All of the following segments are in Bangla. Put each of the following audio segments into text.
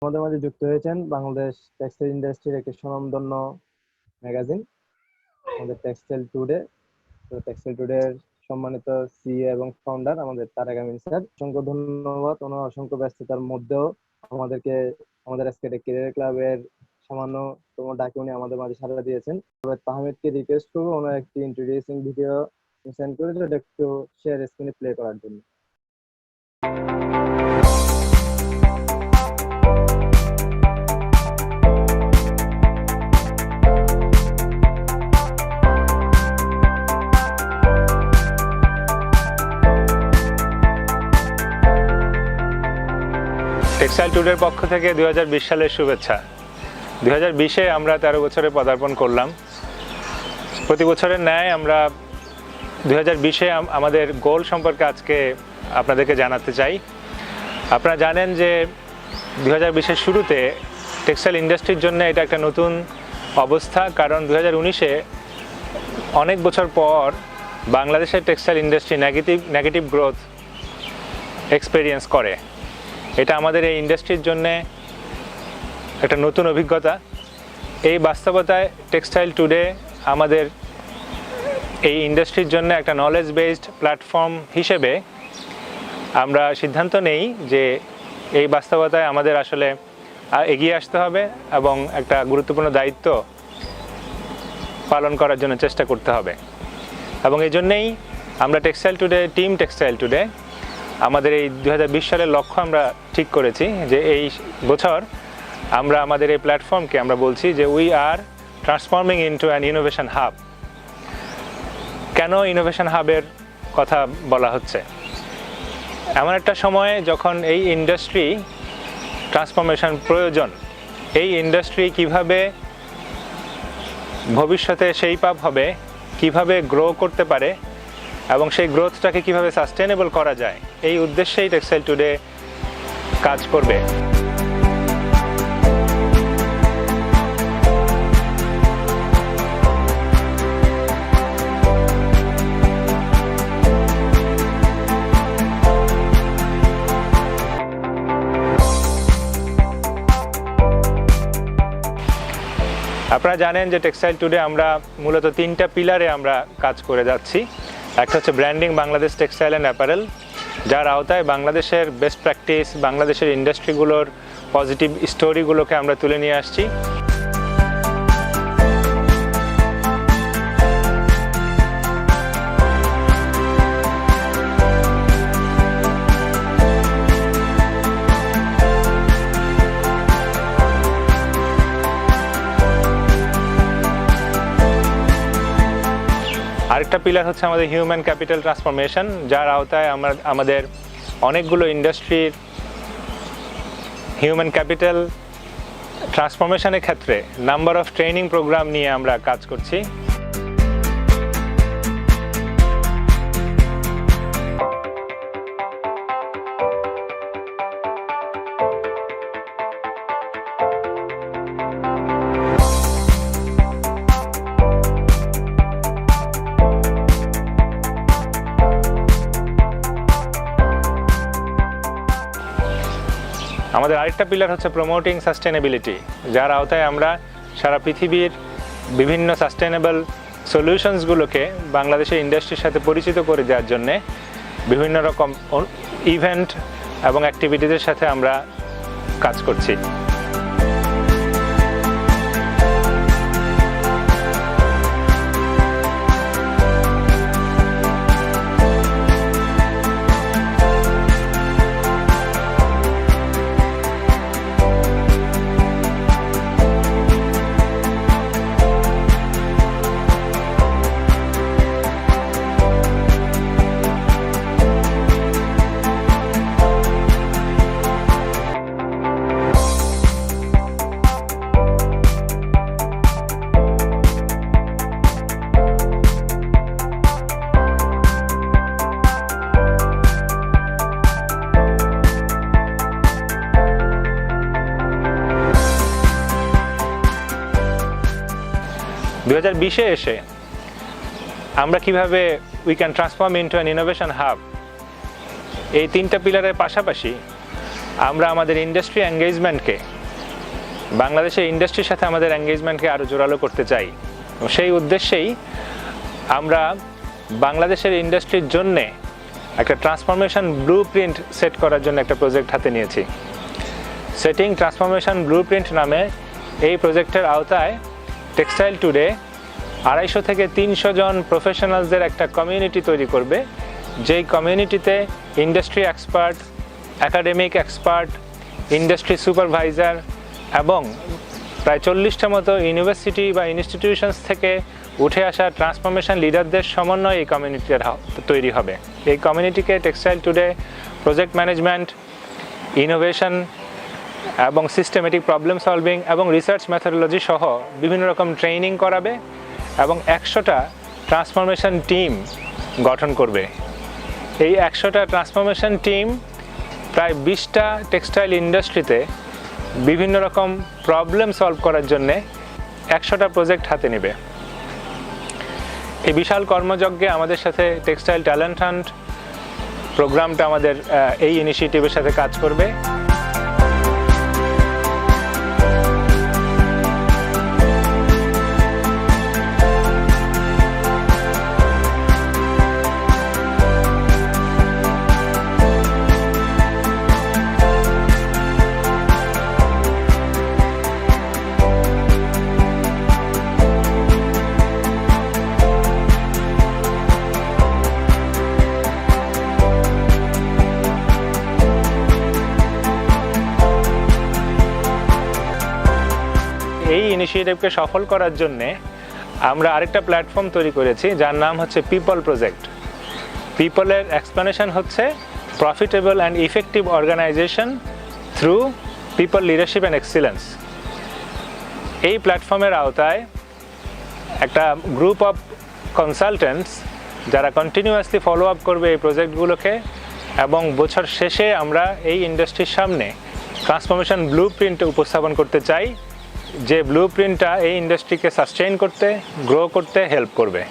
আমাদের মাঝে যুক্ত হয়েছেন বাংলাদেশ টেক্সটাইল ইন্ডাস্ট্রির একটি স্বনামধন্য ম্যাগাজিন, আমাদের টেক্সটাইল টুডে। তো টেক্সটাইল টুডে এর সম্মানিত সিইও এবং ফাউন্ডার আমাদের তারেক আমিন স্যার, অসংখ্য ধন্যবাদ। ওনার অসংখ্য ব্যস্ততার মধ্যেও আমাদেরকে আমাদের আজকে ক্যারিয়ার ক্লাবের সামান্যতম ডাকে উনি আমাদের মাঝে সাড়া দিয়েছেন। তবে তাহমিদকে রিকোয়েস্ট করবো ওনার একটি ইন্ট্রোডিউসিং ভিডিও সেন্ড করে ওটা একটু শেয়ার স্ক্রিনে প্লে করার জন্য। টেক্সটাইল টুডের পক্ষ থেকে 2020 সালের শুভেচ্ছা। 2020-এ আমরা 13 বছরে পদার্পণ করলাম। প্রতি বছরের ন্যায় আমরা 2020-এ আমাদের গোল সম্পর্কে আজকে আপনাদেরকে জানাতে চাই। আপনারা জানেন যে 2020-এর শুরুতে টেক্সটাইল ইন্ডাস্ট্রির জন্য এটা একটা নতুন অবস্থা, কারণ 2019-এ অনেক বছর পর বাংলাদেশের textile industry negative growth experience করে। এটা আমাদের এই ইন্ডাস্ট্রির জন্য একটা নতুন অভিজ্ঞতা। এই বাস্তবতায় টেক্সটাইল টুডে আমাদের এই ইন্ডাস্ট্রির জন্য একটা নলেজ বেসড প্ল্যাটফর্ম হিসেবে আমরা সিদ্ধান্ত নেই যে এই বাস্তবতায় আমাদের আসলে এগিয়ে আসতে হবে এবং একটা গুরুত্বপূর্ণ দায়িত্ব পালন করার জন্য চেষ্টা করতে হবে। এবং এই জন্যেই আমরা টিম টেক্সটাইল টুডে আমাদের এই 2020 সালের লক্ষ্য আমরা ঠিক করেছি যে এই বছর আমরা আমাদের এই প্ল্যাটফর্মকে আমরা বলছি যে we are transforming into an innovation hub. কেন ইনোভেশন হাবের কথা বলা হচ্ছে? এমন একটা সময়ে যখন এই ইন্ডাস্ট্রি ট্রান্সফরমেশন প্রয়োজন, এই ইন্ডাস্ট্রি কিভাবে ভবিষ্যতে শেপ আপ হবে, কিভাবে গ্রো করতে পারে এবং সেই গ্রোথটাকে কিভাবে সাস্টেনেবল করা যায়, এই উদ্দেশ্যেই টেক্সটাইল টুডে কাজ করবে। আপনারা জানেন যে টেক্সটাইল টুডে আমরা মূলত 3টা পিলারে আমরা কাজ করে যাচ্ছি। একটা হচ্ছে branding Bangladesh textile and apparel, যার আওতায় বাংলাদেশের বেস্ট প্র্যাকটিস, বাংলাদেশের ইন্ডাস্ট্রিগুলোর পজিটিভ স্টোরিগুলোকে আমরা তুলে নিয়ে আসছি। আরেকটা পিলার হচ্ছে আমাদের হিউম্যান ক্যাপিটাল ট্রান্সফরমেশন, যার আওতায় আমাদের অনেকগুলো ইন্ডাস্ট্রির হিউম্যান ক্যাপিটাল ট্রান্সফরমেশনের ক্ষেত্রে নাম্বার অফ ট্রেনিং প্রোগ্রাম নিয়ে আমরা কাজ করছি। আমাদের আরেকটা পিলার হচ্ছে প্রমোটিং সাস্টেনেবিলিটি, যার আওতায় আমরা সারা পৃথিবীর বিভিন্ন সাস্টেনেবল সলিউশনসগুলোকে বাংলাদেশের ইন্ডাস্ট্রির সাথে পরিচিত করে দেওয়ার জন্যে বিভিন্ন রকম ইভেন্ট এবং অ্যাক্টিভিটিজের সাথে আমরা কাজ করছি। দু 2020-এ এসে আমরা কিভাবে we can transform into an innovation hub, এই 3টা পিলারের পাশাপাশি আমরা আমাদের ইন্ডাস্ট্রি এঙ্গেজমেন্টকে, বাংলাদেশের ইন্ডাস্ট্রির সাথে আমাদের এঙ্গেজমেন্টকে আরও জোরালো করতে চাই। সেই উদ্দেশ্যেই আমরা বাংলাদেশের ইন্ডাস্ট্রির জন্যে একটা ট্রান্সফরমেশন ব্লু প্রিন্ট সেট করার জন্য একটা প্রজেক্ট হাতে নিয়েছি। সেটিং ট্রান্সফরমেশন ব্লু প্রিন্ট নামে এই প্রজেক্টের আওতায় টেক্সটাইল টুডে 250 থেকে 300 জন প্রফেশনালসদের একটা কমিউনিটি তৈরি করবে, যেই কমিউনিটিতে industry expert, academic expert, industry supervisor এবং প্রায় 40টা মতো ইউনিভার্সিটি বা ইনস্টিটিউশনস থেকে উঠে আসা ট্রান্সফরমেশন লিডারদের সমন্বয়ে এই কমিউনিটির তৈরি হবে। এই কমিউনিটিকে textile today project management, innovation এবং সিস্টেমেটিক প্রবলেম সলভিং এবং রিসার্চ মেথোডোলজি সহ বিভিন্ন রকম ট্রেনিং করাবে এবং 100টা ট্রান্সফরমেশন টিম গঠন করবে। এই 100টা ট্রান্সফরমেশন টিম প্রায় 20টা টেক্সটাইল ইন্ডাস্ট্রিতে বিভিন্ন রকম প্রবলেম সলভ করার জন্যে 100টা প্রজেক্ট হাতে নেবে। এই বিশাল কর্মযজ্ঞে আমাদের সাথে টেক্সটাইল ট্যালেন্ট হান্ট প্রোগ্রামটা আমাদের এই ইনিশিয়েটিভের সাথে কাজ করবে। এই ইনিশিয়েটিভকে সফল করার জন্যে আমরা আরেকটা প্ল্যাটফর্ম তৈরি করেছি, যার নাম হচ্ছে পিপল প্রজেক্ট। পিপলের এক্সপ্লেনেশন হচ্ছে profitable and effective organization through people leadership and excellence. এই প্ল্যাটফর্মের আওতায় একটা গ্রুপ অফ কনসালটেন্টস যারা কন্টিনিউয়াসলি ফলো আপ করবে এই প্রজেক্টগুলোকে, এবং বছর শেষে আমরা এই ইন্ডাস্ট্রির সামনে ট্রান্সফরমেশন ব্লু প্রিন্ট উপস্থাপন করতে চাই, যে ব্লু প্রিন্টটা এই ইন্ডাস্ট্রিকে সাস্টেইন করতে, গ্রো করতে হেল্প করবে।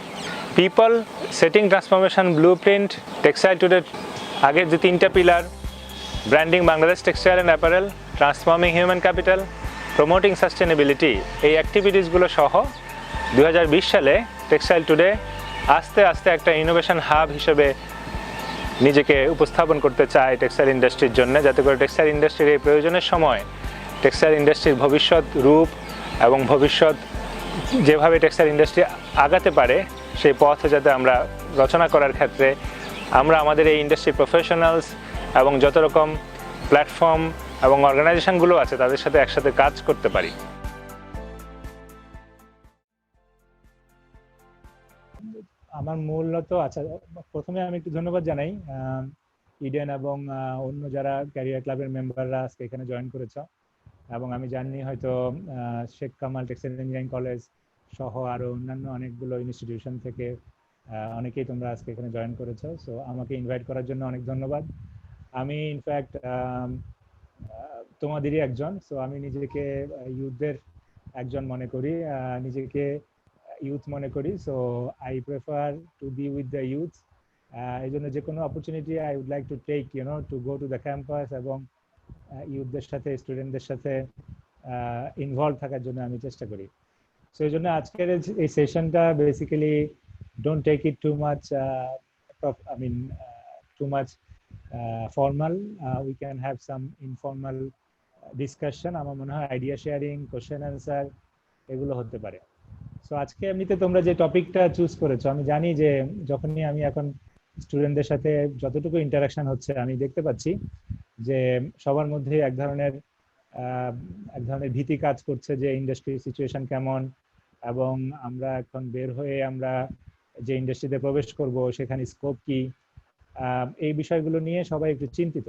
People, setting transformation blue print, textile today আগের যে 3টা pillar, branding Bangladesh textile and apparel, transforming human capital, promoting sustainability, এই অ্যাক্টিভিটিসগুলো সহ 2020 সালে টেক্সটাইল টুডে আস্তে আস্তে একটা ইনোভেশন হাব হিসেবে নিজেকে উপস্থাপন করতে চায় টেক্সটাইল ইন্ডাস্ট্রির জন্য, যাতে করে টেক্সটাইল ইন্ডাস্ট্রির এই প্রয়োজনের সময় টেক্সটাইল ইন্ডাস্ট্রির ভবিষ্যৎ রূপ এবং ভবিষ্যৎ যেভাবে টেক্সটাইল ইন্ডাস্ট্রি আগাতে পারে সেই পথ যাতে আমরা রচনা করার ক্ষেত্রে আমরা আমাদের এই ইন্ডাস্ট্রি প্রফেশনালস এবং যত রকম প্ল্যাটফর্ম এবং অর্গানাইজেশনগুলো আছে তাদের সাথে একসাথে কাজ করতে পারি। আমার মূলত আচ্ছা, প্রথমে আমি একটু ধন্যবাদ জানাই ইডেন এবং অন্য যারা ক্যারিয়ার ক্লাবের মেম্বাররা আজকে এখানে জয়েন করেছ, এবং আমি জানি হয়তো Sheikh Kamal textile engineering college সহ আরো অন্যান্য অনেকগুলো ইনস্টিটিউশন থেকে অনেকেই তোমরা আজকে এখানে জয়েন করেছো। সো আমাকে ইনভাইট করার জন্য অনেক ধন্যবাদ। আমি ইনফ্যাক্ট তোমাদেরই একজন। সো আমি নিজেকে ইউথদের একজন মনে করি, নিজেকে ইউথ মনে করি। So I prefer to be with the youth. এই জন্য যে কোনো opportunity I would like to take, to go to the campus এবং ইউথদের সাথে, স্টুডেন্টদের সাথে ইনভলভ থাকার জন্য আমি চেষ্টা করি। সো এই জন্য আজকের এই সেশনটা basically don't take it too much, too much formal. We can have some informal discussion. আমার মনে হয় আইডিয়া শেয়ারিং, কোশ্চেন অ্যান্সার এগুলো হতে পারে। সো আজকে এমনিতে তোমরা যে টপিকটা চুজ করেছো, আমি জানি যে যখনই আমি এখন স্টুডেন্টদের সাথে যতটুকু ইন্টারাকশন হচ্ছে আমি দেখতে পাচ্ছি যে সবার মধ্যে এক ধরনের ভীতি কাজ করছে যে ইন্ডাস্ট্রি সিচুয়েশন কেমন, এবং আমরা এখন বের হয়ে আমরা যে ইন্ডাস্ট্রিতে প্রবেশ করব সেখানে স্কোপ কি, এই বিষয়গুলো নিয়ে সবাই একটু চিন্তিত।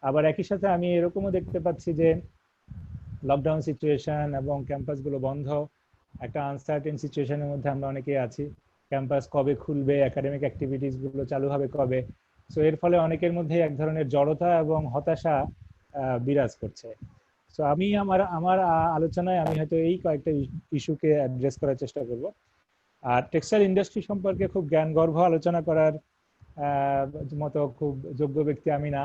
আবার একই সাথে আমি এরকমও দেখতে পাচ্ছি যে লকডাউন সিচুয়েশন এবং ক্যাম্পাসগুলো বন্ধ, একটা আনসার্টেন সিচুয়েশনের মধ্যে আমরা অনেকেই আছি। ক্যাম্পাস কবে খুলবে, একাডেমিক অ্যাক্টিভিটিস গুলো চালু হবে কবে। সো এর ফলে অনেকের মধ্যে এক ধরনের জড়তা এবং হতাশা বিরাজ করছে। সো আমি আমার আলোচনায় আমি হয়তো এই কয়েকটা ইস্যুকে অ্যাড্রেস করার চেষ্টা করব। আর টেক্সটাইল ইন্ডাস্ট্রি সম্পর্কে খুব জ্ঞানগর্ভ আলোচনা করার মতো খুব যোগ্য ব্যক্তি আমি না।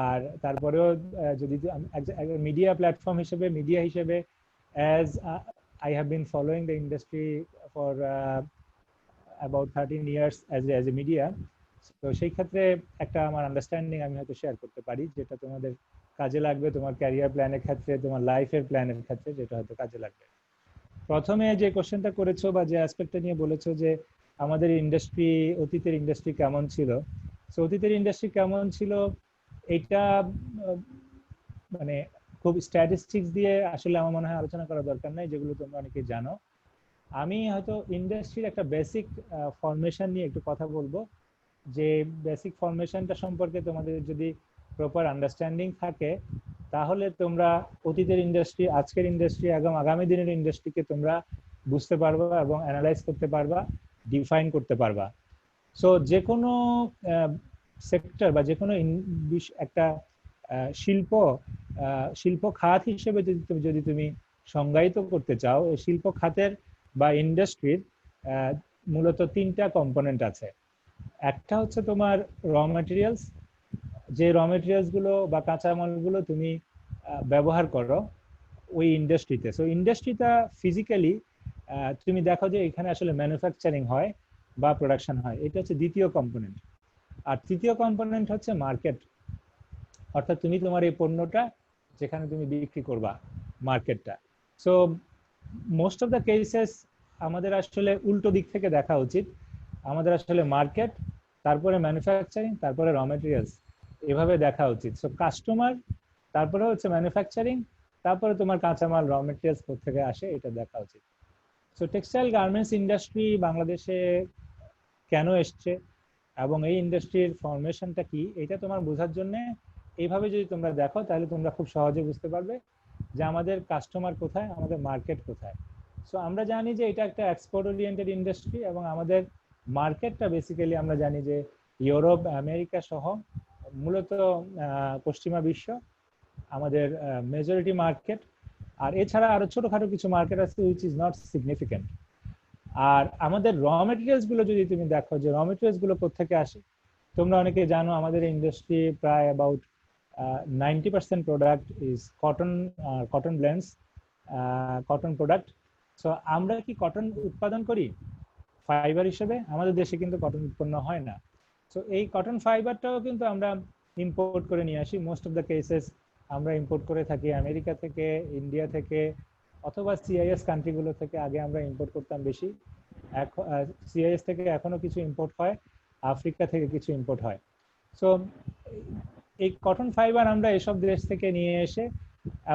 আর তারপরেও যদি মিডিয়া প্ল্যাটফর্ম হিসেবে, মিডিয়া হিসেবে, as I have been following the industry for about 13 years as a media, তো সেই ক্ষেত্রে একটা আমার আন্ডারস্ট্যান্ডিং আমি হয়তো শেয়ার করতে পারি, যেটা তোমাদের কাজে লাগবে তোমার ক্যারিয়ার প্ল্যানের ক্ষেত্রে, তোমার লাইফের প্ল্যানের ক্ষেত্রে, যেটা হয়তো কাজে লাগবে। প্রথমে যে কোশ্চেনটা করেছো বা যে অ্যাসপেক্টটা নিয়ে বলেছো যে আমাদের ইন্ডাস্ট্রি, অতীতের ইন্ডাস্ট্রি কেমন ছিল, সো অতীতের ইন্ডাস্ট্রি কেমন ছিল এটা মানে খুব স্ট্যাটিস্টিক্স দিয়ে আসলে আমার মনে হয় আলোচনা করার দরকার নাই, যেগুলো তোমরা অনেকে জানো। আমি হয়তো ইন্ডাস্ট্রির একটা বেসিক ফরমেশন নিয়ে একটু কথা বলবো, যে বেসিক ফরমেশনটা সম্পর্কে তোমাদের যদি প্রপার আন্ডারস্ট্যান্ডিং থাকে, তাহলে তোমরা অতীতের ইন্ডাস্ট্রি, আজকের ইন্ডাস্ট্রি এবং আগামী দিনের ইন্ডাস্ট্রিকে তোমরা বুঝতে পারবা এবং অ্যানালাইজ করতে পারবা, ডিফাইন করতে পারবা। সো যে কোনো সেক্টর বা যে কোনো একটা শিল্প শিল্প খাত হিসেবে যদি তুমি সংজ্ঞায়িত করতে চাও, এই শিল্প খাতের বা ইন্ডাস্ট্রির মূলত তিনটা কম্পোনেন্ট আছে। একটা হচ্ছে তোমার র ম্যাটেরিয়ালস, যে র ম্যাটেরিয়ালস গুলো বা কাঁচামালগুলো তুমি ব্যবহার করো ওই ইন্ডাস্ট্রিতে। সো ইন্ডাস্ট্রিটা ফিজিক্যালি তুমি দেখো যে এখানে আসলে ম্যানুফ্যাকচারিং হয় বা প্রোডাকশন হয়, এটা হচ্ছে দ্বিতীয় কম্পোনেন্ট। আর তৃতীয় কম্পোনেন্ট হচ্ছে মার্কেট, অর্থাৎ তুমি তোমার এই পণ্যটা যেখানে তুমি বিক্রি করবা, মার্কেটটা। So most of the cases আমাদের আসলে উল্টো দিক থেকে দেখা উচিত, আমাদের আসলে মার্কেট, তারপরে ম্যানুফ্যাকচারিং, তারপরে র মেটেরিয়ালস, এভাবে দেখা উচিত। সো কাস্টমার, তারপরে হচ্ছে ম্যানুফ্যাকচারিং, তারপরে তোমার কাঁচামাল র মেটেরিয়ালস কোথা থেকে আসে এটা দেখা উচিত। সো টেক্সটাইল গার্মেন্টস ইন্ডাস্ট্রি বাংলাদেশে কেন এসছে এবং এই ইন্ডাস্ট্রির ফরমেশনটা কি, এটা তোমার বোঝার জন্য এইভাবে যদি তোমরা দেখো, তাহলে তোমরা খুব সহজে বুঝতে পারবে যে আমাদের কাস্টমার কোথায়, আমাদের মার্কেট কোথায়। সো আমরা জানি যে এটা একটা এক্সপোর্ট ওরিয়েন্টেড ইন্ডাস্ট্রি এবং আমাদের মার্কেটটা বেসিক্যালি আমরা জানি যে ইউরোপ, আমেরিকা সহ মূলত পশ্চিমা বিশ্ব আমাদের মেজরিটি মার্কেট। আর এছাড়া আরো ছোটখাটো কিছু মার্কেট আছে উইচ ইজ নট সিগনিফিকেন্ট। আর আমাদের র মেটেরিয়ালস গুলো যদি তুমি দেখো যে র মেটেরিয়ালস গুলো কোথেকে আসে, তোমরা অনেকে জানো আমাদের ইন্ডাস্ট্রি প্রায় about 90% product is cotton blends, cotton product. So আমরা কি কটন উৎপাদন করি ফাইবার হিসেবে? আমাদের দেশে কিন্তু কটন উৎপন্ন হয় না। সো এই কটন ফাইবারটাও কিন্তু আমরা ইম্পোর্ট করে নিয়ে আসি। মোস্ট অফ দ্য কেসেস আমরা ইম্পোর্ট করে থাকি আমেরিকা থেকে, ইন্ডিয়া থেকে, অথবা সিআইএস কান্ট্রিগুলো থেকে। আগে আমরা ইম্পোর্ট করতাম বেশি, এখন সিআইএস থেকে এখনো কিছু ইম্পোর্ট হয়, আফ্রিকা থেকে কিছু ইম্পোর্ট হয়। সো এই কটন ফাইবার আমরা এসব দেশ থেকে নিয়ে এসে,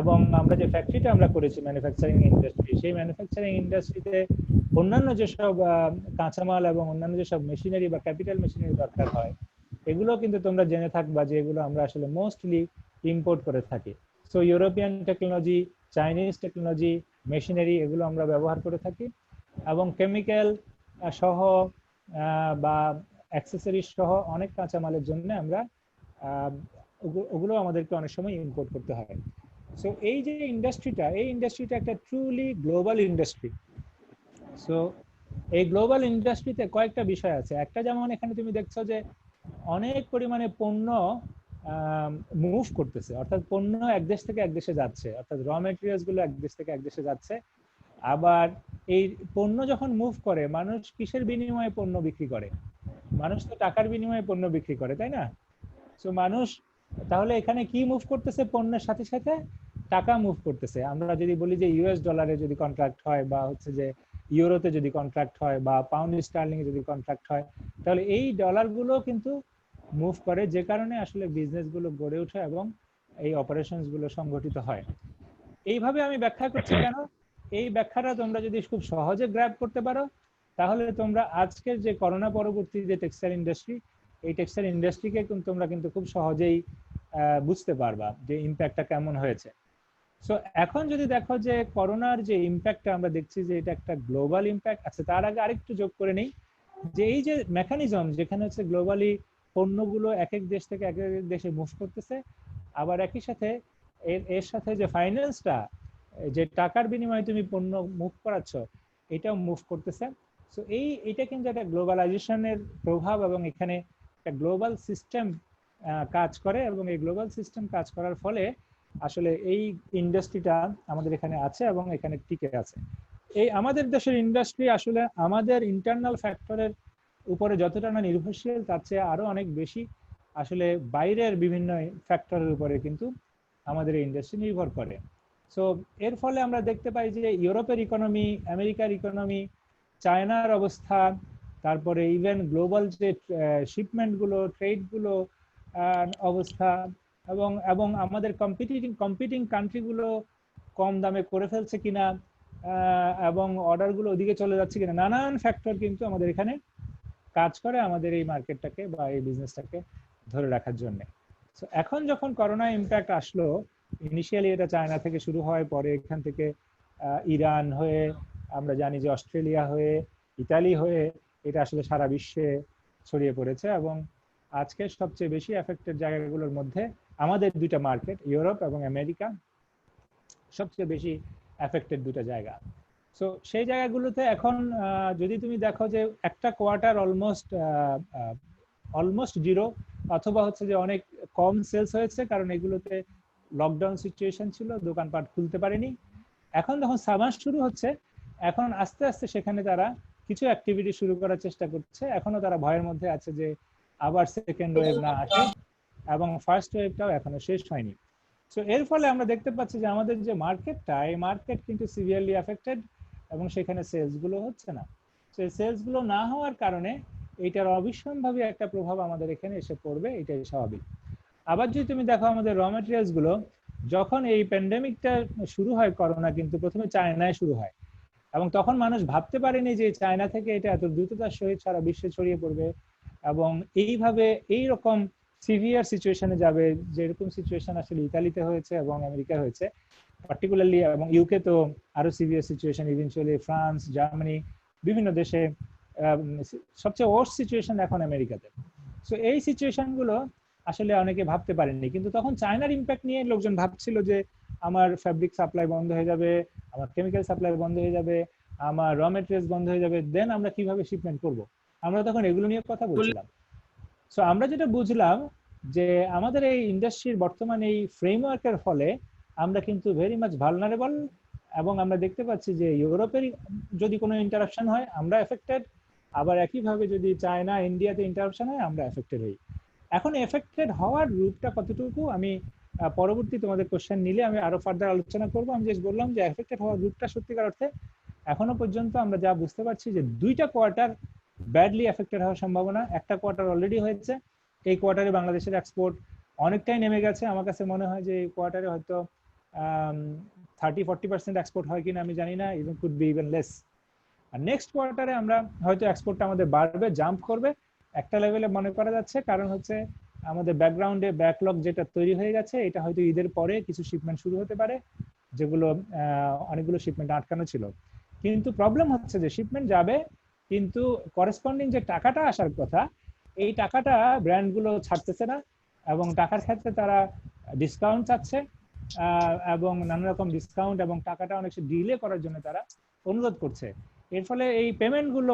এবং আমরা যে ফ্যাক্টরিটা আমরা করেছি ম্যানুফ্যাকচারিং ইন্ডাস্ট্রি, সেই ম্যানুফ্যাকচারিং ইন্ডাস্ট্রিতে অন্যান্য যেসব কাঁচামাল এবং অন্যান্য যেসব মেশিনারি বা ক্যাপিটাল মেশিনারি দরকার হয়, এগুলো কিন্তু তোমরা জেনে থাকবা যে এগুলো আমরা আসলে মোস্টলি ইম্পোর্ট করে থাকি। So European technology, Chinese technology, machinery, এগুলো আমরা ব্যবহার করে থাকি। এবং কেমিক্যাল সহ বা অ্যাক্সেসরিজ সহ অনেক কাঁচামালের জন্য আমরা ওগুলো আমাদেরকে অনেক সময় ইম্পোর্ট করতে হয়। সো এই যে ইন্ডাস্ট্রিটা, এই ইন্ডাস্ট্রিটা একটা ট্রুলি গ্লোবাল ইন্ডাস্ট্রি। সো এই গ্লোবাল ইন্ডাস্ট্রিতে কয়েকটা বিষয় আছে। একটা যেমন এখানে তুমি দেখছো যে অনেক পরিমাণে পণ্য মুভ করতেছে, অর্থাৎ পণ্য এক দেশ থেকে এক দেশে যাচ্ছে, অর্থাৎ র মেটেরিয়ালস গুলো এক দেশ থেকে এক দেশে যাচ্ছে। আবার এই পণ্য যখন মুভ করে, মানুষ কিসের বিনিময়ে পণ্য বিক্রি করে? মানুষ তো টাকার বিনিময়ে পণ্য বিক্রি করে, তাই না? সো মানুষ তাহলে এখানে কি মুভ করতেছে? পণ্যের সাথে সাথে টাকা মুভ করতেছে। আমরা যদি বলি যে ইউএস ডলারে যদি কন্ট্রাক্ট হয়, বা হচ্ছে যে ইউরোতে যদি কন্ট্রাক্ট হয়, বা পাউন্ড স্টার্লিং এ যদি কন্ট্রাক্ট হয়, তাহলে এই ডলারগুলো কিন্তু মুভ করে, যে কারণে আসলে বিজনেস গুলো গড়ে ওঠে এবং এই অপারেশনস গুলো সংগঠিত হয়। এইভাবে আমি ব্যাখ্যা করছি কেন, এই ব্যাখ্যাটা তোমরা যদি খুব সহজে গ্র্যাব করতে পারো, তাহলে তোমরা আজকের যে করোনা পরবর্তী যে টেক্সটাইল ইন্ডাস্ট্রি, এই টেক্সটাইল ইন্ডাস্ট্রিকে কিন্তু তোমরা কিন্তু খুব সহজেই বুঝতে পারবা যে ইম্প্যাক্টটা কেমন হয়েছে। সো এখন যদি দেখো যে করোনার যে ইম্প্যাক্টটা আমরা দেখছি যে এটা একটা গ্লোবাল ইম্প্যাক্ট আছে, তার আগে আরেকটু যোগ করে নেই যে এই যে মেকানিজম যেখানে হচ্ছে গ্লোবালি পণ্যগুলো এক এক দেশ থেকে এক এক দেশে মুভ করতেছে, আবার একই সাথে এর সাথে যে ফাইন্যান্সটা, যে টাকার বিনিময়ে তুমি পণ্য মুভ করাচ্ছ, এটাও মুভ করতেছে। সো এটা কিন্তু একটা গ্লোবালাইজেশনের প্রভাব, এবং এখানে একটা গ্লোবাল সিস্টেম কাজ করে, এবং এই গ্লোবাল সিস্টেম কাজ করার ফলে আসলে এই ইন্ডাস্ট্রিটা আমাদের এখানে আছে এবং এখানে টিকে আছে। এই আমাদের দেশের ইন্ডাস্ট্রি আসলে আমাদের ইন্টারনাল ফ্যাক্টরের উপরে যতটা না নির্ভরশীল, তার চেয়ে আরো অনেক বেশি আসলে বাইরের বিভিন্ন ফ্যাক্টরের উপরে কিন্তু আমাদের এই ইন্ডাস্ট্রি নির্ভর করে। সো এর ফলে আমরা দেখতে পাই যে ইউরোপের ইকোনমি, আমেরিকার ইকোনমি, চায়নার অবস্থা, তারপরে ইভেন গ্লোবাল যে শিপমেন্টগুলো, ট্রেডগুলো অবস্থা, এবং এবং আমাদের কম্পিটিং কান্ট্রিগুলো কম দামে করে ফেলছে কিনা, এবং অর্ডারগুলো ওদিকে চলে যাচ্ছে কিনা, নানান ফ্যাক্টর কিন্তু আমাদের এখানে কাজ করে আমাদের এই মার্কেটটাকে বা এই বিজনেসটাকে ধরে রাখার জন্য। সো এখন যখন করোনা ইম্প্যাক্ট আসলো, ইনিশিয়ালি এটা চায়না থেকে শুরু হয়, পরে এখান থেকে ইরান হয়ে, আমরা জানি যে অস্ট্রেলিয়া হয়ে, ইতালি হয়ে এটা আসলে সারা বিশ্বে ছড়িয়ে পড়েছে, এবং আজকে সবচেয়ে বেশি এফেক্টেড জায়গাগুলোর মধ্যে আমাদের দুইটা মার্কেট, ইউরোপ এবং আমেরিকা, সবচেয়ে বেশি এফেক্টেড দুটো জায়গা। সো সেই জায়গাগুলোতে এখন যদি তুমি দেখো যে একটা কোয়ার্টার অলমোস্ট জিরো, অথবা হচ্ছে যে অনেক কম সেলস হয়েছে, কারণ এগুলোতে লকডাউন সিচুয়েশন ছিল, দোকানপাট খুলতে পারেনি। এখন যখন সামার শুরু হচ্ছে, এখন আস্তে আস্তে সেখানে তারা কিছু অ্যাক্টিভিটি শুরু করার চেষ্টা করছে। এখনো তারা ভয়ের মধ্যে আছে যে আবার সেকেন্ড ওয়েভ না আসে, এবং ফার্স্ট ওয়েভটাও এখনো শেষ হয়নি। সো এর ফলে আমরা দেখতে পাচ্ছি যে আমাদের যে মার্কেটটা, এই মার্কেট কিন্তু সিভিয়ারলি এফেক্টেড, এবং সেখানে সেলস গুলো হচ্ছে না। সেই সেলস গুলো না হওয়ার কারণে এইটার অবিসম্ভাবী একটা প্রভাব আমাদের এখানে এসে পড়বে, এটাই স্বাভাবিক। আবার যদি তুমি দেখো আমাদের র ম্যাটেরিয়ালস গুলো, যখন এই প্যান্ডেমিকটা শুরু হয়, করোনা কিন্তু প্রথমে চায়নায় শুরু হয়, এবং তখন মানুষ ভাবতে পারেনি যে চায়না থেকে এটা এত দ্রুততার সহিত সারা বিশ্বে ছড়িয়ে পড়বে, এবং এইভাবে এইরকম সিভিয়ার সিচুয়েশনে যাবে, যেরকম সিচুয়েশন আসলে ইতালিতে হয়েছে এবং আমেরিকা হয়েছে পার্টিকুলারলি, এবং ইউকে তো আরো severe situation, eventually France, Germany, বিভিন্ন দেশে সবচেয়ে ওয়ার্স্ট সিচুয়েশন এখন আমেরিকাতে। সো এই সিচুয়েশন গুলো আসলে অনেকে ভাবতে পারেননি, কিন্তু তখন চায়নার ইম্প্যাক্ট নিয়ে লোকজন ভাবছিল যে আমার ফ্যাব্রিক সাপ্লাই বন্ধ হয়ে যাবে, আমার কেমিক্যাল সাপ্লাই বন্ধ হয়ে যাবে, আমার র মেটেরিয়ালস বন্ধ হয়ে যাবে, দেন আমরা কিভাবে শিপমেন্ট করব। আমরা তখন এগুলো নিয়ে কথা বলছিলাম। সো আমরা যেটা বুঝলাম যে আমাদের এই ইন্ডাস্ট্রির বর্তমান এই ফ্রেমওয়ার্কের ফলে আমরা কিন্তু ভেরি মাচ ভালনারেবল, এবং আমরা দেখতে পাচ্ছি যে ইউরোপের যদি কোনো ইন্টারাপশন হয় আমরা এফেক্টেড, আবার একইভাবে যদি চায়না, ইন্ডিয়াতে ইন্টারাপশন হয় আমরা এফেক্টেড হই। এখন এফেক্টেড হওয়ার রূপটা কতটুকু আমি পরবর্তী তোমাদের কোশ্চেন নিলে আমি আরো ফার্দার আলোচনা করব। আমি জাস্ট বললাম যে এফেক্টেড হওয়ার রূপটা সত্যিকার অর্থে এখনো পর্যন্ত আমরা যা বুঝতে পারছি যে দুইটা কোয়ার্টার ব্যাডলি এফেক্টেড হওয়ার সম্ভাবনা, একটা কোয়ার্টার অলরেডি হয়েছে। এই কোয়ার্টারে বাংলাদেশের এক্সপোর্ট অনেকটাই নেমে গেছে। আমার কাছে মনে হয় যে এই কোয়ার্টারে হয়তো 30-40% এক্সপোর্ট হয় কিনা আমি জানি না, even could be even less. আর নেক্সট কোয়ার্টারে আমরা হয়তো এক্সপোর্টটা আমাদের বাড়বে, জাম্প করবে একটা লেভেলে মনে করা যাচ্ছে, কারণ হচ্ছে আমাদের ব্যাকগ্রাউন্ডে ব্যাকলগ যেটা তৈরি হয়ে গেছে, এটা হয়তো ঈদের পরে কিছু শিপমেন্ট শুরু হতে পারে, যেগুলো অনেকগুলো শিপমেন্ট আটকানো ছিল। কিন্তু প্রবলেম হচ্ছে যে শিপমেন্ট যাবে, কিন্তু করেসপন্ডিং যে টাকাটা আসার কথা, এই টাকাটা ব্র্যান্ডগুলো ছাড়তেছে না, এবং টাকার ক্ষেত্রে তারা ডিসকাউন্ট চাচ্ছে, এবং নানা রকম ডিসকাউন্ট এবং টাকাটা অনেক ডিলে করার জন্য তারা অনুরোধ করছে। এর ফলে এই পেমেন্টগুলো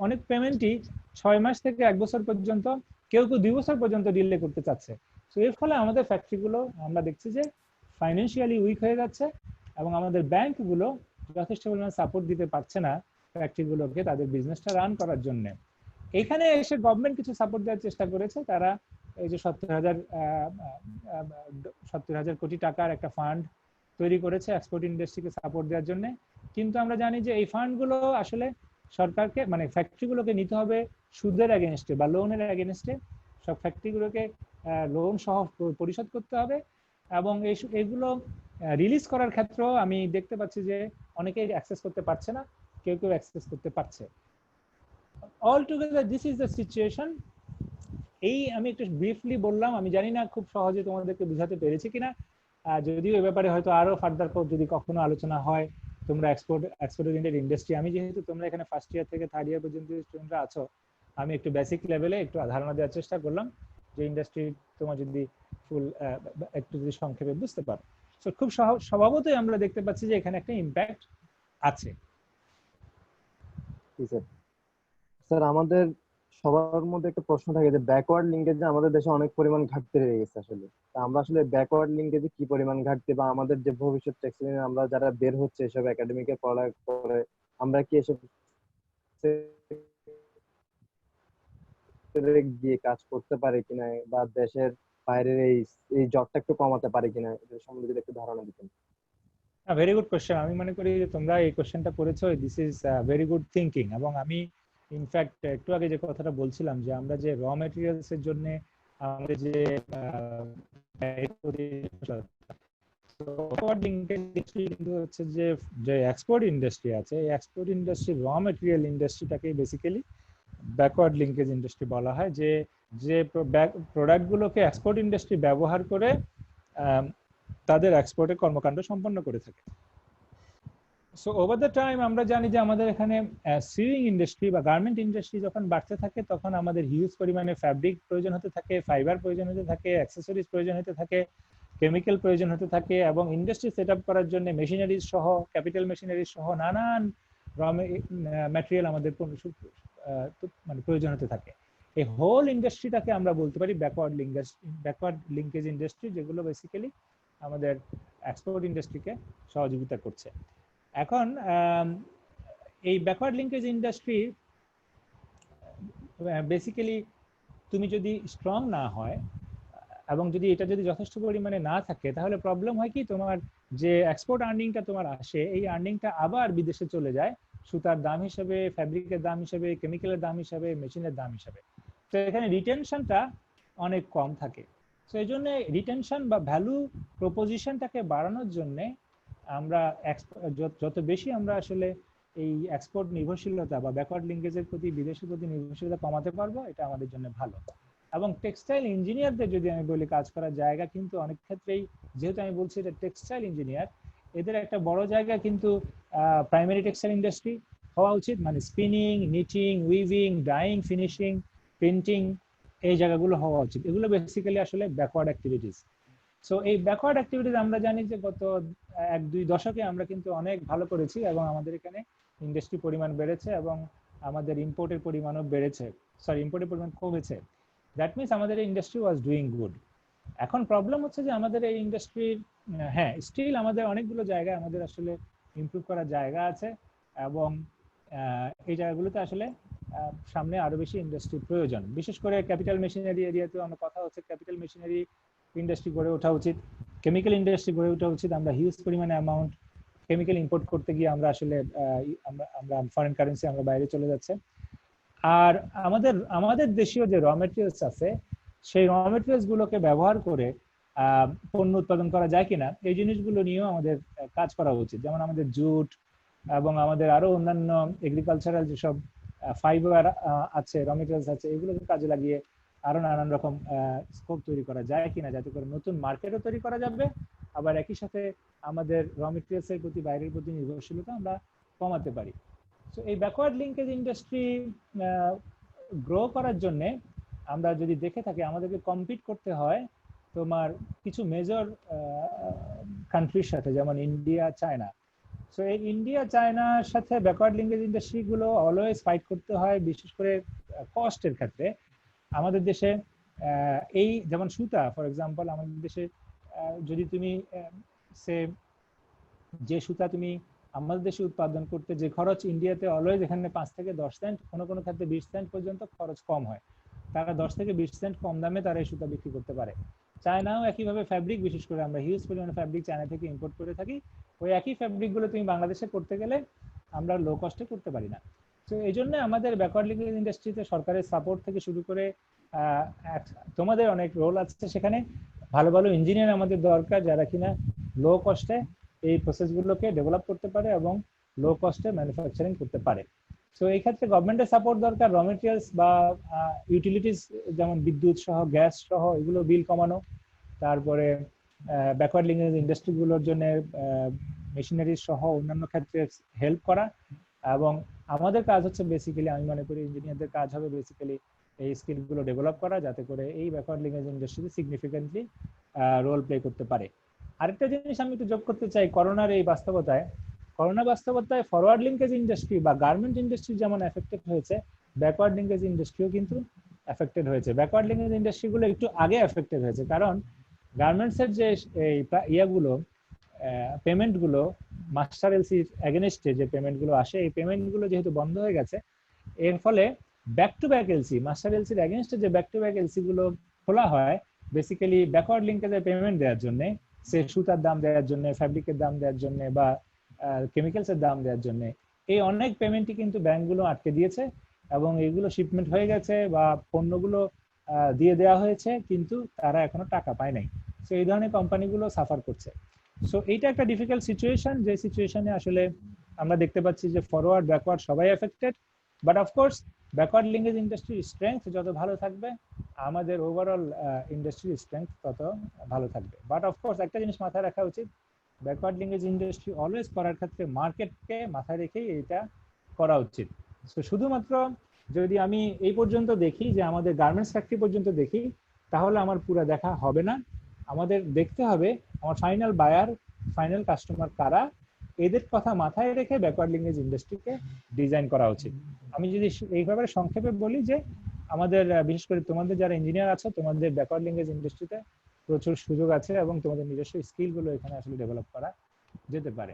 অনেক পেমেন্টই 6 মাস থেকে 1 বছর পর্যন্ত, কেউ 2 বছর পর্যন্ত ডিলে করতে চাচ্ছে। তো এর ফলে আমাদের ফ্যাক্টরিগুলো আমরা দেখছি যে ফাইন্যান্সিয়ালি উইক হয়ে যাচ্ছে, এবং আমাদের ব্যাংকগুলো যথেষ্ট পরিমাণ সাপোর্ট দিতে পারছে না ফ্যাক্টরিগুলোকে তাদের বিজনেসটা রান করার জন্য। এখানে এসে গভর্নমেন্ট কিছু সাপোর্ট দেওয়ার চেষ্টা করেছে। তারা এই যে 70,000 কোটি টাকার একটা ফান্ড তৈরি করেছে এক্সপোর্ট ইন্ডাস্ট্রিকে সাপোর্ট দেওয়ার জন্য। কিন্তু আমরা জানি যে এই ফান্ডগুলো আসলে সরকারকে, মানে ফ্যাক্টরিগুলোকে নিতে হবে সুদের এগেনস্টে বা লোনের এগেনস্টে। সব ফ্যাক্টরিগুলোকে লোন সহ পরিশোধ করতে হবে, এবং এগুলো রিলিজ করার ক্ষেত্রেও আমি দেখতে পাচ্ছি যে অনেকেই অ্যাক্সেস করতে পারছে না, কেউ অ্যাক্সেস করতে পারছে। All together this is the situation. এই আমি একটু ব্রিফলি বললাম, আমি জানি না খুব সহজে তোমাদেরকে বুঝাতে পেরেছি কিনা। যদিও এ ব্যাপারে হয়তো আরো ফার্দার যদি কখনো আলোচনা হয়, তোমরা এক্সপোর্ট ওরিয়েন্টেড ইন্ডাস্ট্রি, আমি যেহেতু তোমরা এখানে ফার্স্ট ইয়ার থেকে থার্ড ইয়ার পর্যন্ত স্টুডেন্টরা আছো, আমি একটু বেসিক লেভেলে একটু ধারণা দেওয়ার চেষ্টা করলাম যে ইন্ডাস্ট্রি তোমার যদি ফুল একটু যদি সংক্ষেপে বুঝতে পারো। তো খুব স্বভাবতই আমরা দেখতে পাচ্ছি যে এখানে একটা ইম্প্যাক্ট আছে। স্যার আমাদের সবার মধ্যে একটা প্রশ্ন থাকে যে ব্যাকওয়ার্ড লিঙ্কেজে আমাদের দেশে অনেক পরিমাণ ঘাটতি রয়ে গেছে আসলে। তা আমরা আসলে ব্যাকওয়ার্ড লিঙ্কেজে কি পরিমাণ ঘাটতি, বা আমাদের যে ভবিষ্যৎ টেক্সটাইল আমরা যারা বের হচ্ছে এসব একাডেমিকে পড়া করে, আমরা কি এসব সেক্টরে গিয়ে কাজ করতে পারি কিনা, বা দেশের বাইরের এই এই জবটা একটু কমাতে পারি কিনা, এটার সম্বন্ধে যদি একটু ধারণা দিতেন। Very good question. আমি মনে করি যে তোমরা এই কোশ্চেনটা করেছো, this is very good thinking. এবং আমি ইনফ্যাক্ট একটু আগে যে কথাটা বলছিলাম যে আমরা যে র মেটেরিয়ালস এর জন্য আমাদের যে কিন্তু হচ্ছে যে যে এক্সপোর্ট ইন্ডাস্ট্রি আছে, এই এক্সপোর্ট ইন্ডাস্ট্রি র মেটেরিয়াল ইন্ডাস্ট্রিটাকে বেসিক্যালি ব্যাকওয়ার্ড লিঙ্কেজ ইন্ডাস্ট্রি বলা হয়। যে যে প্রোডাক্টগুলোকে এক্সপোর্ট ইন্ডাস্ট্রি ব্যবহার করে তাদের এক্সপোর্টের কর্মকাণ্ড সম্পন্ন করে থাকে। সো ওভার দ্য টাইম আমরা জানি যে আমাদের এখানে সিউইং ইন্ডাস্ট্রি বা গার্মেন্ট ইন্ডাস্ট্রি যখন বাড়তে থাকে তখন আমাদের হিউজ পরিমাণে ফ্যাব্রিক প্রয়োজন হতে থাকে, ফাইবার প্রয়োজন হতে থাকে, অ্যাক্সেসরিজ প্রয়োজন হতে থাকে, কেমিক্যাল প্রয়োজন হতে থাকে, এবং ইন্ডাস্ট্রি সেট আপ করার জন্য মেশিনারিজ সহ, ক্যাপিটাল মেশিনারিজ সহ নানান র ম্যাটেরিয়াল আমাদের মানে প্রয়োজন হতে থাকে। এই হোল ইন্ডাস্ট্রিটাকে আমরা বলতে পারি ব্যাকওয়ার্ড লিঙ্কেজ ইন্ডাস্ট্রি, যেগুলো বেসিক্যালি আমাদের এক্সপোর্ট ইন্ডাস্ট্রিকে সহযোগিতা করছে। এখন এই ব্যাকওয়ার্ড লিঙ্কেজ ইন্ডাস্ট্রি বেসিক্যালি তুমি যদি স্ট্রং না হয় এবং যদি এটা যদি যথেষ্ট পরিমাণে না থাকে, তাহলে প্রবলেম হয় কি, তোমার যে এক্সপোর্ট আর্নিংটা তোমার আসে, এই আর্নিংটা আবার বিদেশে চলে যায় সুতার দাম হিসেবে, ফ্যাব্রিকের দাম হিসেবে, কেমিক্যালের দাম হিসেবে, মেশিনের দাম হিসেবে। তো এখানে রিটেনশনটা অনেক কম থাকে। তো এই জন্য রিটেনশন বা ভ্যালু প্রপোজিশনটাকে বাড়ানোর জন্য আমরা যত বেশি আমরা আসলে এই এক্সপোর্ট নির্ভরশীলতা বা ব্যাকওয়ার্ড লিঙ্কেজের প্রতি, বিদেশের প্রতি নির্ভরশীলতা কমাতে পারবো, এটা আমাদের জন্য ভালো। এবং টেক্সটাইল ইঞ্জিনিয়ারদের যদি আমি বলি কাজ করার জায়গা কিন্তু অনেক ক্ষেত্রেই, যেহেতু আমি বলছি এটা টেক্সটাইল ইঞ্জিনিয়ার, এদের একটা বড় জায়গা কিন্তু প্রাইমারি টেক্সটাইল ইন্ডাস্ট্রি হওয়া উচিত। মানে spinning, knitting, weaving, dyeing, finishing, printing, এই জায়গাগুলো হওয়া উচিত। এগুলো বেসিক্যালি আসলে ব্যাকওয়ার্ড অ্যাক্টিভিটিস। সো এই ব্যাকওয়ার্ড অ্যাক্টিভিটিস আমরা জানি যে গত 1-2 দশকে আমরা কিন্তু অনেক ভালো করেছি, এবং আমাদের এখানে ইন্ডাস্ট্রি পরিমাণ বেড়েছে এবং আমাদের ইম্পোর্টের পরিমাণও বেড়েছে, ইম্পোর্টের পরিমাণ কমেছে। দ্যাট মিনস আমাদের এই ইন্ডাস্ট্রি ওয়াজ ডুইং গুড। এখন প্রবলেম হচ্ছে যে আমাদের এই ইন্ডাস্ট্রির, হ্যাঁ, স্টিল আমাদের অনেকগুলো জায়গায় আমাদের আসলে ইমপ্রুভ করার জায়গা আছে, এবং এই জায়গাগুলোতে আসলে সামনে আরো বেশি ইন্ডাস্ট্রি প্রয়োজন। বিশেষ করে ক্যাপিটাল মেশিনারি এরিয়াতে অনেক কথা হচ্ছে, ক্যাপিটাল মেশিনারি ইন্ডাস্ট্রি গড়ে ওঠা উচিত, কেমিক্যাল ইন্ডাস্ট্রি গড়ে ওঠা উচিত। আমরা হিউজ পরিমাণে অ্যামাউন্ট কেমিক্যাল ইম্পোর্ট করতে গিয়ে আমরা আসলে আমরা ফরেন কারেন্সি আমরা বাইরে চলে যাচ্ছে। আর আমাদের দেশীয় যে র মেটেরিয়ালস আছে, সেই র মেটেরিয়ালস গুলোকে ব্যবহার করে পণ্য উৎপাদন করা যায় কিনা, এই জিনিসগুলো নিয়েও আমাদের কাজ করা উচিত। যেমন আমাদের জুট এবং আমাদের আরো অন্যান্য এগ্রিকালচারাল যেসব ফাইবার আছে, র মেটেরিয়ালস আছে, এগুলোকে কাজে লাগিয়ে আরো নানান রকম স্কোপ তৈরি করা যায় কিনা, যাতে করে নতুন মার্কেটও তৈরি করা যাবে, আবার একই সাথে আমাদের র মেটেরিয়ালস এর প্রতি, বাইরের প্রতি নির্ভরশীলতা আমরা কমাতে পারি। তো এই ব্যাকওয়ার্ড লিঙ্কেজ ইন্ডাস্ট্রি গ্রো করার জন্য আমরা যদি দেখে থাকি, আমাদেরকে কম্পিট করতে হয় তোমার কিছু মেজর কান্ট্রির সাথে, যেমন ইন্ডিয়া, চায়না। সো এই ইন্ডিয়া, চায়নার সাথে ব্যাকওয়ার্ড লিঙ্কেজ ইন্ডাস্ট্রি গুলো অলওয়েজ ফাইট করতে হয়, বিশেষ করে কস্টের ক্ষেত্রে। আমাদের দেশে এই যেমন সুতা, ফর এক্সাম্পল, আমাদের দেশে যদি তুমি যে সুতা তুমি আমাদের দেশে উৎপাদন করতে যে খরচ, ইন্ডিয়াতে অলওয়েজ এখানে 5 থেকে 10 সেন্ট, কোনো কোনো ক্ষেত্রে 20 সেন্ট পর্যন্ত খরচ কম হয়। তারা 10 থেকে 20 সেন্ট কম দামে তারা এই সুতা বিক্রি করতে পারে। চায়নাও একইভাবে ফ্যাব্রিক, বিশেষ করে আমরা হিউজ পরিমাণে ফ্যাব্রিক চায়না থেকে ইম্পোর্ট করে থাকি। ওই একই ফ্যাব্রিক গুলো তুমি বাংলাদেশে করতে গেলে আমরা লো কস্টে করতে পারি না। তো এই জন্য আমাদের ব্যাকওয়ার্ড লিঙ্কেজ ইন্ডাস্ট্রিতে সরকারের সাপোর্ট থেকে শুরু করে তোমাদের অনেক রোল আছে সেখানে। ভালো ভালো ইঞ্জিনিয়ার আমাদের দরকার, যারা কিনা লো কস্টে এই প্রসেসগুলোকে ডেভেলপ করতে পারে এবং লো কস্টে ম্যানুফ্যাকচারিং করতে পারে। সো এই ক্ষেত্রে গভর্নমেন্টের সাপোর্ট দরকার। র মেটেরিয়ালস বা ইউটিলিটিস, যেমন বিদ্যুৎ সহ, গ্যাস সহ, এগুলো বিল কমানো। তারপরে ব্যাকওয়ার্ড লিঙ্কেজ ইন্ডাস্ট্রিগুলোর জন্য মেশিনারি সহ অন্যান্য ক্ষেত্রে হেল্প করা। এবং আমাদের কাজ হচ্ছে বেসিক্যালি, আমি মনে করি ইঞ্জিনিয়ারদের কাজ হবে বেসিক্যালি এই স্কিলগুলো ডেভেলপ করা, যাতে করে এই ব্যাকওয়ার্ড লিঙ্কেজ ইন্ডাস্ট্রিতে সিগনিফিকেন্টলি রোল প্লে করতে পারে। আরেকটা জিনিস আমি একটু যোগ করতে চাই করোনার এই বাস্তবতায়। করোনা বাস্তবতায় ফরওয়ার্ড লিঙ্কেজ ইন্ডাস্ট্রি বা গার্মেন্ট ইন্ডাস্ট্রি যেমন এফেক্টেড হয়েছে, ব্যাকওয়ার্ড লিঙ্কেজ ইন্ডাস্ট্রিও কিন্তু এফেক্টেড হয়েছে। ব্যাকওয়ার্ড লিঙ্কেজ ইন্ডাস্ট্রিগুলো একটু আগে এফেক্টেড হয়েছে, কারণ গার্মেন্টসের যে এই ইয়াগুলো পেমেন্টগুলো মাস্টার এলসির এগেনস্টে যে পেমেন্টগুলো আসে, এই পেমেন্টগুলো যেহেতু বন্ধ হয়ে গেছে, এর ফলে back to back LC, master এলসির এগেনস্টে যে ব্যাক টু ব্যাক এলসি গুলো খোলা হয় বেসিক্যালি ব্যাকওয়ার্ড লিঙ্কেজের পেমেন্ট দেওয়ার জন্য, সে সুতার দাম দেওয়ার জন্য, ফ্যাব্রিকের দাম দেওয়ার জন্য বা কেমিক্যালসের দাম দেওয়ার জন্য, এই অনেক পেমেন্টই কিন্তু ব্যাংকগুলো আটকে দিয়েছে এবং এগুলো শিপমেন্ট হয়ে গেছে বা পণ্যগুলো দিয়ে দেওয়া হয়েছে, কিন্তু তারা এখনো টাকা পায় নাই। সো এই ধরনের কোম্পানিগুলো সাফার করছে। সো এইটা একটা ডিফিকাল্ট সিচুয়েশন, যে সিচুয়েশনে আসলে আমরা দেখতে পাচ্ছি যে ফরওয়ার্ড ব্যাকওয়ার্ড সবাই affected. But of course backward linkage ইন্ডাস্ট্রির স্ট্রেংথ যত ভালো থাকবে, আমাদের ওভারঅল ইন্ডাস্ট্রির স্ট্রেংথ তত ভালো থাকবে। বাট অফকোর্স একটা জিনিস মাথায় রাখা উচিত, ব্যাকওয়ার্ড লিঙ্কেজ ইন্ডাস্ট্রি অলওয়েজ করার ক্ষেত্রে মার্কেটকে মাথায় রেখেই এটা করা উচিত। সো শুধুমাত্র যদি আমি এই পর্যন্ত দেখি যে আমাদের গার্মেন্টস ফ্যাক্টরি পর্যন্ত দেখি, তাহলে আমার পুরো দেখা হবে না। আমাদের দেখতে হবে আমার ফাইনাল বায়ার, ফাইনাল কাস্টমার কারা, এদের কথা মাথায় রেখে ব্যাকওয়ার্ড লিঙ্কেজ ইন্ডাস্ট্রিকে ডিজাইন করা উচিত। আমি যদি এই ব্যাপারে সংক্ষেপে বলি যে আমাদের বিশেষ করে তোমাদের যারা ইঞ্জিনিয়ার আছে, তোমাদের ব্যাকওয়ার্ড লিঙ্কেজ ইন্ডাস্ট্রিতে প্রচুর সুযোগ আছে এবং তোমাদের নিজস্ব স্কিল গুলো এখানে আসলে ডেভেলপ করা যেতে পারে।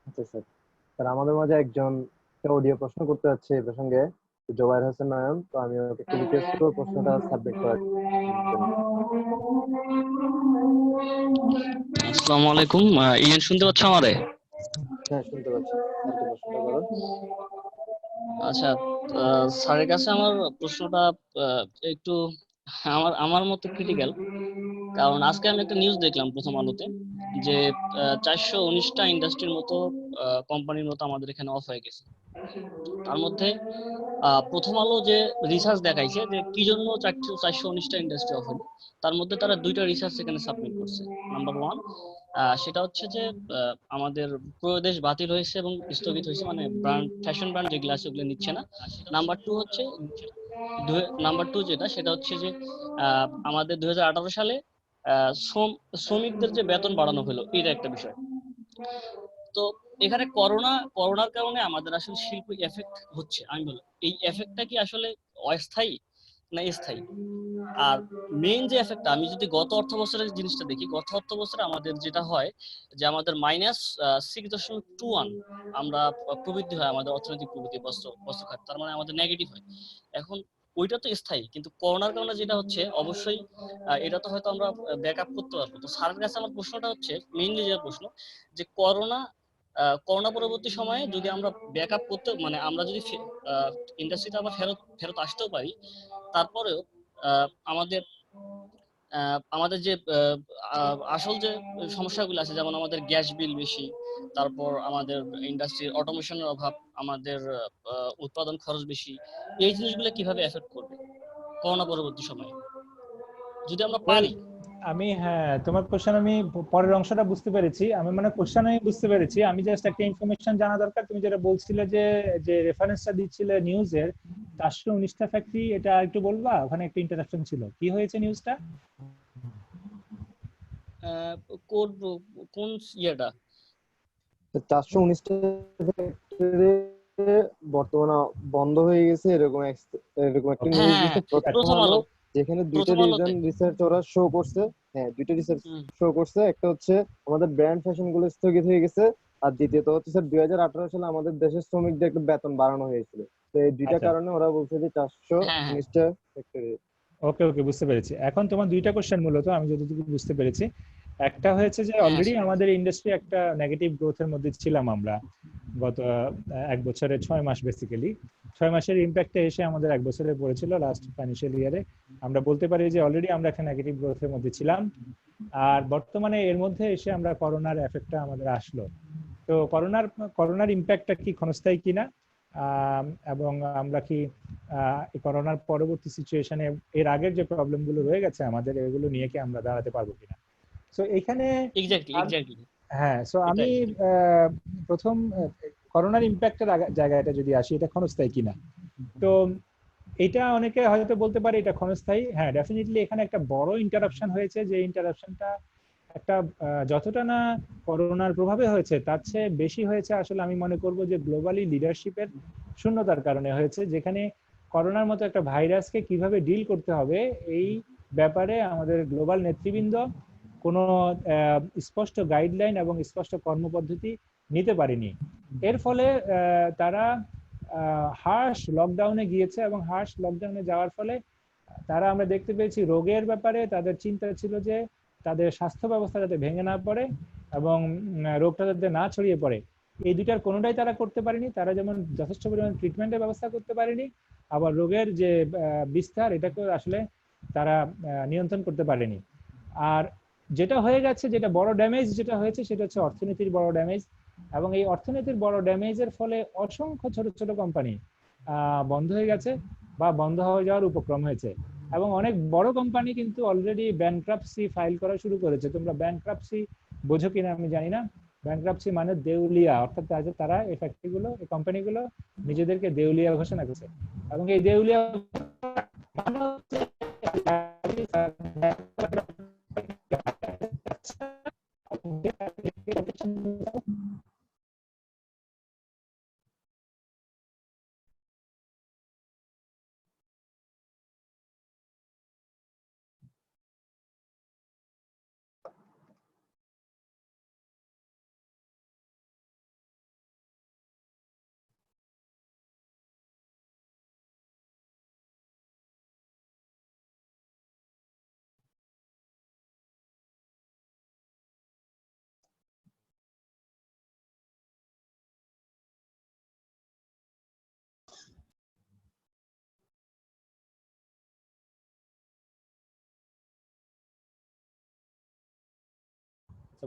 আচ্ছা স্যার, স্যার আমাদের মাঝে একজন অডিও প্রশ্ন করতে যাচ্ছে এই প্রসঙ্গে, জোবাইর হোসেন নয়ন। তো আমি ওকে একটু রিকোয়েস্ট করব প্রশ্নটা সাবমিট করার জন্য। আসসালামু আলাইকুম। ইয়ান শুনতে পাচ্ছ আমারে? হ্যাঁ শুনতে পাচ্ছি, স্যারকে প্রশ্নটা করো। আচ্ছা, স্যারের কাছে আমার প্রশ্নটা একটু আমার আমার মতো ক্রিটিক্যাল। কারণ আজকে আমি একটা নিউজ দেখলাম প্রথম আলোতে যে 419টা ইন্ডাস্ট্রির মতো কোম্পানির মতো আমাদের এখানে অফ হয়ে গেছে। তার মধ্যে প্রথম আলো যে রিসার্চ দেখাইছে যে কি জন্য 419টা ইন্ডাস্ট্রি অফ হলো, তার মধ্যে তারা দুইটা রিসার্চ এখানে সাবমিট করছে। নাম্বার 1 সেটা হচ্ছে যে আমাদের প্রদেশ বাতিল হয়েছে এবং স্থগিত হয়েছে, মানে ব্র্যান্ড, ফ্যাশন ব্র্যান্ড যেগুলো আছে ওগুলো নিচ্ছে না। নাম্বার 2 হচ্ছে যেটা সেটা হচ্ছে যে আমাদের 2018 সালে শ্রমিকদের যে বেতন বাড়ানো হলো, এটা একটা বিষয়। তো এখানে করোনার কারণে আমাদের আসলে শিল্প এফেক্ট হচ্ছে। আমি বলি এই এফেক্টটা কি আসলে অস্থায়ী না স্থায়ী? আর মেইন যে এফেক্টটা, আমি যদি গত অর্থ বছরের জিনিসটা দেখি, গত অর্থ বছরে আমাদের যেটা হয় যে আমাদের -6.21 আমরা প্রবৃদ্ধি হয়, আমাদের অর্থনৈতিক প্রবৃদ্ধি বস্ত্র খাত, তার মানে আমাদের নেগেটিভ হয়। এখন ওইটা তো স্থায়ী, কিন্তু করোনার কারণে যেটা হচ্ছে অবশ্যই এটা তো হয়তো আমরা ব্যাকআপ করতে পারবো। তো স্যারের কাছে আমার প্রশ্নটা হচ্ছে, মেইনলি যে প্রশ্ন, যে করোনা পরবর্তী সময়ে যদি আমরা ব্যাকআপ করতে, মানে আমরা যদি ইন্ডাস্ট্রিতে আবার ফেরত আসতেও পারি, তারপরেও আমাদের আমাদের যে আসল যে সমস্যাগুলো আছে, যেমন আমাদের গ্যাস বিল বেশি, তারপর আমাদের ইন্ডাস্ট্রির অটোমেশনের অভাব, আমাদের উৎপাদন খরচ বেশি, এই জিনিসগুলো কিভাবে এফেক্ট করবে করোনা পরবর্তী সময়ে যদি আমরা পারি? আমি হ্যাঁ, তোমার কোশ্চেন আমি পরের অংশটা বুঝতে পেরেছি। আমি মানে কোশ্চেন আমি বুঝতে পেরেছি, আমি জাস্ট একটা ইনফরমেশন জানা দরকার। তুমি যেটা বলছিলে যে যে রেফারেন্সটা দিচ্ছিলে নিউজের 419টা ফ্যাক্টরি, এটা একটু বলবা? ওখানে একটা ইন্টারাপশন ছিল, কি হয়েছে নিউজটা? কোন ইয়েটা? 419টা ফ্যাক্টরি বর্তমানে বন্ধ হয়ে গেছে, এরকম একটা নিউজ হ্যাঁ, দিচ্ছে প্রথম আলো, যেখানে দুইটা রিসার্চ ওরা শো করছে। হ্যাঁ, দুইটা রিসার্চ শো করছে। একটা হচ্ছে আমাদের ব্র্যান্ড ফ্যাশন গুলো স্থগিত হয়ে গেছে, আর দ্বিতীয়ত হচ্ছে স্যার 2018 সালে আমাদের দেশের শ্রমিকদের একটা বেতন বাড়ানো হয়েছিল। তো এই দুইটা কারণে ওরা বলছে যে 419টা ফ্যাক্টরি। ওকে ওকে, বুঝতে পেরেছি। এখন তোমার দুইটা কোশ্চেন মূলত আমি যতটুকু বুঝতে পেরেছি, একটা হয়েছে যে অলরেডি আমাদের ইন্ডাস্ট্রি একটা নেগেটিভ গ্রোথের মধ্যে ছিলাম আমরা গত 1 বছরের 6 মাস, বেসিক্যালি 6 মাসের ইম্প্যাক্টে এসে আমাদের 1 বছরে পড়েছিল লাস্ট ফাইন্যান্সিয়াল ইয়ারে। আমরা বলতে পারি যে অলরেডি আমরা একটা নেগেটিভ গ্রোথের মধ্যে ছিলাম, আর বর্তমানে এর মধ্যে এসে আমরা করোনার এফেক্টটা আমাদের আসলো। তো করোনার ইম্প্যাক্টটা কি ক্ষণস্থায়ী কিনা, এবং আমরা কি এই করোনার পরবর্তী সিচুয়েশনে এর আগের যে প্রবলেম গুলো রয়ে গেছে আমাদের, এগুলো নিয়ে কি আমরা দাঁড়াতে পারবো কিনা। সো এখানে এক্স্যাক্টলি হ্যাঁ, সো আমি প্রথম করোনার ইম্প্যাক্টের জায়গাটা যদি আসি, এটা ক্ষণস্থায়ী কিনা। তো এটা অনেকে হয়তো বলতে পারে এটা ক্ষণস্থায়ী। হ্যাঁ, ডেফিনেটলি এখানে একটা বড় ইন্টারাপশন হয়েছে, যে ইন্টারাপশনটা একটা যতটা না করোনার প্রভাবে হয়েছে তার চেয়ে বেশি হয়েছে আসলে আমি মনে করব যে গ্লোবালি লিডারশিপের শূন্যতার কারণে হয়েছে, যেখানে করোনার মতো একটা ভাইরাসকে কিভাবে ডিল করতে হবে এই ব্যাপারে আমাদের গ্লোবাল নেতৃবৃন্দ কোনো স্পষ্ট গাইডলাইন এবং স্পষ্ট কর্মপদ্ধতি নিতে পারেনি। এর ফলে তারা হার্শ লকডাউনে গিয়েছে এবং হার্শ লকডাউনে যাওয়ার ফলে তারা আমরা দেখতে পেয়েছি রোগের ব্যাপারে তাদের চিন্তা ছিল যে তাদের স্বাস্থ্য ব্যবস্থা যাতে ভেঙে না পড়ে এবং রোগটা যাতে না ছড়িয়ে পড়ে। এই দুইটার কোনোটাই তারা করতে পারেনি। তারা যেমন যথেষ্ট পরিমাণ ট্রিটমেন্টের ব্যবস্থা করতে পারেনি, আবার রোগের যে বিস্তার এটাকে আসলে তারা নিয়ন্ত্রণ করতে পারেনি। আর যেটা হয়ে গেছে, যেটা বড় ড্যামেজ যেটা হয়েছে সেটা হচ্ছে অর্থনীতির বড় ড্যামেজ, এবং এই অর্থনীতির বড় ড্যামেজের ফলে অসংখ্য ছোট ছোট কোম্পানি বন্ধ হয়ে গেছে বা বন্ধ হয়ে যাওয়ার উপক্রম হয়েছে, এবং অনেক বড় কোম্পানি কিন্তু অলরেডি ব্যাংক্রাপসি ফাইল করা শুরু করেছে। তোমরা ব্যাংক্রাপসি বোঝো কিনা আমি জানি না। ব্যাংক্রাপসি মানে দেউলিয়া, অর্থাৎ তারা এই ফ্যাক্টরিগুলো, এই কোম্পানিগুলো নিজেদেরকে দেউলিয়া ঘোষণা করছে, এবং এই দেউলিয়া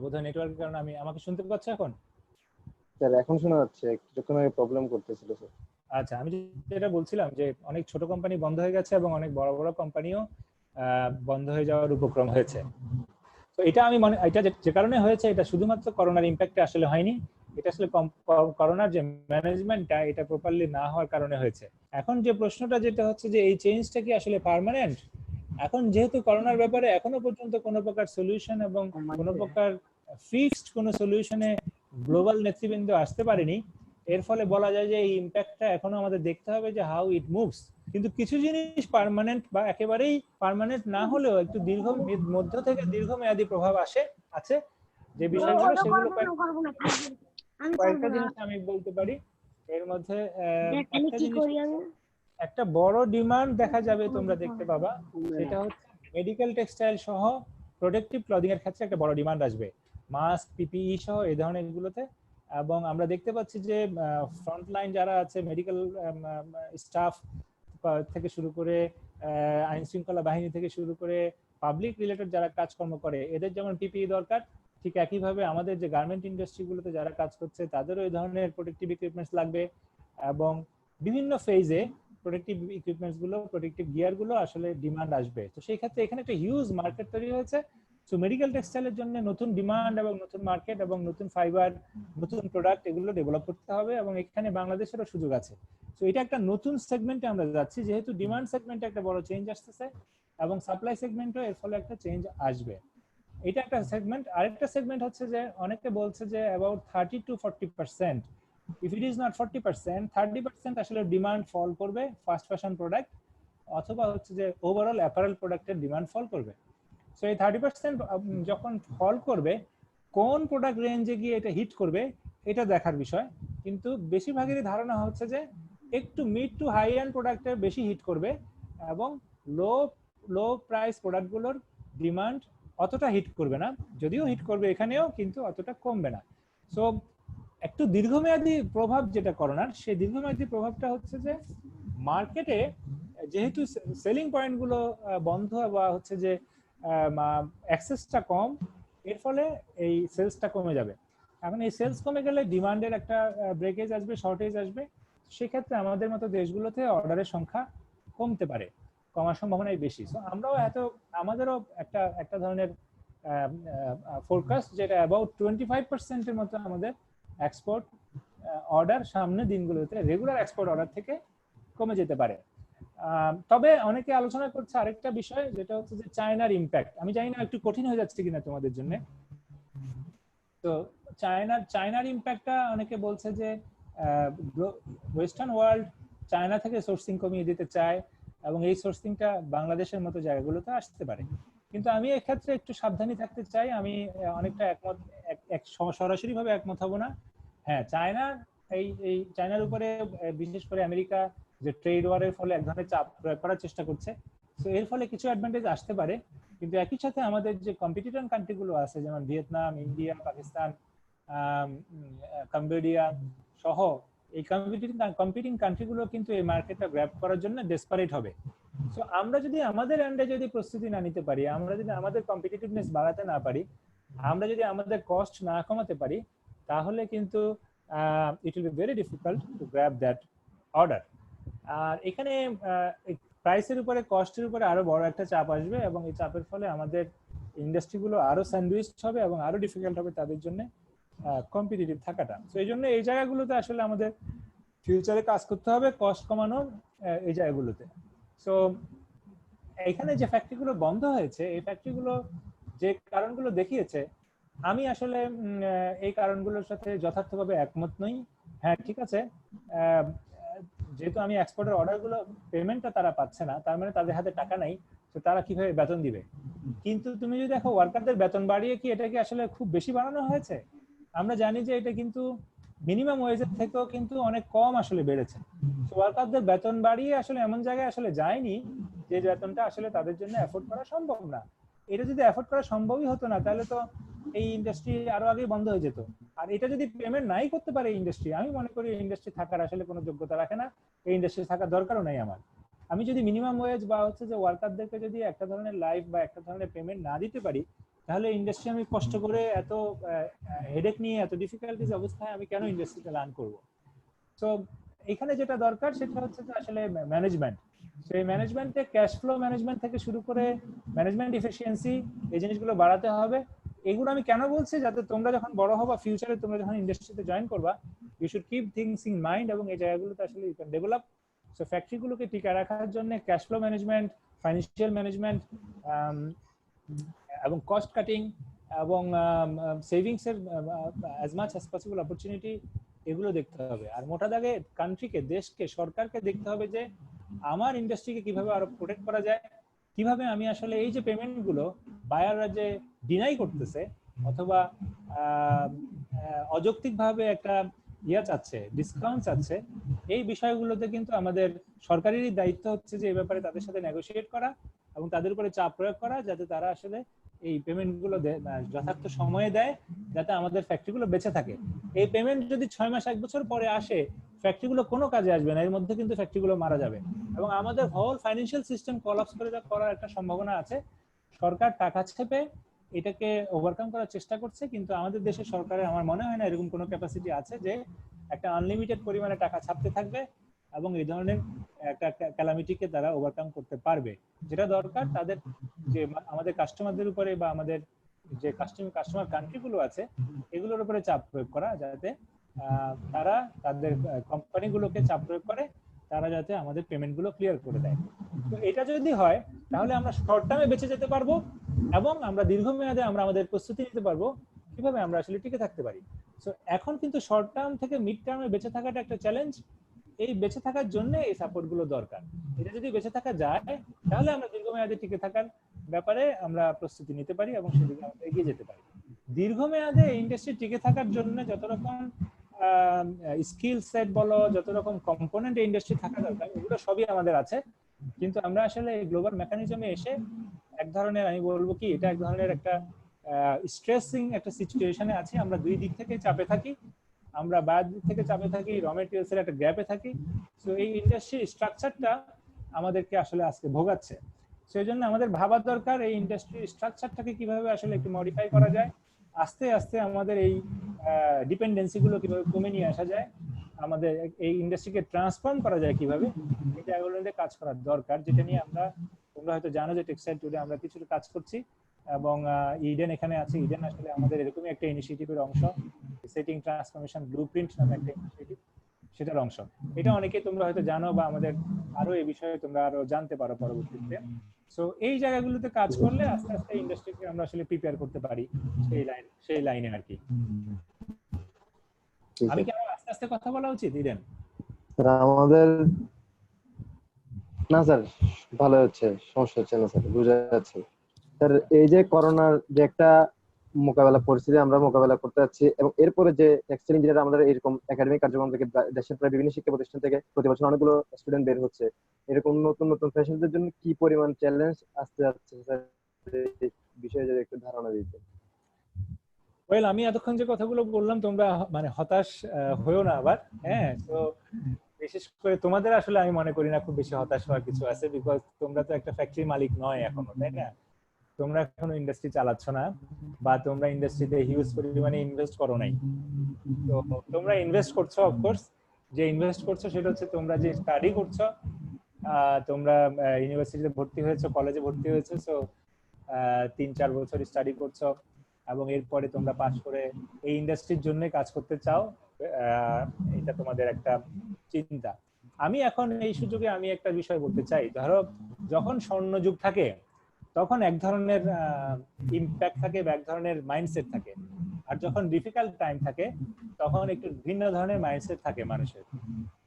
বোধহয় নেটওয়ার্কের কারণে আমাকে শুনতে পাচ্ছ এখন? স্যার এখন শোনা যাচ্ছে, কিছুক্ষণ আগে প্রবলেম করতেছিল স্যার। আচ্ছা, আমি যেটা বলছিলাম যে অনেক ছোট কোম্পানি বন্ধ হয়ে গেছে এবং অনেক বড় বড় কোম্পানিও বন্ধ হয়ে যাওয়ার উপক্রম হয়েছে। তো এটা আমি এটা যে কারণে হয়েছে, এটা শুধুমাত্র করোনার ইম্প্যাক্টে আসলে হয়নি, এটা আসলে করোনার যে ম্যানেজমেন্টটা এটা প্রপারলি না হওয়ার কারণে হয়েছে। এখন যে প্রশ্নটা যেটা হচ্ছে যে এই চেঞ্জটা কি আসলে পার্মানেন্ট? এখন যেহেতু করোনার ব্যাপারে এখনো পর্যন্ত কোনো প্রকার সলিউশন এবং কোনো প্রকার ফিক্সড কোনো সলিউশনে গ্লোবাল নেতৃবৃন্দ আসতে পারেনি, এর ফলে বলা যায় যে এই ইম্প্যাক্টটা এখনো আমাদের দেখতে হবে যে হাউ ইট মুভস। কিন্তু কিছু জিনিস পার্মানেন্ট বা একেবারেই পার্মানেন্ট না হলেও একটু মধ্য থেকে দীর্ঘমেয়াদী প্রভাব আছে যে বিষয়গুলো, সেগুলো কয়েকটা জিনিস আমি বলতে পারি। এর মধ্যে একটা বড় ডিমান্ড দেখা যাবে, তোমরা দেখতে পাবা, সেটা হচ্ছে মেডিকেল টেক্সটাইল সহ প্রোটেক্টিভ ক্লদিং এর ক্ষেত্রে একটা বড় ডিমান্ড আসবে, মাস্ক, পিপিই সহ এই ধরনের গুলোতে। এবং আমরা দেখতে পাচ্ছি যে ফ্রন্টলাইন যারা আছে, মেডিকেল স্টাফ থেকে শুরু করে আইন শৃঙ্খলা বাহিনী থেকে শুরু করে পাবলিক রিলেটেড যারা কাজকর্ম করে, এদের যেমন পিপিই দরকার, ঠিক একইভাবে আমাদের যে গার্মেন্ট ইন্ডাস্ট্রিগুলোতে যারা কাজ করছে তাদেরও এই ধরনের প্রোটেক্টিভ ইকুইপমেন্টস লাগবে। এবং বিভিন্ন ফেজে প্রোটেক্টিভ ইকুইপমেন্টস গুলো, প্রোটেক্টিভ গিয়ার গুলো আসলে ডিমান্ড আসবে। তো সেই ক্ষেত্রে এখানে একটা হিউজ মার্কেট তৈরি হয়েছে। সো মেডিকেল টেক্সটাইলের জন্য নতুন ডিমান্ড এবং নতুন মার্কেট এবং নতুন ফাইবার, নতুন প্রোডাক্ট এগুলো ডেভেলপ করতে হবে, এবং এখানে বাংলাদেশেরও সুযোগ আছে। সো এটা একটা নতুন সেগমেন্টে আমরা যাচ্ছি, যেহেতু ডিমান্ড সেগমেন্টে একটা বড় চেঞ্জ আসতেছে এবং সাপ্লাই সেগমেন্টও এর ফলে একটা চেঞ্জ আসবে। এটা একটা সেগমেন্ট। আরেকটা সেগমেন্ট হচ্ছে যে অনেকে বলছে যে about 30 to 40%, if it is not 40%, 30% আসলে ডিমান্ড ফল করবে ফাস্ট ফ্যাশন প্রোডাক্ট, অথবা হচ্ছে যে ওভারঅল অ্যাপারেল প্রোডাক্টের ডিমান্ড ফল করবে। সো এই 30% যখন ফল করবে, কোন প্রোডাক্ট রেঞ্জে গিয়ে এটা হিট করবে এটা দেখার বিষয়। কিন্তু বেশিরভাগেরই ধারণা হচ্ছে যে একটু মিড টু হাই এন্ড প্রোডাক্টের বেশি হিট করবে, এবং লো প্রাইস প্রোডাক্টগুলোর ডিমান্ড অতটা হিট করবে না, যদিও হিট করবে এখানেও, কিন্তু অতটা কমবে না। সো একটু দীর্ঘমেয়াদী প্রভাব যেটা করোনার, সেই দীর্ঘমেয়াদী প্রভাবটা হচ্ছে যে মার্কেটে যেহেতু সেলিং পয়েন্টগুলো বন্ধ বা হচ্ছে যে অ্যাক্সেসটা কম, এর ফলে এই সেলসটা কমে যাবে। এখন এই সেলস কমে গেলে ডিমান্ডের একটা ব্রেকেজ আসবে, শর্টেজ আসবে। সেক্ষেত্রে আমাদের মতো দেশগুলোতে অর্ডারের সংখ্যা কমতে পারে, কমার সম্ভাবনাই বেশি। সো আমরাও আমাদেরও একটা ধরনের ফোরকাস্ট, যেটা অ্যাবাউট 25%-এর মতো আমাদের এক্সপোর্ট অর্ডার সামনে দিনগুলোতে রেগুলার এক্সপোর্ট অর্ডার থেকে কমে যেতে পারে। তবে অনেকে আলোচনা করছে আরেকটা বিষয়, যেটা হচ্ছে যে চায়নার ইম্প্যাক্ট। আমি জানি না একটু কঠিন হয়ে যাচ্ছে কিনা তোমাদের জন্য। তো চায়নার ইম্প্যাক্টটা অনেকে বলছে যে ওয়েস্টার্ন ওয়ার্ল্ড চায়না থেকে সোর্সিং কমিয়ে দিতে চায় এবং এই সোর্সিংটা বাংলাদেশের মতো জায়গাগুলোতে আসতে পারে। কিন্তু আমি এক্ষেত্রে একটু সাবধানী থাকতে চাই। আমি অনেকটা সরাসরি ভাবে একমত হব না। হ্যাঁ, এই চায়নার উপরে বিশেষ করে আমেরিকা যে ট্রেড ওয়ারের ফলে এক ধরনের চাপ প্রয়োগ করার চেষ্টা করছে, তো এর ফলে কিছু অ্যাডভান্টেজ আসতে পারে। কিন্তু একই সাথে আমাদের যে কম্পিটিটর কান্ট্রিগুলো আছে, যেমন ভিয়েতনাম, ইন্ডিয়া, পাকিস্তান, কম্বোডিয়া সহ এই কম্পিটিং কান্ট্রিগুলো কিন্তু এই মার্কেটটা গ্র্যাব করার জন্য ডেসপারেট হবে। সো আমরা যদি আমাদের এন্ডে যদি প্রস্তুতি না নিতে পারি, আমরা যদি আমাদের কম্পিটিটিভনেস বাড়াতে না পারি, আমরা যদি আমাদের কস্ট না কমাতে পারি, তাহলে কিন্তু it will be very difficult to grab that order. আর এখানে প্রাইসের উপরে, কস্টের উপরে আরো বড় একটা চাপ আসবে এবং এই চাপের ফলে আমাদের ইন্ডাস্ট্রিগুলো আরো স্যান্ডউইচ হবে এবং আরো ডিফিকাল্ট হবে তাদের জন্য কম্পিটিটিভ থাকাটা। তো এই জন্য এই জায়গাগুলোতে আসলে আমাদের ফিউচারে কাজ করতে হবে, কস্ট কমানোর এই জায়গাগুলোতে। সো এখানে যে ফ্যাক্টরিগুলো বন্ধ হয়েছে, এই ফ্যাক্টরিগুলো যে কারণগুলো দেখিয়েছে, আমি আসলে এই কারণগুলোর সাথে যথার্থভাবে একমত নই। হ্যাঁ, ঠিক আছে, যেহেতু আমি এক্সপোর্টের অর্ডারগুলো পেমেন্টটা তারা পাচ্ছে না, তার মানে তাদের হাতে টাকা নাই, তো তারা কিভাবে বেতন দিবে? কিন্তু তুমি যদি দেখো ওয়ার্কারদের বেতন বাড়িয়ে কি এটা কি আসলে খুব বেশি বাড়ানো হয়েছে? আমরা জানি যে এটা কিন্তু মিনিমাম ওয়েজের থেকেও কিন্তু অনেক কম আসলে বেড়েছে। তো ওয়ার্কারদের বেতন বাড়িয়ে আসলে এমন জায়গায় আসলে যায়নি যে বেতনটা আসলে তাদের জন্য এফোর্ড করা সম্ভব না। এটা যদি এফোর্ড করা সম্ভবই হতো না, তাহলে তো এই ইন্ডাস্ট্রি আরো আগেই বন্ধ হয়ে যেত। আর এটা যদি পেমেন্ট নাই করতে পারে ইন্ডাস্ট্রি, আমি মনে করি ইন্ডাস্ট্রি থাকার আসলে কোনো যোগ্যতা রাখে না, এই ইন্ডাস্ট্রি থাকার দরকারও নাই আমার। আমি যদি মিনিমাম ওয়েজ বা হচ্ছে যে ওয়ার্কারদেরকে যদি একটা ধরনের লাইফ বা একটা ধরনের পেমেন্ট না দিতে পারি, তাহলে ইন্ডাস্ট্রি আমি কষ্ট করে এত হেডেক নিয়ে এত ডিফিকাল্টিজ অবস্থায় আমি কেন ইন্ডাস্ট্রিতে রান করব? তো এখানে যেটা দরকার সেটা হচ্ছে যে আসলে ম্যানেজমেন্ট। সেই ম্যানেজমেন্টে ক্যাশ ফ্লো ম্যানেজমেন্ট থেকে শুরু করে ম্যানেজমেন্ট এফিসিয়েন্সি, এই জিনিসগুলো বাড়াতে হবে। এগুলো আমি কেন বলছি, যাতে তোমরা যখন বড় হবা, ফিউচারে তোমরা যখন ইন্ডাস্ট্রিতে জয়েন করবা, you should keep things in mind এবং এই জায়গাগুলোতে আসলে ইউ ক্যান ডেভেলপ। সো ফ্যাক্টরিগুলোকে টিকে রাখার জন্য cash flow management, financial management এবং কস্ট কাটিং এবং সেভিংস এর as much as possible opportunity, এগুলো দেখতে হবে। আর মোটা দাগে কান্ট্রিকে, দেশকে, সরকারকে দেখতে হবে যে আমার ইন্ডাস্ট্রিকে কিভাবে আরো প্রোটেক্ট করা যায়, কিভাবে আমি আসলে এই যে পেমেন্ট গুলো বায়াররা যে ডিনাই করতেছে অথবা অযৌক্তিকভাবে একটা চাচ্ছে, ডিসকাউন্ট চাচ্ছে, এই বিষয়গুলোতে কিন্তু আমাদের সরকারেরই দায়িত্ব হচ্ছে যে এই ব্যাপারে তাদের সাথে নেগোশিয়েট করা এবং তাদের উপরে চাপ প্রয়োগ করা, যাতে তারা আসলে এই পেমেন্ট গুলো যথার্থ সময়ে দেয়, যাতে আমাদের ফ্যাক্টরিগুলো বেঁচে থাকে। এই পেমেন্ট যদি 6 মাস 1 বছর পরে আসে, ফ্যাক্টরিগুলো কোনো কাজে আসবে না, এর মধ্যে কিন্তু ফ্যাক্টরিগুলো মারা যাবে এবং আমাদের হোল ফাইন্যান্সিয়াল সিস্টেম কোলাপস করে করার একটা সম্ভাবনা আছে। সরকার টাকা ছেপে এটাকে ওভারকাম করার চেষ্টা করছে, কিন্তু আমাদের দেশের সরকারের আমার মনে হয় না এরকম কোনো ক্যাপাসিটি আছে যে একটা আনলিমিটেড পরিমাণে টাকা ছাপতে থাকবে এবং এই ধরনের একটা ক্যালামিটিকে তারা ওভারকাম করতে পারবে। যেটা দরকার তাদের যে আমাদের কাস্টমারদের উপরে বা আমাদের যে কাস্টমার কান্ট্রিগুলো আছে এগুলোর উপরে চাপ প্রয়োগ করা, যাতে তারা তাদের কোম্পানিগুলোকে চাপ প্রয়োগ করে, তারা যাতে আমাদের পেমেন্ট গুলো ক্লিয়ার করে দেয়। তো এটা যদি হয়, তাহলে আমরা শর্ট টার্মে বেঁচে যেতে পারবো এবং আমরা দীর্ঘমেয়াদে আমরা আমাদের প্রস্তুতি নিতে পারবো কিভাবে আমরা আসলে টিকে থাকতে পারি। সো এখন কিন্তু শর্ট টার্ম থেকে মিড টার্মে বেঁচে থাকাটা একটা চ্যালেঞ্জ। এই বেঁচে থাকার জন্য এই সাপোর্ট গুলো দরকার। এটা যদি বেঁচে থাকা যায়, তাহলে আমরা দীর্ঘমেয়াদে টিকে থাকার ব্যাপারে আমরা প্রস্তুতি নিতে পারি এবং সেদিকে আমরা এগিয়ে যেতে পারি। দীর্ঘমেয়াদে ইন্ডাস্ট্রি টিকে থাকার জন্য যত রকম স্কিল সেট বলো, যত রকম কম্পোনেন্ট ইন্ডাস্ট্রি থাকা দরকার, এগুলো সবই আমাদের আছে। কিন্তু আমরা আসলে গ্লোবাল মেকানিজমে এসে এক ধরনের, আমি বলবো কি, এটা এক ধরনের একটা স্ট্রেসিং একটা সিচুয়েশনে আছি। আমরা দুই দিক থেকে চাপে থাকি, আমরা বাইরের দিক থেকে চাপে থাকি, র মেটেরিয়ালস এর একটা গ্যাপে থাকি। সো এই ইন্ডাস্ট্রি স্ট্রাকচারটা আমাদেরকে আসলে আজকে ভোগাচ্ছে। সেই জন্য আমাদের ভাবা দরকার এই ইন্ডাস্ট্রি স্ট্রাকচারটাকে কিভাবে আসলে একটু মডিফাই করা যায়, আস্তে আস্তে আমাদের এই ডিপেন্ডেন্সি গুলো কিভাবে কমে নিয়ে আসা যায়, আমাদের এই ইন্ডাস্ট্রিকে ট্রান্সফর্ম করা যায় কিভাবে, এটা এগুলো নিয়ে কাজ করার দরকার। যেটা নিয়ে তোমরা হয়তো জানো যে টেক্সটাইল টুডে আমরা কিছুটা কাজ করছি এবং ইডেন এখানে আছে। ইডেন আসলে আমাদের এরকমই একটা ইনিশিয়েটিভের অংশ, সেটিং ট্রান্সফরমেশন ব্লুপ্রিন্ট নামে একটা ইনিশিয়েটিভ। সেটার অংশ। এটা অনেকে তোমরা হয়তো জানো বা আমাদের আরো এই বিষয়ে তোমরা আরো জানতে পারো পরবর্তীতে। সো এই জায়গাগুলোতে কাজ করলে আস্তে আস্তে ইন্ডাস্ট্রিকে আমরা আসলে প্রিপেয়ার করতে পারি সেই লাইনে আর কি। আমি কি আরো আস্তে আস্তে কথা বলা উচিত ইডেন? আমাদের না স্যার, ভালো হচ্ছে, সমস্যা হচ্ছে না স্যার, বুঝা যাচ্ছে স্যার। এই যে করোনার যে একটা মোকাবেলা পরিস্থিতি আমরা মোকাবেলা করতে যাচ্ছি, এবং এরপরে যে টেক্সটাইল ইঞ্জিনিয়ার আমাদের এরকম একাডেমিক কার্যক্রম থেকে দেশের প্রায় বিভিন্ন শিক্ষা প্রতিষ্ঠান থেকে প্রতি বছর অনেকগুলো স্টুডেন্ট বের হচ্ছে, এরকম নতুন নতুন ফ্রেশারদের জন্য কি পরিমাণ চ্যালেঞ্জ আসতে যাচ্ছে স্যার, এই বিষয়ে যদি একটু ধারণা দিতে। ওয়েল, আমি এতক্ষণ যে কথাগুলো বললাম তোমরা মানে হতাশ হয়েও না আবার। হ্যাঁ, তো বিশেষ করে তোমাদের আসলে আমি মনে করি না খুব বেশি হতাশ হওয়ার কিছু আছে, বিকজ তোমরা তো একটা ফ্যাক্টরি মালিক নয় এখনো, তাই না? তোমরা এখনো ইন্ডাস্ট্রি চালাচ্ছ না, বা তোমরা ইন্ডাস্ট্রিতে হিউজ পরিমাণে ইনভেস্ট করো নাই। তো তোমরা ইনভেস্ট করছো, অফকোর্স যে ইনভেস্ট করছো সেটা হচ্ছে তোমরা যে স্টাডি করছো, তোমরা ইউনিভার্সিটিতে ভর্তি হয়েছো, কলেজে ভর্তি হয়েছো, সো 3-4 বছর স্টাডি করছো এবং এরপরে তোমরা পাস করে এই ইন্ডাস্ট্রির জন্য কাজ করতে চাও। এটা তোমাদের একটা চিন্তা। আমি এখন এই সুযোগে আমি একটা বিষয় বলতে চাই, ধরো যখন স্বর্ণযুগ থাকে তখন এক ধরনের ইমপ্যাক্ট থাকে বা এক ধরনের মাইন্ডসেট থাকে, আর যখন ডিফিকাল্ট টাইম থাকে তখন একটু ভিন্ন ধরনের মাইন্ডসেট থাকে মানুষের।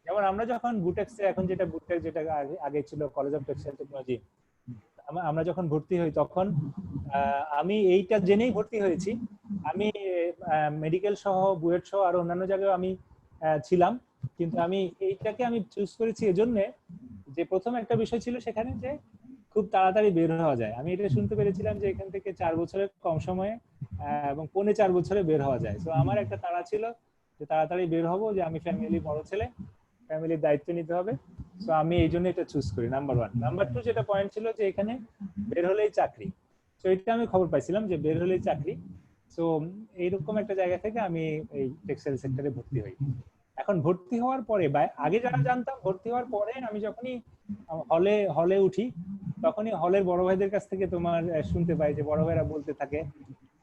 যেমন আমরা যখন বুটেক্সে, এখন যেটা বুটেক্স, যেটা আগে ছিল কলেজ অফ টেক্সটাইল টেকনোলজি, আমরা যখন ভর্তি হই তখন আমি এইটা জেনেই ভর্তি হয়েছি। আমি মেডিকেল সহ, বুয়েট সহ আর অন্যান্য জায়গায় আমি ছিলাম, কিন্তু আমি এইটাকে আমি চুজ করেছি এজন্য যে প্রথম একটা বিষয় ছিল সেখানে যে খুব তাড়াতাড়ি বের হওয়া যায়। আমি এটা শুনতে পেরেছিলাম যে এখান থেকে 4 বছরের কম সময়ে এবং 4.25 বছরে বের হওয়া যায়। তো আমার একটা তাড়া ছিল যে তাড়াতাড়ি বের হবো, যে আমি ফ্যামিলি বড় ছেলে, ফ্যামিলির দায়িত্ব নিতে হবে। সো আমি এই জন্য এটা চুজ করি, নাম্বার 1। নাম্বার 2 যেটা পয়েন্ট ছিল যে এখানে বের হলেই চাকরি। তো এটা আমি খবর পাইছিলাম যে বের হলেই চাকরি। সো এইরকম একটা জায়গা থেকে আমি এই টেক্সটাইল সেক্টরে ভর্তি হই। এখন ভর্তি হওয়ার পরে বা আগে যারা জানতাম, ভর্তি হওয়ার পরে আমি যখনই হলে উঠি তখনই হলের বড় ভাইদের কাছ থেকে তোমার শুনতে পাই যে বড় ভাইরা বলতে থাকে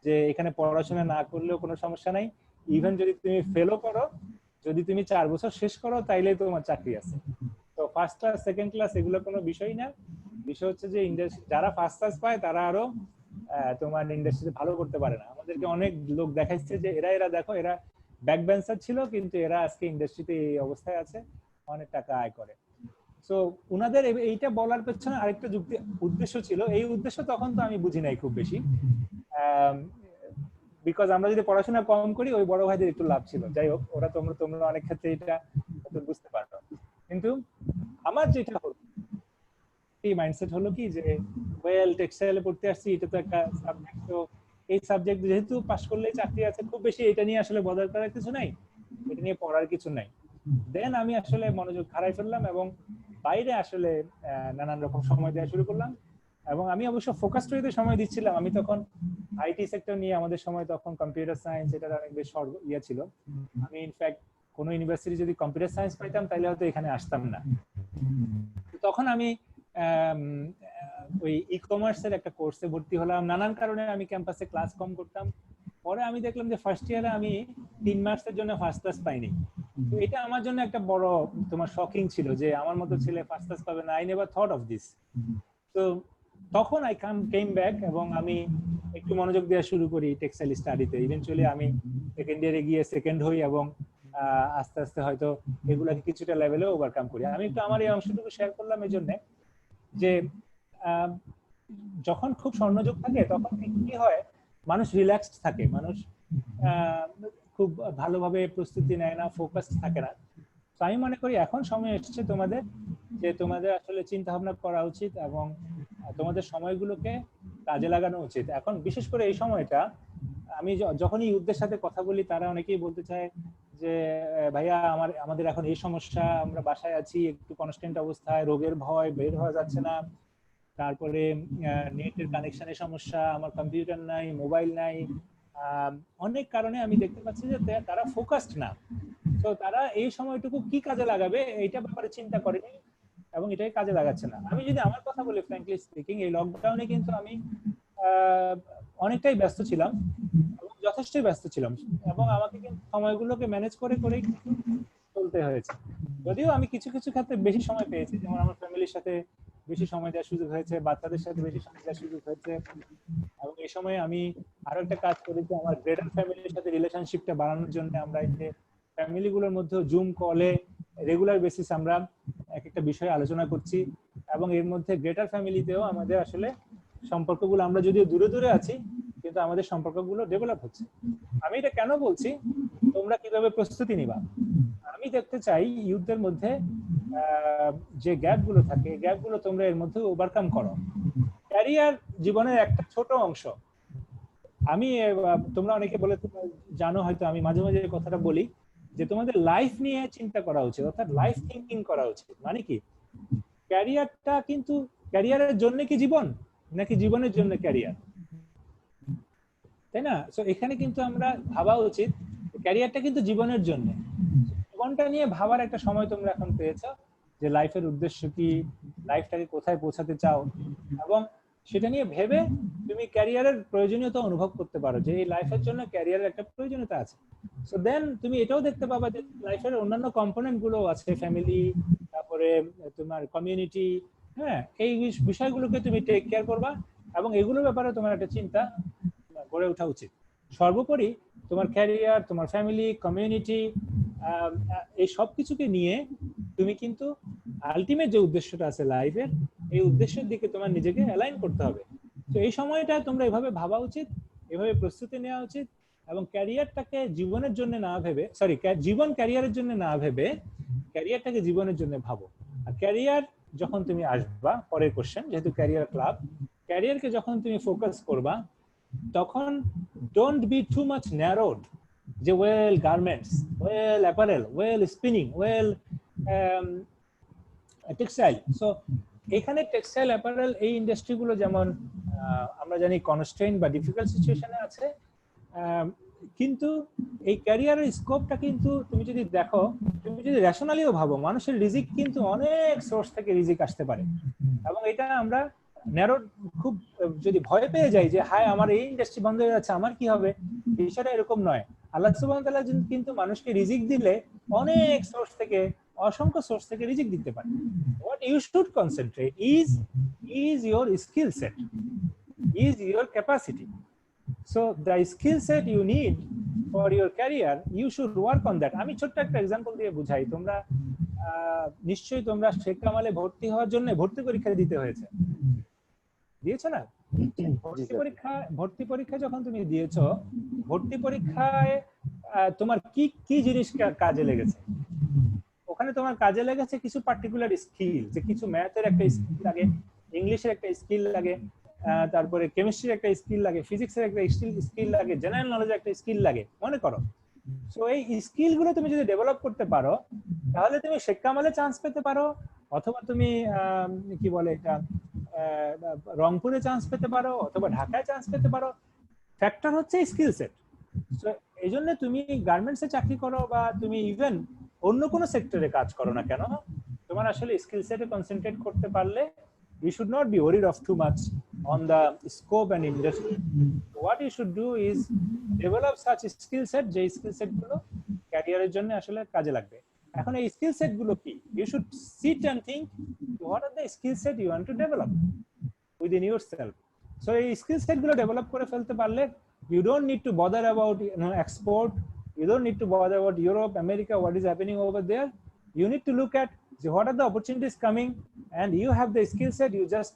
যে এখানে পড়াশোনা না করলেও কোনো সমস্যা নাই, ইভেন যদি তুমি ফেলও করো, যদি তুমি 4 বছর শেষ করো তাইলে তোমার চাকরি আছে। তো ফার্স্ট ক্লাস, সেকেন্ড ক্লাস এগুলো কোনো বিষয় না। বিষয় হচ্ছে যে ইন্ডাস্ট্রি যারা ফার্স্ট ক্লাস পায় তারা আরো তোমার ইন্ডাস্ট্রিতে ভালো করতে পারে না। আমাদেরকে অনেক লোক দেখাইছে যে এরা দেখো, এরা ব্যাক বেঞ্চার ছিল কিন্তু এরা আজকে ইন্ডাস্ট্রিতে এই অবস্থায় আছে, অনেক টাকা আয় করে। সো উনাদের এইটা বলার পেছনে আরেকটা উদ্দেশ্য ছিল। এই উদ্দেশ্য তখন তো আমি বুঝি নাই খুব বেশি, বিকজ আমরা যদি পড়াশোনা কম করি ওই বড় ভাইদের একটু লাভ ছিল। যাই হোক, ওরা তোমরা অনেক ক্ষেত্রে এটা বুঝতে পারো। কিন্তু আমার যেটা হলো এই মাইন্ডসেট হলো কি যে ওয়েল টেক্সটাইলে পড়তে আসছি, এটা তো একটা সাবজেক্ট, তো এই সাবজেক্ট যেহেতু পাশ করলেই চাকরি আছে, খুব বেশি এটা নিয়ে আসলে বদার করার কিছু নাই, এটা নিয়ে পড়ার কিছু নাই। দেন আমি আসলে মনোযোগ হারাই ফেললাম এবং বাইরে আসলে নানান রকম সময় দেওয়া শুরু করলাম। এবং আমি অবশ্য ফোকাসড হইতে সময় দিচ্ছিলাম। আমি তখন আইটি সেক্টর নিয়ে, আমাদের সময় তখন কম্পিউটার সায়েন্স এটার অনেক বেশ ইয়ে ছিল। আমি ইনফ্যাক্ট কোনো ইউনিভার্সিটি যদি কম্পিউটার সায়েন্স পাইতাম তাহলে হয়তো এখানে আসতাম না। তখন আমি ওই ই কমার্সের একটা কোর্সে ভর্তি হলাম। নানান কারণে আমি ক্যাম্পাসে ক্লাস কম করতাম। পরে আমি দেখলাম যে ফার্স্ট ইয়ারে আমি 3 মাসের জন্য ফার্স্ট ক্লাস পাইনি। তো এটা আমার জন্য একটা বড় তোমার শকিং ছিল যে আমার মতো ছেলে ফার্স্ট ক্লাস পাবে না। I never thought of this. তো তখন আই কেম ব্যাক এবং আমি একটু মনোযোগ দেওয়া শুরু করি টেক্সটাইল স্টাডিতে। ইভেন্চুয়ালি আমি সেকেন্ড ইয়ারে গিয়ে সেকেন্ড হই এবং আস্তে আস্তে হয়তো এগুলাকে কিছুটা লেভেলে ওভারকাম করি। আমি একটু আমার এই অংশটুকু শেয়ার করলাম এই জন্য যে যখন খুব স্বর্ণযুগ থাকে তখন কি হয়, মানুষ রিল্যাক্সড থাকে, মানুষ খুব ভালোভাবে প্রস্তুতি নেয় না, ফোকাস থাকে না। তো আমি মনে করি এখন সময় এসেছে তোমাদের, যে তোমাদের আসলে চিন্তা ভাবনা করা উচিত এবং তোমাদের সময়গুলোকে কাজে লাগানো উচিত। এখন বিশেষ করে এই সময়টা আমি যখনই ইউথদের সাথে কথা বলি তারা অনেকেই বলতে চায় যে ভাইয়া আমাদের এখন এই সমস্যা, আমরা বাসায় আছি একটু কনস্ট্যান্ট অবস্থায়, রোগের ভয়, বের হওয়া যাচ্ছে না, তারপরে নেটের কানেকশনের সমস্যা, আমার কম্পিউটার নাই, মোবাইল নাই, অনেক কারণে আমি দেখতে পাচ্ছি যে তারা ফোকাসড না। তো তারা এই সময়টুকু কি কাজে লাগাবে এইটা ব্যাপারে চিন্তা করেনি এবং এটাই কাজে লাগাচ্ছে না। আমি যদি আমার কথা বলি, ফ্র্যাঙ্কলি স্পিকিং, এই লকডাউনে কিন্তু আমি অনেকটাই ব্যস্ত ছিলাম এবং যথেষ্টই ব্যস্ত ছিলাম এবং আমাকে কিন্তু সময়গুলোকে ম্যানেজ করে করেই চলতে চলতে হয়েছে। যদিও আমি কিছু কিছু ক্ষেত্রে বেশি সময় পেয়েছি, যেমন আমার ফ্যামিলির সাথে বেশি সময় দেওয়ার সুযোগ হয়েছে, বাচ্চাদের সাথে বেশি সময় দেওয়ার সুযোগ হয়েছে, এবং এই সময় আমি আরো একটা কাজ করেছি, আমার গ্রেটার ফ্যামিলির সাথে রিলেশনশিপটা বাড়ানোর জন্য আমরা এই যে ফ্যামিলিগুলোর মধ্যে জুম কলে রেগুলার বেসিস আমরা এক একটা বিষয়ে আলোচনা করছি, এবং এর মধ্যে গ্রেটার ফ্যামিলিতেও আমাদের আসলে সম্পর্কগুলো, আমরা যদিও দূরে দূরে আছি কিন্তু আমাদের সম্পর্কগুলো ডেভেলপ হচ্ছে। আমি এটা কেন বলছি, তোমরা কিভাবে প্রস্তুতি নিবা? আমি দেখতে চাই ইউথদের মধ্যে যে গ্যাপ গুলো থাকে, গ্যাপ গুলো তোমরা এর মধ্যে ওভারকাম করো। ক্যারিয়ার জীবনের একটা ছোট অংশ। আমি তোমরা অনেকে বলে জানো হয়তো, আমি মাঝে মাঝে কথাটা বলি যে তোমাদের লাইফ নিয়ে চিন্তা করা উচিত, অর্থাৎ লাইফ থিঙ্কিং করা উচিত। মানে কি, ক্যারিয়ারটা কিন্তু ক্যারিয়ারের জন্য কি জীবন, নাকি জীবনের জন্য ক্যারিয়ার, তাই না? সো এখানে কিন্তু আমরা ভাবা উচিত ক্যারিয়ারটা কিন্তু জীবনের জন্য। জীবনটা নিয়ে ভাবার একটা সময় তোমরা এখন পেয়েছো, যে লাইফের উদ্দেশ্য কি, লাইফটাকে কোথায় পৌঁছাতে চাও, এবং সেটা নিয়ে ভেবে তুমি ক্যারিয়ারের প্রয়োজনীয়তা অনুভব করতে পারো যে এই লাইফের জন্য ক্যারিয়ারের একটা প্রয়োজনীয়তা আছে। সো দেন তুমি এটাও দেখতে পাবা যে লাইফের অন্যান্য কম্পোনেন্ট গুলো আছে, ফ্যামিলি, তারপরে তোমার কমিউনিটি, হ্যাঁ, এই বিষয়গুলোকে তুমি টেক কেয়ার করবা, এবং এগুলোর ব্যাপারে তোমার একটা চিন্তা গড়ে ওঠা উচিত। সর্বোপরি তোমার ক্যারিয়ার, তোমার ফ্যামিলি, কমিউনিটি, এই সব কিছুকে নিয়ে তুমি কিন্তু আলটিমেট যে উদ্দেশ্যটা আছে লাইফের, এই উদ্দেশ্যের দিকে তোমার নিজেকে অ্যালাইন করতে হবে। তো এই সময়টা তোমরা এভাবে ভাবা উচিত, এভাবে প্রস্তুতি নেওয়া উচিত, এবং ক্যারিয়ারটাকে জীবনের জন্য না ভেবে, সরি, জীবন ক্যারিয়ারের জন্য না ভেবে ক্যারিয়ারটাকে জীবনের জন্য ভাবো। আর ক্যারিয়ার যখন তুমি আসবা, পরের কোশ্চেন, যেহেতু ক্যারিয়ার ক্লাব, ক্যারিয়ারকে যখন তুমি ফোকাস করবা তখন don't be too much narrowed, যে well garments, well apparel, well spinning, well textile. So এখানে টেক্সটাইল, অ্যাপারেল এই ইন্ডাস্ট্রিগুলো যেমন আমরা জানি কনস্ট্রেইন বা ডিফিকাল্ট সিচুয়েশনে আছে, কিন্তু এই ক্যারিয়ারের স্কোপটা কিন্তু তুমি যদি দেখো, তুমি যদি রেশনালিও ভাবো, মানুষের রিজিক কিন্তু অনেক সোর্স থেকে রিজিক আসতে পারে, এবং এটা আমরা ন্যারো খুব যদি ভয় পেয়ে যাই যে হায় আমার এই ইন্ডাস্ট্রি বন্ধ হয়ে যাচ্ছে, আমার কি হবে, বিষয়টা এরকম নয়। আল্লাহ সুবহানাহু ওয়া তাআলা কিন্তু মানুষকে রিজিক দিলে অনেক সোর্স থেকে, অসংখ্য সোর্স থেকে রিজিক দিতে পারে। What you should concentrate is your skill set, is your capacity. So the skill set you need for your career, you should work on that. আমি ছোট্ট একটা এক্সাম্পল দিয়ে বুঝাই। তোমরা নিশ্চয়ই তোমরা শেখ কামালে ভর্তি হওয়ার জন্য ভর্তি পরীক্ষা দিতে হয়েছে, দিয়েছো না? ভর্তি পরীক্ষা যখন তুমি দিয়েছো, ভর্তি পরীক্ষায় তোমার কি কি জিনিস কাজে লেগেছে? ওখানে তোমার কাজে লেগেছে কিছু পার্টিকুলার স্কিল, যে কিছু ম্যাথের একটা স্কিল লাগে, ইংলিশের একটা স্কিল লাগে, তারপরে কেমিস্ট্রির একটা স্কিল লাগে, ফিজিক্সের একটা স্কিল লাগে, জেনারেল নলেজের একটা স্কিল লাগে, মনে করো। সো এই স্কিল গুলো তুমি যদি ডেভেলপ করতে পারো, তাহলে তুমি শেখ কামালে চান্স পেতে পারো, অথবা তুমি কি বলে এটা, রংপুরে চান্স পেতে পারো, অথবা ঢাকায় চান্স পেতে পারো। ফ্যাক্টর হচ্ছে স্কিল সেট। সো এই জন্য তুমি গার্মেন্টসে চাকরি করো বা তুমি ইভেন অন্য কোনো সেক্টরে কাজ করো না কেন, তোমার আসলে স্কিল সেটে কনসেন্ট্রেট করতে পারলে you should not be worried of too much on the scope and industry. What you should do is develop such skill set, যে স্কিল সেট গুলো ক্যারিয়ারের জন্য আসলে কাজে লাগবে। এখন এই স্কিল সেট গুলো কি, you should sit and think what are the skill set you want to develop within yourself. So এই স্কিল সেট গুলো ডেভেলপ করে ফেলতে পারলে you don't need to bother about export, you don't need to bother about Europe, America, what is happening over there. You need to look at what are the opportunities coming, and you have the skill set, you just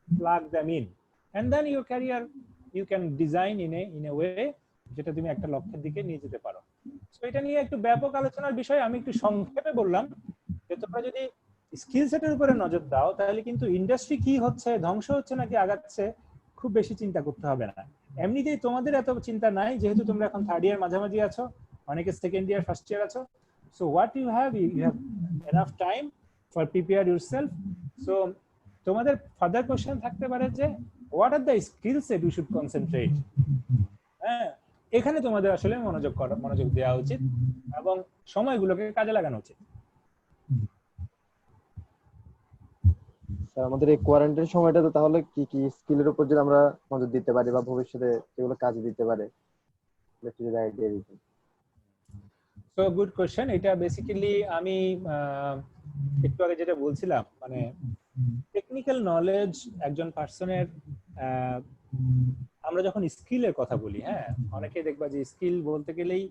plug them in, and then your career you can design in a way যেটা তুমি একটা লক্ষ্যের দিকে নিয়ে যেতে পারো। সো এটা নিয়ে একটু ব্যাপক আলোচনার বিষয়, আমি একটু সংক্ষেপে বললাম যে তোমরা যদি স্কিল সেটের উপরে নজর দাও, তাহলে কিন্তু ইন্ডাস্ট্রি কি হচ্ছে, ধ্বংস হচ্ছে নাকি আগাচ্ছে, খুব বেশি চিন্তা করতে হবে না। এমনিতেই তোমাদের এত চিন্তা নাই, যেহেতু তোমরা এখন থার্ড ইয়ার মাঝামাঝি আছো, অনেকে সেকেন্ড ইয়ার, ফার্স্ট ইয়ার আছো। So what you have enough time for prepare yourself. So তোমাদের ফার্দার কোশ্চেন থাকতে পারে যে what are the skill set you should concentrate. হ্যাঁ, এখানে তোমাদের আসলে মনোযোগ দেওয়া উচিত এবং সময়গুলোকে কাজে লাগানো উচিত। স্যার আমাদের এই কোয়ারেন্টাইন সময়টাতে তাহলে কি কি স্কিলের উপর যদি আমরা নজর দিতে পারি বা ভবিষ্যতে যেগুলো কাজে দিতে পারে, একটু যদি আইডিয়া দিতেন। So good question. এটা বেসিক্যালি আমি একটু আগে যেটা বলছিলাম, মানে টেকনিক্যাল নলেজ একজন পার্সনের, আমরা যখন স্কিলের কথা বলি, হ্যাঁ, অনেকে দেখবা যে স্কিল বলতে গেলেই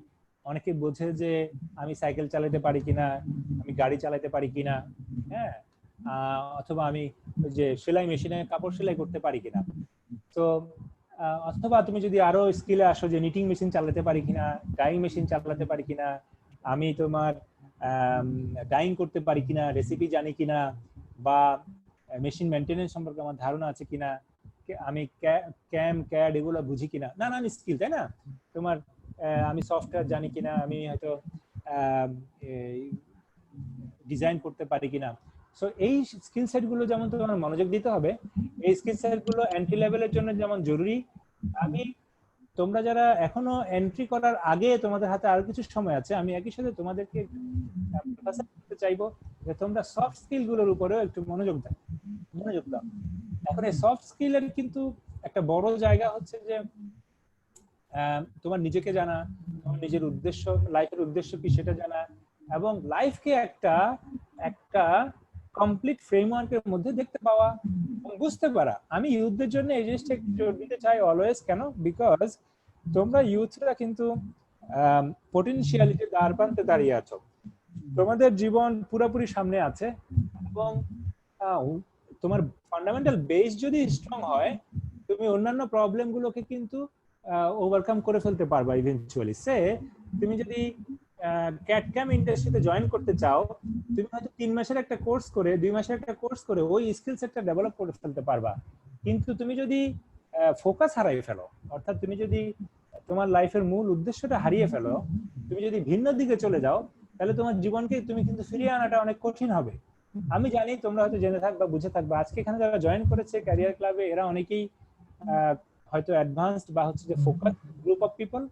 অনেকে বোঝে যে আমি সাইকেল চালাতে পারি কিনা, আমি গাড়ি চালাতে পারি কিনা, হ্যাঁ, অথবা আমি যে সেলাই মেশিনে কাপড় সেলাই করতে পারি কিনা। তো অথবা তুমি যদি আরো স্কিলে আসো যে নিটিং মেশিন চালাতে পারি কিনা, ডাইং মেশিন চালাতে পারি কিনা, আমি তোমার ডাইং করতে পারি কিনা, রেসিপি জানি কিনা, বা মেশিন মেইনটেনেন্স সম্পর্কে আমার ধারণা আছে কিনা, আমি ক্যাম ক্যাড এগুলো বুঝি কিনা, নানান স্কিল, তাই না? তোমার আমি সফটওয়্যার জানি কিনা, আমি হয়তো ডিজাইন করতে পারি কিনা। সো এই স্কিল সেট গুলো যেমন তোমার মনোযোগ দিতে হবে, এই স্কিল সেট গুলো এন্ট্রি লেভেলের জন্য যেমন জরুরি। আমি তোমরা যারা এখনো এন্ট্রি করার আগে তোমাদের হাতে আরো কিছু সময় আছে, আমি একই সাথে তোমাদেরকে করতে চাইবো যে তোমরা সফট স্কিল গুলোর উপরেও একটু মনোযোগ দাও। এখন এই সফট স্কিলের কিন্তু একটা বড় জায়গা হচ্ছে যে তোমার নিজেকে জানা, তোমার নিজের উদ্দেশ্য, লাইফের উদ্দেশ্য কি সেটা জানা, এবং লাইফকে একটা একটা কমপ্লিট ফ্রেমওয়ার্কের মধ্যে দেখতে পাওয়া, বুঝতে পারা। আমি ইউথদের জন্য এই জিনিসটা একটু জোর দিতে চাই অলওয়েজ। কেন? বিকজ তোমরা ইউথরা কিন্তু পটেনশিয়ালিটি দ্বার প্রান্তে দাঁড়িয়ে আছো, তোমাদের জীবন পুরোপুরি সামনে আছে, এবং তোমার ফান্ডামেন্টাল বেস যদি স্ট্রং হয়, তুমি অন্যান্য প্রবলেম গুলোকে কিন্তু ওভারকাম করে ফেলতে পারবা ইভেন্চুয়ালি। সে তুমি যদি ক্যাট ক্যাম ইন্ডাস্ট্রিতে জয়েন করতে চাও, তুমি হয়তো 3 মাসের একটা কোর্স করে, 2 মাসের একটা কোর্স করে ওই স্কিল সেটটা ডেভেলপ করে ফেলতে পারবা। কিন্তু তুমি যদি ফোকাস হারিয়ে ফেলো, অর্থাৎ তুমি যদি তোমার লাইফের মূল উদ্দেশ্যটা হারিয়ে ফেলো, তুমি যদি ভিন্ন দিকে চলে যাও, তাহলে তোমার জীবনকে তুমি কিন্তু ফিরিয়ে আনাটা অনেক কঠিন হবে। আমি জানি তোমরা হয়তো জেনে থাকবা, বুঝে থাকবা, আজকে এখানে যারা জয়েন করেছে ক্যারিয়ার ক্লাবে, এরা অনেকেই হয়তো অ্যাডভান্সড বা হচ্ছে যে ফোকাস গ্রুপ অফ পিপল।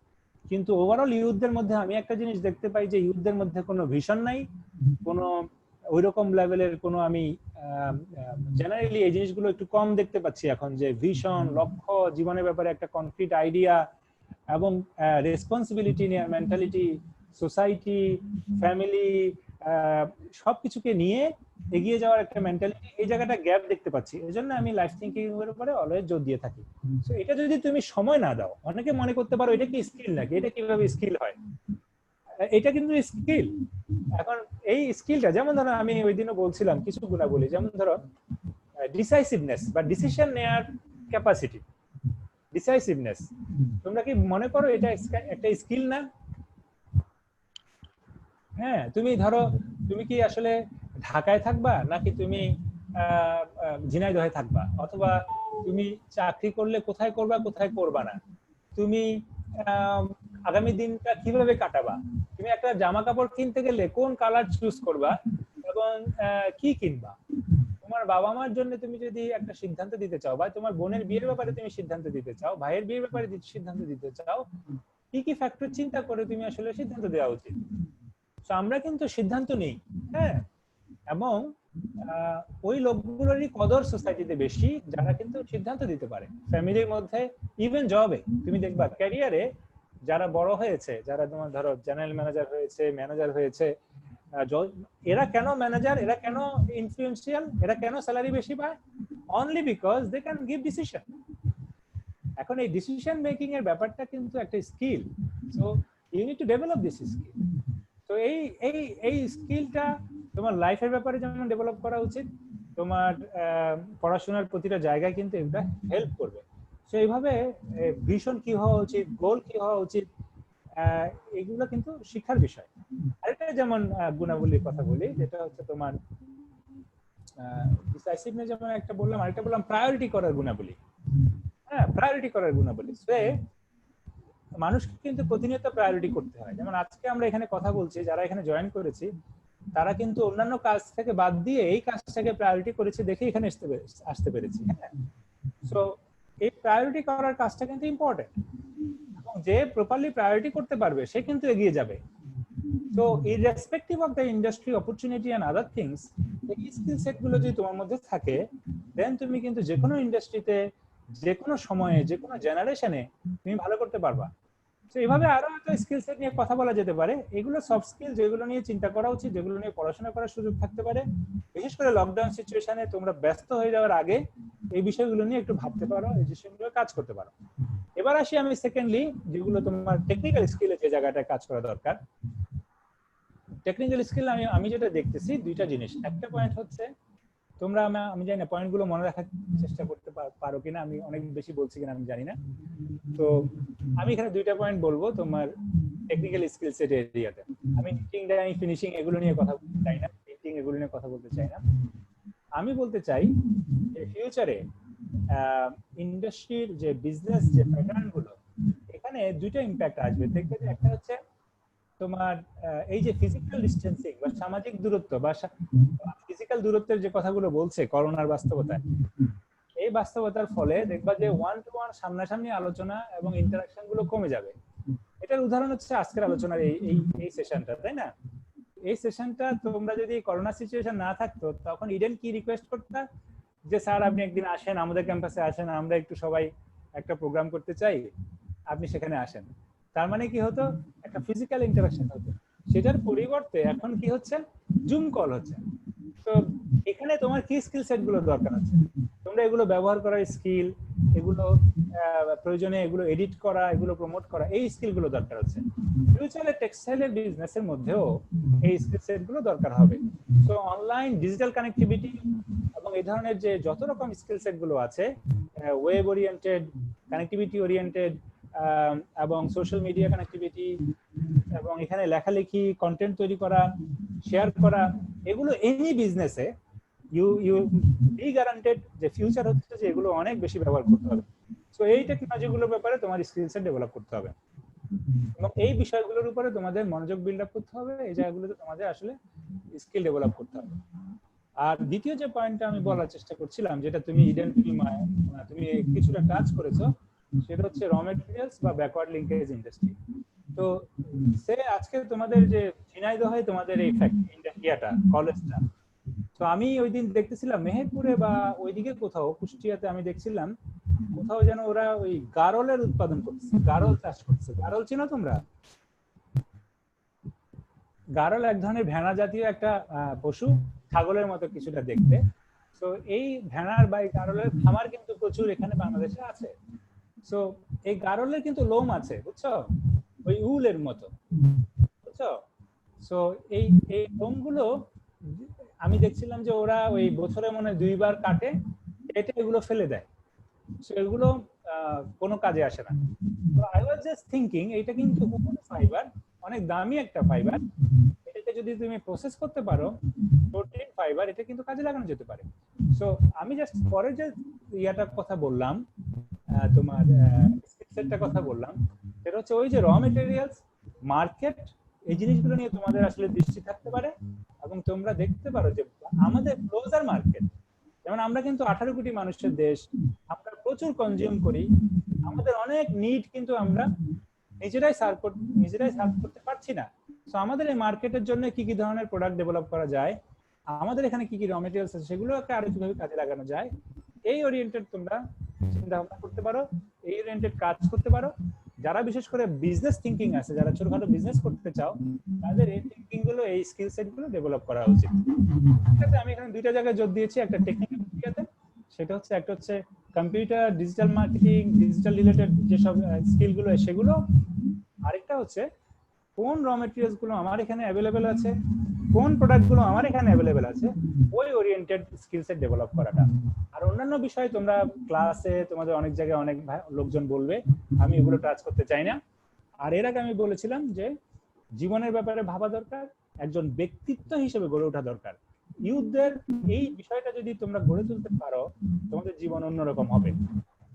কিন্তু ওভারঅল ইউথদের মধ্যে আমি একটা জিনিস দেখতে পাই যে ইউথদের মধ্যে কোনো ভিশন নাই, কোনো ওইরকম লেভেলের কোনো, আমি জেনারেলি এই জিনিসগুলো একটু কম দেখতে পাচ্ছি এখন, যে ভিশন, লক্ষ্য, জীবনের ব্যাপারে একটা কনক্রিট আইডিয়া, এবং রেসপন্সিবিলিটি নিয়ে মেন্টালিটি, সোসাইটি, ফ্যামিলি, সবকিছুকে নিয়ে এগিয়ে যাওয়ার একটা মেন্টালিটি, এই জায়গাটা গ্যাপ দেখতে পাচ্ছি। এই জন্য আমি লাইফ থিঙ্কিং এর উপরে অলওয়েজ জোর দিয়ে থাকি। সো এটা যদি তুমি সময় না দাও, অনেকে মনে করতে পারো এটা কি স্কিল নাকি, এটা কিভাবে স্কিল হয়, এটা কিন্তু স্কিল। এখন এই স্কিলটা, যেমন ধরো আমি ওই দিনও বলছিলাম কিছু গুণাবলী, যেমন ধরো ডিসাইসিভনেস বা ডিসিশন নেয়ার ক্যাপাসিটি। ডিসাইসিভনেস, তোমরা কি মনে করো এটা একটা স্কিল না? হ্যাঁ, তুমি ধরো, তুমি কি আসলে ঢাকায় থাকবা নাকি তুমি ঝিনাইদহে থাকবা, অথবা তুমি চাকরি করলে কোথায় করবা, কোথায় করবা না, তুমি আগামী দিনটা কিভাবে কাটাবা, তুমি একটা জামা কাপড় কিনতে গেলে কোন কালার চুজ করবা এবং কি কিনবা, তোমার বাবা মার জন্য তুমি যদি একটা সিদ্ধান্ত দিতে চাও, বা তোমার বোনের বিয়ের ব্যাপারে তুমি সিদ্ধান্ত দিতে চাও, ভাইয়ের বিয়ের ব্যাপারে সিদ্ধান্ত দিতে চাও, কি কি ফ্যাক্টর চিন্তা করে তুমি আসলে সিদ্ধান্ত দেওয়া উচিত। তো আমরা কিন্তু সিদ্ধান্ত নেই, হ্যাঁ, এবং ওই লোকগুলোরই কদর সোসাইটিতে বেশি যারা কিন্তু সিদ্ধান্ত দিতে পারে ফ্যামিলির মধ্যে, ইভেন জবে। তুমি দেখবা ক্যারিয়ারে যারা বড় হয়েছে, যারা তোমার ধরো জেনারেল ম্যানেজার হয়েছে, ম্যানেজার হয়েছে, এরা কেন ম্যানেজার, এরা কেন ইনফ্লুয়েন্সিয়াল, এরা কেন স্যালারি বেশি পায়? Only because they can give decision. এখন এই ডিসিশন মেকিং এর ব্যাপারটা কিন্তু একটা skill. So you need to develop this skill. তো এই এই এই স্কিলটা তোমার লাইফের ব্যাপারে যেমন ডেভেলপ করা উচিত, তোমার পড়াশোনার প্রতিটা জায়গায় কিন্তু এটা হেল্প করবে। তো এইভাবে ভিশন কি হওয়া উচিত, গোল কি হওয়া উচিত, এগুলো কিন্তু শিক্ষার বিষয়। আরেকটা যেমন গুণাবলীর কথা বলি, যেটা হচ্ছে তোমার ডিসাইসিভনেস, যেমন একটা বললাম, আরেকটা বললাম প্রায়োরিটি করার গুণাবলী। হ্যাঁ, প্রায়োরিটি করার গুণাবলী। মানুষকে কিন্তু প্রতিনিয়ত প্রায়োরিটি করতে হয়। যেমন আজকে আমরা এখানে কথা বলছি, যারা এখানে জয়েন করেছি তারা কিন্তু অন্যান্য কাজ থেকে বাদ দিয়ে এই কাজটাকে প্রায়োরিটি করেছে দেখে এখানে আসতে পেরেছি। হ্যাঁ, সো এই প্রায়োরিটি করার কাজটা কিন্তু ইম্পর্টেন্ট, এবং যে প্রপারলি প্রায়োরিটি করতে পারবে সে কিন্তু এগিয়ে যাবে। So irrespective of the industry, opportunity and other things, এই স্কিল সেট গুলো যদি তোমার মধ্যে থাকে, দেন তুমি কিন্তু যে কোনো ইন্ডাস্ট্রিতে, যে কোনো সময়ে, যে কোনো জেনারেশনে তুমি ভালো করতে পারবা। তো এইভাবে আরো একটা স্কিল সেট নিয়ে কথা বলা যেতে পারে। এগুলো সফট স্কিল যেগুলো নিয়ে চিন্তা করা উচিত, যেগুলো নিয়ে পড়াশোনা করার সুযোগ থাকতে পারে। বিশেষ করে লকডাউন সিচুয়েশনে তোমরা ব্যস্ত হয়ে যাওয়ার আগে এই বিষয়গুলো নিয়ে একটু ভাবতে পারো, এই বিষয়গুলো কাজ করতে পারো। এবার আসি আমি সেকেন্ডলি যেগুলো তোমার টেকনিক্যাল স্কিলে যে জায়গাটায় কাজ করা দরকার। টেকনিক্যাল স্কিল আমি যেটা দেখতেছি দুইটা জিনিস। একটা পয়েন্ট হচ্ছে তোমরা, আমি জানি না পয়েন্টগুলো মনে রাখার চেষ্টা করতে পারো কিনা, আমি অনেক বেশি বলছি কিনা আমি জানি না। তো আমি এখানে দুইটা পয়েন্ট বলবো তোমার টেকনিক্যাল স্কিল সেট এরিয়াতে। আমি নিটিং, ডাইং, ফিনিশিং এগুলো নিয়ে কথা বলতে চাই না, পেইন্টিং এগুলো নিয়ে কথা বলতে চাই না। আমি বলতে চাই যে ফিউচারে ইন্ডাস্ট্রির যে বিজনেস যে প্যাটার্ন গুলো, এখানে দুইটা ইম্প্যাক্ট আসবে। দেখবে যে একটা হচ্ছে তোমার এই যে ফিজিক্যাল ডিস্টেন্সিং বা সামাজিক দূরত্ব বা ফিজিক্যাল দূরত্বের যে কথাগুলো বলছে করোনার বাস্তবতায়, এই বাস্তবতার ফলে দেখবা যে ওয়ান টু ওয়ান সামনাসামনি আলোচনা এবং ইন্টারাকশন গুলো কমে যাবে। এটার উদাহরণ হচ্ছে আজকের আলোচনার এই সেশনটা, তাই না? এই সেশনটা তোমরা যদি করোনা সিচুয়েশন না থাকতো তখন ইডেন কি রিকোয়েস্ট করতা যে স্যার আপনি একদিন আসেন আমাদের ক্যাম্পাসে, আসেন, আমরা একটু সবাই একটা প্রোগ্রাম করতে চাই, আপনি সেখানে আসেন। তার মানে কি হতো, একটা ফিজিক্যাল ইন্টারাকশন হতো। সেটার পরিবর্তে এখন কি হচ্ছে, জুম কল হচ্ছে। তো এখানে তোমার কি স্কিল সেট গুলো দরকার আছে, তোমরা এগুলো ব্যবহার করার স্কিল, এগুলো প্রয়োজনে এগুলো এডিট করা, এগুলো প্রমোট করা, এই স্কিল গুলো দরকার আছে। ফিউচারে টেক্সটাইলের বিজনেসের মধ্যেও এই স্কিল সেট গুলো দরকার হবে। তো অনলাইন ডিজিটাল কানেক্টিভিটি এবং এই ধরনের যে যত রকম স্কিল সেট গুলো আছে, ওয়েব ওরিয়েন্টেড, কানেক্টিভিটি ওরিয়েন্টেড এবং সোশ্যাল মিডিয়া কানেক্টিভিটি, এবং এখানে লেখালেখি, কন্টেন্ট তৈরি করা, শেয়ার করা, এগুলো এনি বিজনেসে ইউ বি গ্যারান্টেড যে ফিউচার হচ্ছে যে এগুলো অনেক বেশি ব্যবহার করতে হবে। সো এই টেকনোলজিগুলোর ব্যাপারে তোমার স্কিল সেট ডেভেলপ করতে হবে এবং এই বিষয়গুলোর উপরে তোমাদের মনোযোগ বিল্ড আপ করতে হবে। এই জায়গাগুলোতে তোমাদের আসলে স্কিল ডেভেলপ করতে হবে। আর দ্বিতীয় যে পয়েন্টটা আমি বলার চেষ্টা করছিলাম, যেটা তুমি তুমি কিছুটা কাজ করেছো, সেটা হচ্ছে র মেটেরিয়ালস বা ব্যাকওয়ার্ড লিঙ্কেজ ইন্ডাস্ট্রি। তো সে আজকে তোমাদের যে ঝিনাইদহে তোমাদের এই ইন্ডাস্ট্রিয়াটা, কলেজটা, তো আমি ওই দিন দেখতেছিলাম মেহেরপুরে বা ওইদিকে কোথাও কুষ্টিয়াতে আমি দেখছিলাম কোথাও যেন ওরা ওই গারলের উৎপাদন করছে, গারল চাষ করছে। গারল চিনো তোমরা? গারল এক ধরনের ভেড়া জাতীয় একটা পশু, ছাগলের মতো কিছুটা দেখতে। তো এই ভেড়ার বা গারলের খামার কিন্তু প্রচুর এখানে বাংলাদেশে আছে। সো এই গারলের কিন্তু লোম আছে, বুঝছো, ওই উলের মতো, বুঝছো। সো এই এই লোমগুলো আমি দেখছিলাম যে ওরা ওই বছরে মনে হয় 2 বার কাটে, কেটে এগুলো ফেলে দেয়। সো এগুলো কোনো কাজে আসে না। তো আই ওয়াজ জাস্ট থিংকিং, এটা কিন্তু ফাইবার, অনেক দামি একটা ফাইবার। এটাকে যদি তুমি প্রসেস করতে পারো, প্রোটিন ফাইবার, এটা কিন্তু কাজে লাগানো যেতে পারে। সো আমি জাস্ট পরে যে ইয়াটার কথা বললাম, তোমার স্কিল সেটটার কথা বললাম, সেটা হচ্ছে ওই যে র মেটেরিয়ালস, মার্কেট, এই জিনিসগুলো নিয়ে তোমাদের আসলে দৃষ্টি থাকতে পারে এবং তোমরা দেখতে পারো যে আমাদের ক্লোজার মার্কেট, যেমন আমরা কিন্তু 18 কোটি মানুষের দেশ, আমরা প্রচুর কনজিউম করি, আমাদের অনেক নিড কিন্তু আমরা নিজেরাই সার্ভ করতে পারছি না। সো আমাদের এই মার্কেটের জন্য কি কি ধরনের প্রোডাক্ট ডেভেলপ করা যায়, আমাদের এখানে কি কি র মেটেরিয়ালস আছে, সেগুলোকে আরো কিভাবে কাজে লাগানো যায়, এই ওরিয়েন্টেড তোমরা চিন্তা ভাবনা করতে পারো, এই ওরিয়েন্টেড কাজ করতে পারো। যারা বিশেষ করে বিজনেস থিঙ্কিং আছে, যারা ছোটখাটো বিজনেস করতে চাও, তাদের এই থিঙ্কিং গুলো, এই স্কিল সেট গুলো ডেভেলপ করা উচিত। আমি এখানে দুইটা জায়গায় জোর দিয়েছি, একটা টেকনিক্যাল এরিয়াতে, সেটা হচ্ছে একটা হচ্ছে computer, digital marketing, digital related যেসব স্কিল গুলো সেগুলো, আরেকটা হচ্ছে কোন র মেটেরিয়ালস গুলো আমার এখানে অ্যাভেলেবেল আছে, কোন প্রোডাক্ট গুলো আমার এখানে অ্যাভেলেবেল আছে, ওই ওরিয়েন্টেড স্কিল সেট ডেভেলপ করাটা। আর অন্যান্য বিষয় তোমরা ক্লাসে তোমাদের অনেক জায়গায় অনেক লোকজন বলবে, আমি এগুলো টাচ করতে চাই না। আর এর আগে আমি বলেছিলাম যে জীবনের ব্যাপারে ভাবা দরকার, একজন ব্যক্তিত্ব হিসেবে গড়ে ওঠা দরকার। ইউথদের এই বিষয়টা যদি তোমরা গড়ে তুলতে পারো, তোমাদের জীবন অন্যরকম হবে।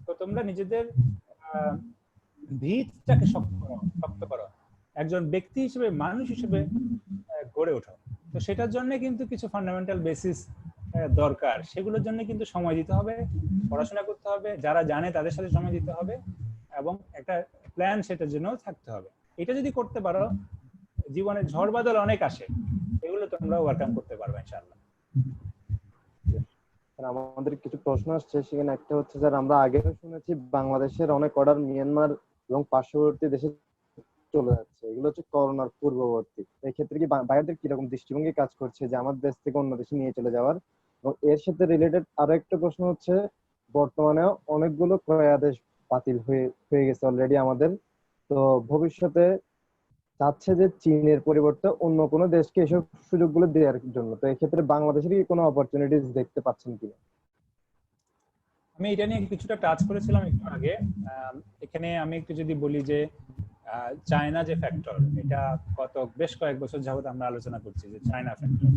তো তোমরা নিজেদের ভিতটাকে শক্ত করো, একজন ব্যক্তি হিসেবে, মানুষ হিসেবে গড়ে ওঠো। তো সেটার জন্য কিন্তু কিছু ফান্ডামেন্টাল বেসিস দরকার, সেগুলোর জন্য কিন্তু সময় দিতে হবে, পড়াশোনা করতে হবে, যারা জানে তাদের সাথে সময় দিতে হবে এবং একটা প্ল্যান সেটার জন্য থাকতে হবে। এটা যদি করতে পারো, জীবনে ঝড় বাদল অনেক আসে, এগুলো তোমরা ওভারকাম করতে পারবে ইনশাআল্লাহ। আমাদের কিছু প্রশ্ন আসছে, সেখানে একটা হচ্ছে, যারা আমরা আগে শুনেছি বাংলাদেশের অনেক অর্ডার মিয়ানমার এবং পার্শ্ববর্তী দেশে চলে যাচ্ছে, এগুলো হচ্ছে করোনার পূর্ববর্তী। এই ক্ষেত্রে কি বাইরের কিরকম দৃষ্টিভঙ্গি কাজ করছে যে আমার দেশ থেকে অন্য দেশে নিয়ে চলে যাওয়ার? এবং এর সাথে রিলেটেড আরো একটা প্রশ্ন হচ্ছে, বর্তমানে অনেকগুলো ক্রয়াদেশ বাতিল হয়ে হয়ে গেছে অলরেডি আমাদের। তো ভবিষ্যতে চাচ্ছে যে চীনের পরিবর্তে অন্য কোনো দেশকে এসব সুযোগগুলো দেওয়ার জন্য। তো এক্ষেত্রে বাংলাদেশের কি কোনো অপরচুনিটিস দেখতে পাচ্ছেন কিনা? আমি এটা নিয়ে কিছুটা টাচ করেছিলাম একটু আগে। এখানে আমি একটু যদি বলি যে চায়না যে ফ্যাক্টর, এটা বেশ কয়েক বছর যাবত আমরা আলোচনা করছি যে চায়না ফ্যাক্টর,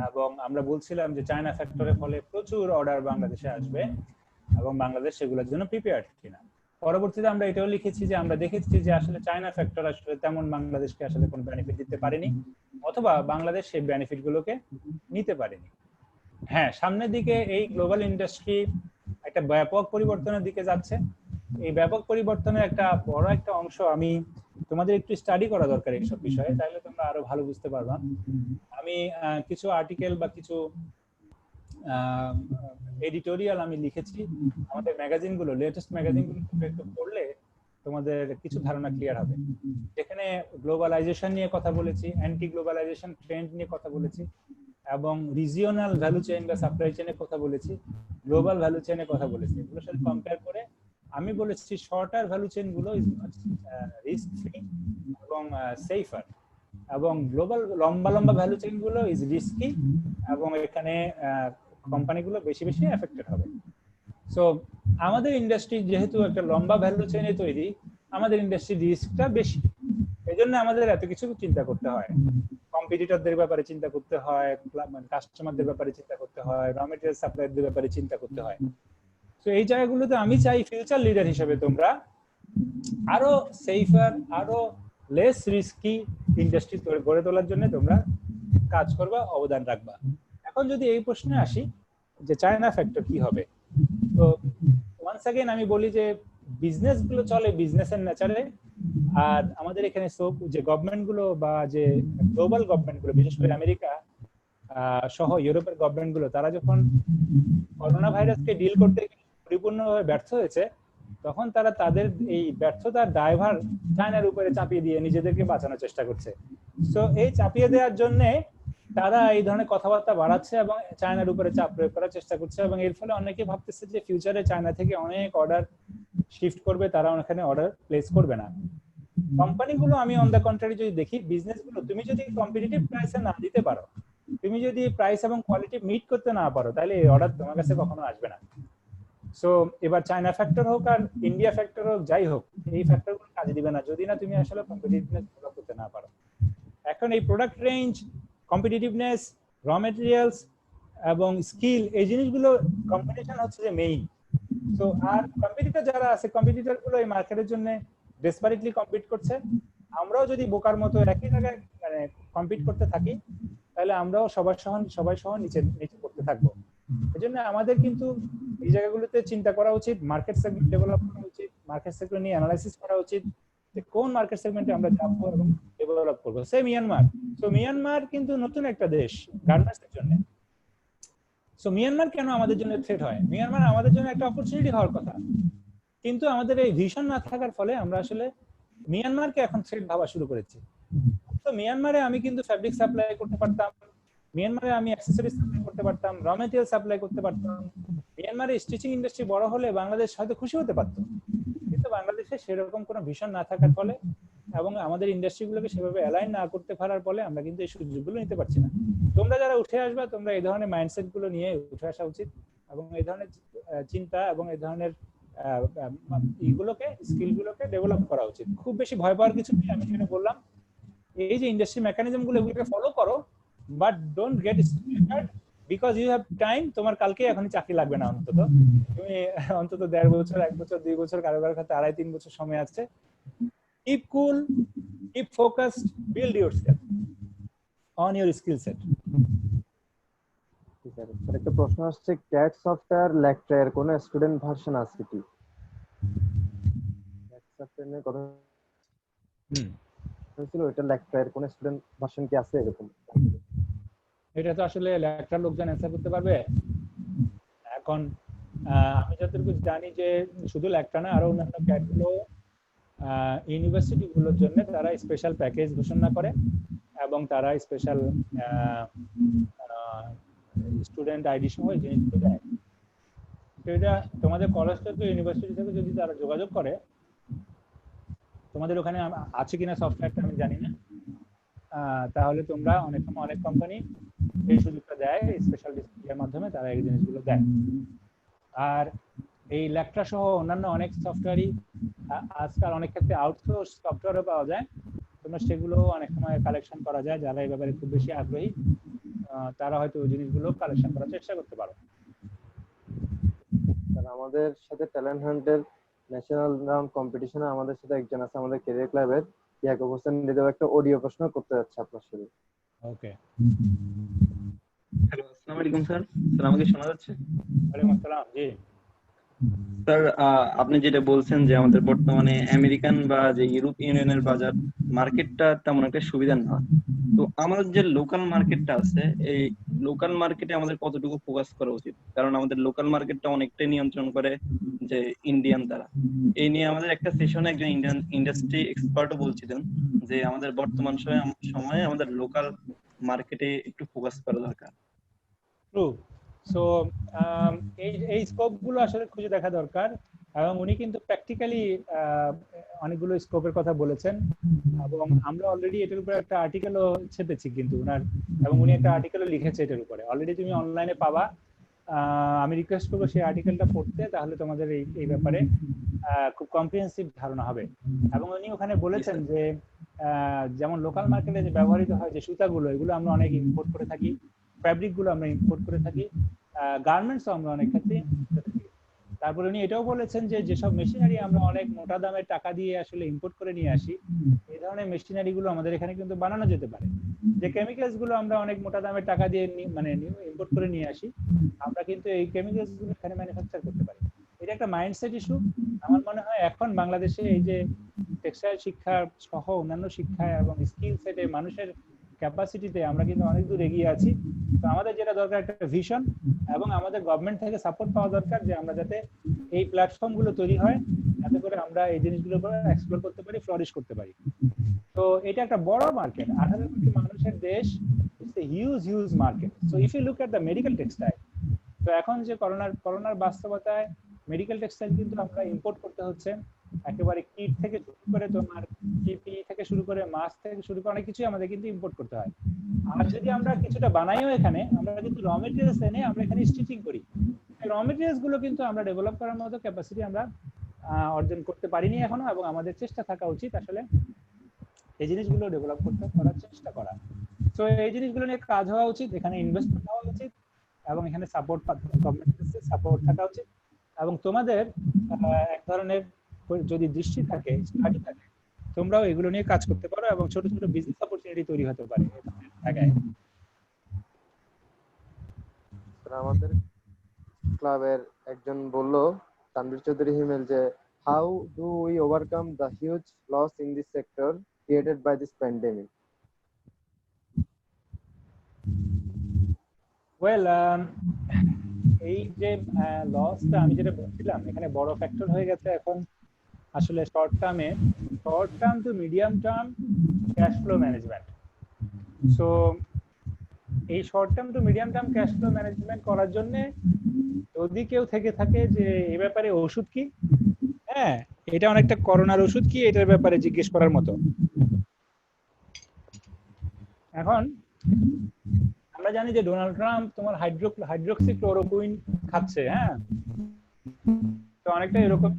এবং আমরা বলছিলাম যে চায়না ফ্যাক্টরের ফলে প্রচুর অর্ডার বাংলাদেশে আসবে এবং বাংলাদেশ সেগুলোর জন্য প্রিপেয়ার্ড কিনা। পরবর্তীতে আমরা এটাও লিখেছি যে আমরা দেখেছি যে আসলে চায়না ফ্যাক্টর আসলে তেমন বাংলাদেশকে আসলে কোনো বেনিফিট দিতে পারেনি, অথবা বাংলাদেশ সেই বেনিফিট গুলোকে নিতে পারেনি। হ্যাঁ, সামনের দিকে এই গ্লোবাল ইন্ডাস্ট্রি একটা ব্যাপক পরিবর্তনের দিকে যাচ্ছে। এই ব্যাপক পরিবর্তনের একটা বড় একটা অংশ আমি তোমাদের একটু স্টাডি করা দরকার এইসব বিষয়ে, তাহলে তোমরা আরো ভালো বুঝতে পারবা। আমি কিছু আর্টিকেল বা কিছু এডিটোরিয়াল আমি লিখেছি আমাদের ম্যাগাজিনগুলো, লেটেস্ট ম্যাগাজিনগুলো একটু পড়লে তোমাদের কিছু ধারণা ক্লিয়ার হবে। যেখানে গ্লোবালাইজেশন নিয়ে কথা বলেছি, অ্যান্টি গ্লোবালাইজেশন ট্রেন্ড নিয়ে কথা বলেছি, এবং রিজিওনাল ভ্যালু চেইন বা সাপ্লাই চেইনের কথা বলেছি, গ্লোবাল ভ্যালু চেইনের কথা বলেছি। এগুলোর সাথে কম্পেয়ার করে আমি বলেছি শর্টার ভ্যালু চেইন গুলো ইজ রিস্ক ফ্রি এবং সেফার, এবং গ্লোবাল লম্বা লম্বা ভ্যালু চেইন গুলো ইজ রিস্কি এবং এখানে কোম্পানিগুলো বেশি বেশি এফেক্টেড হবে। সো আমাদের ইন্ডাস্ট্রি যেহেতু একটা লম্বা ভ্যালু চেইনে তৈরি, আমাদের ইন্ডাস্ট্রির রিস্কটা বেশি। এই জন্য আমাদের এত কিছু চিন্তা করতে হয়, কম্পিটিটরদের ব্যাপারে চিন্তা করতে হয়, কাস্টমারদের ব্যাপারে চিন্তা করতে হয়, র মেটেরিয়াল সাপ্লায়ারদের ব্যাপারে চিন্তা করতে হয়। তো এই জায়গাগুলোতে আমি চাই ফিউচার লিডার হিসেবে তোমরা আরো সেফার, আরো লেস রিস্কি ইন্ডাস্ট্রি গড়ে তোলার জন্য তোমরা কাজ করবা, অবদান রাখবা। এখন যদি এই প্রশ্নে আসি যে চায়না ফ্যাক্টর কি হবে, তো ওয়ান্স अगेन আমি বলি যে বিজনেস গুলো চলে বিজনেসের নেচারে, আর আমাদের এখানে সব যে গভর্নমেন্ট গুলো বা যে গ্লোবাল গভর্নমেন্ট গুলো, বিশেষ করে আমেরিকা সহ ইউরোপের গভর্নমেন্ট গুলো, তারা যখন করোনা ভাইরাসকে ডিল করতে পরিপূর্ণভাবে ব্যর্থ হয়েছে, তখন তারা তাদের এই ব্যর্থতার দায়ভার চায়নার উপরে চাপিয়ে দিয়ে নিজেদেরকে বাঁচানোর চেষ্টা করছে। সো এই চাপিয়ে দেওয়ার জন্য তারা এই ধরনের কথাবার্তা বাড়াচ্ছে এবং চায়নার উপরে চাপ প্রয়োগ করার চেষ্টা করছে, এবং এর ফলে অনেকে ভাবতেছে যে ফিউচারে চায়না থেকে অনেক অর্ডার শিফট করবে, তারা ওখানে অর্ডার প্লেস করবে না। কোম্পানিগুলো আমি অন দ্য কন্ট্রারি যদি দেখি, বিজনেসগুলো তুমি যদি কম্পিটিটিভ প্রাইসে না দিতে পারো, তুমি যদি প্রাইস এবং কোয়ালিটি মিট করতে না পারো, তাহলে এই অর্ডার তোমার কাছে কখনো আসবে না। সো এবার চায়না ফ্যাক্টর হোক আর ইন্ডিয়া ফ্যাক্টর হোক, যাই হোক, এই ফ্যাক্টরগুলো কাজে দিবে না যদি না তুমি আসলে কম্পিটিটিভনেস ডেভেলপ করতে না পারো। এখন এই product range, competitiveness, raw materials এবং স্কিল, এই জিনিসগুলো কম্পিটিশন হচ্ছে যে মেইন। তো আর কম্পিটিটর যারা আছে, কম্পিটিটর গুলো এই মার্কেটের জন্য ডেসপারেটলি কম্পিট করছে। আমরাও যদি বোকার মতো একই জায়গায় মানে কম্পিট করতে থাকি, তাহলে আমরাও সবাই সহ নিচে করতে থাকবো। এজন্য আমাদের কিন্তু এই জায়গাগুলোতে চিন্তা করা উচিত, মার্কেট সেগমেন্ট ডেভেলপ করা উচিত, মার্কেট সেগমেন্ট নিয়ে অ্যানালাইসিস করা উচিত যে কোন মার্কেট সেগমেন্টে আমরা যাবো এবং ডেভেলপ করবো। সে মিয়ানমার, তো মিয়ানমার কিন্তু নতুন একটা দেশ গার্মেন্টসের জন্য। সো মিয়ানমার কেন আমাদের জন্য থ্রেট হয়? মিয়ানমার আমাদের জন্য একটা অপরচুনিটি হওয়ার কথা, কিন্তু আমাদের এই ভিশন না থাকার ফলে আমরা আসলে মিয়ানমারকে এখন থ্রেট ভাবা শুরু করেছি। তো মিয়ানমারে আমি কিন্তু ফ্যাব্রিক সাপ্লাই করতে পারতাম, মিয়ানমারে আমি অ্যাকসেসরিজ সাপ্লাই করতে পারতাম, র মেটেরিয়াল সাপ্লাই করতে পারতাম। মিয়ানমারে স্টিচিং ইন্ডাস্ট্রি বড় হলে বাংলাদেশ হয়তো খুশি হতে পারতো, কিন্তু বাংলাদেশে সেরকম কোনো ভিশন না থাকার ফলে এবং আমাদের ইন্ডাস্ট্রিগুলোকে সেভাবে অ্যালাইন না করতে পারার ফলে আমরা কিন্তু এই সুযোগগুলো নিতে পারছি না। তোমরা যারা উঠে আসবে, তোমরা এই ধরনের মাইন্ডসেট গুলো নিয়ে উঠে আসা উচিত এবং এই ধরনের চিন্তা এবং এই ধরনের এইগুলোকে, স্কিলগুলোকে ডেভেলপ করা উচিত। খুব বেশি ভয় পাওয়ার কিছু নেই, আমি যেটা বললাম, এই যে ইন্ডাস্ট্রি মেকানিজম গুলো, এগুলোকে ফলো করো, but don't get started because you have time. তোমার কালকে এখনই চাকরি লাগবে না, অন্তত তুমি অন্তত 1.5 বছর, 1 বছর, 2 বছর, কারো কারো ক্ষেত্রে 2.5-3 বছর সময় আছে। Keep cool, keep focused, build yourself on your skill set. ঠিক আছে স্যার, একটা প্রশ্ন আসছে, ক্যাট সফটওয়্যার লেকচার কোন স্টুডেন্ট ভার্সন আছে কি? ক্যাট সফটওয়্যার নিয়ে কথা হয়েছিল, এটা লেকচার কোন স্টুডেন্ট ভার্সন কি আছে এরকম? এটা তো আসলে লেকচার লোকজন অ্যানসার করতে পারবে। এখন আমি যতটুকু জানি যে শুধু লেকচার না, আরো অন্যান্য ক্যাট গুলো ইউনিভার্সিটিগুলোর জন্য তারা স্পেশাল প্যাকেজ ঘোষণা করে এবং তারা স্পেশাল স্টুডেন্ট আইডি সহ এই জিনিসগুলো দেয়। তো এটা তোমাদের কলেজ থেকে ইউনিভার্সিটি থেকে যদি তারা যোগাযোগ করে, তোমাদের ওখানে আছে কিনা সফটওয়্যারটা আমি জানি না, তাহলে তোমরা অনেক সময় অনেক কোম্পানি এই সুযোগটা দেয়, স্পেশাল ডিসপ্লের মাধ্যমে তারা এই জিনিসগুলো দেয়। আর এই ল্যাকটা সহ অন্যান্য অনেক সফটওয়্যারই আজকাল অনেক ক্ষেত্রে আউটসোর্স সফটওয়্যারও পাওয়া যায়, তোমরা সেগুলো অনেক সময় কালেকশন করা যায়। যারা এই ব্যাপারে খুব বেশি আগ্রহী তারা হয়তো ওই জিনিসগুলো কালেকশন করার চেষ্টা করতে পারো। আমাদের সাথে ট্যালেন্ট হান্টের ন্যাশনাল রাউন্ড কম্পিটিশনে আমাদের সাথে একজন আছে আমাদের ক্যারিয়ার ক্লাবের, ইয়াকুব হোসেন হৃদয়, একটা অডিও প্রশ্ন করতে যাচ্ছে আপনার সাথে। ওকে। হ্যালো, আসসালামু আলাইকুম স্যার। স্যার আমাকে শোনা যাচ্ছে? ওয়ালাইকুম আসসালাম। জি স্যার, আপনি যেটা বলছেন যে আমাদের বর্তমানে আমেরিকান বা যে ইউরোপ ইউনিয়নের বাজার মার্কেটটা তেমন একটা সুবিধা না, তো আমাদের যে লোকাল মার্কেটটা আছে এই লোকাল মার্কেটে আমাদের কতটুকু ফোকাস করা উচিত? কারণ আমাদের লোকাল মার্কেটটা অনেকটাই নিয়ন্ত্রণ করে যে ইন্ডিয়ান তারা। এই নিয়ে আমাদের একটা সেশনে একজন ইন্ডিয়ান ইন্ডাস্ট্রি এক্সপার্টও বলছিলেন যে আমাদের বর্তমান সময়ে আমাদের লোকাল মার্কেটে একটু ফোকাস করা দরকার। ট্রু। সো এই স্কোপগুলো আসলে খুঁজে দেখা দরকার, এবং উনি কিন্তু প্র্যাকটিক্যালি অনেকগুলো স্কোপের কথা বলেছেন, এবং আমরা অলরেডি এটার উপরে একটা আর্টিকেলও ছেপেছি কিন্তু উনার, এবং উনি একটা আর্টিকেলও লিখেছে এটার উপরে, অলরেডি তুমি অনলাইনে পাবা। আমি রিকোয়েস্ট করবো সেই আর্টিকেলটা পড়তে, তাহলে তোমাদের এই ব্যাপারে খুব কম্প্রিহেন্সিভ ধারণা হবে। এবং উনি ওখানে বলেছেন যে যেমন লোকাল মার্কেটে যে ব্যবহৃত হয় যে সুতাগুলো, এগুলো আমরা অনেক ইম্পোর্ট করে থাকি, ফ্যাব্রিক গুলো আমরা ইম্পোর্ট করে থাকি, গার্মেন্টসও আমরা অনেক ক্ষেত্রে তারপরে উনি এটাও বলেছেন যে যেসব মেশিনারি আমরা অনেক মোটা দামের টাকা দিয়ে আসলে ইম্পোর্ট করে নিয়ে আসি, এই ধরনের মেশিনারি গুলো আমাদের এখানে কিন্তু বানানো যেতে পারে। যে কেমিক্যালস গুলো আমরা অনেক মোটা দামের টাকা দিয়ে মানে ইম্পোর্ট করে নিয়ে আসি, আমরা কিন্তু এই কেমিক্যালস গুলো এখানে ম্যানুফ্যাকচার করতে পারি। এটা একটা মাইন্ডসেট ইস্যু। আমার মনে হয় এখন বাংলাদেশে এই যে টেক্সটাইল শিক্ষা সহ অন্যান্য শিক্ষা এবং স্কিল সেটে মানুষের ক্যাপাসিটিতে আমরা কিন্তু অনেক দূর এগিয়ে আছি। তো আমাদের যেটা দরকার একটা ভিশন, এবং আমাদের গভর্নমেন্ট থেকে সাপোর্ট পাওয়া দরকার যে আমরা যাতে এই প্ল্যাটফর্ম গুলো তৈরি হয়, যাতে করে আমরা এই জিনিসগুলো এক্সপ্লোর করতে পারি, ফ্লোরিশ করতে পারি। তো এটা একটা বড় মার্কেট, 18 কোটি মানুষের দেশ, it's a huge market. So if you look at the medical textile, তো এখন যে করোনার বাস্তবতায় মেডিকেল টেক্সটাইল কিন্তু আমরা ইম্পোর্ট করতে হচ্ছে, একেবারে কিট থেকে শুরু করে তোমার পিপি থেকে শুরু করে মাস্ক থেকে শুরু করে অনেক কিছুই আমাদের কিন্তু ইম্পোর্ট করতে হয়। আর যদি আমরা কিছুটা বানাইও এখানে, আমরা কিন্তু র মেটেরিয়ালস এনে আমরা এখানে স্টিচিং করি, র মেটেরিয়ালস গুলো কিন্তু আমরা ডেভেলপ করার মতো ক্যাপাসিটি আমরা অর্জন করতে পারিনি এখনো, এবং আমাদের চেষ্টা থাকা উচিত আসলে এই জিনিসগুলো ডেভেলপ করার চেষ্টা করা। তো এই জিনিসগুলো নিয়ে কাজ হওয়া উচিত, এখানে ইনভেস্টমেন্ট হওয়া উচিত, এবং এখানে গভর্নমেন্টের সাপোর্ট থাকা উচিত। এবং তোমাদের এক ধরনের যদি দৃষ্টি থাকে, স্টাডি থাকে, তোমরাও এগুলো নিয়ে কাজ করতে পারো, এবং ছোট ছোট বিজনেস অপরচুনিটি তৈরি হতে পারে জায়গায়। আমাদের ক্লাবের একজন বলল, তানভীর চৌধুরী হিমেল, যে how do we overcome the huge loss in this sector created by this pandemic? Well, এই যে লসটা আমি যেটা বলছিলাম, এখানে বড় ফ্যাক্টর হয়ে গেছে এখন আসলে short term to medium term cash flow management. So এই short term to medium term cash flow management করার জন্য যদি কেউ থেকে থাকে যে এই ব্যাপারে ওষুধ কি, হ্যাঁ এটা অনেকটা করোনার ওষুধ কি, এটার ব্যাপারে জিজ্ঞেস করার মতো। এখন আমরা জানি যে ডোনাল্ড ট্রাম্প তোমার হাইড্রোক্সিক্লোরোকুইন খাচ্ছে, হ্যাঁ, তো অনেকটা এরকম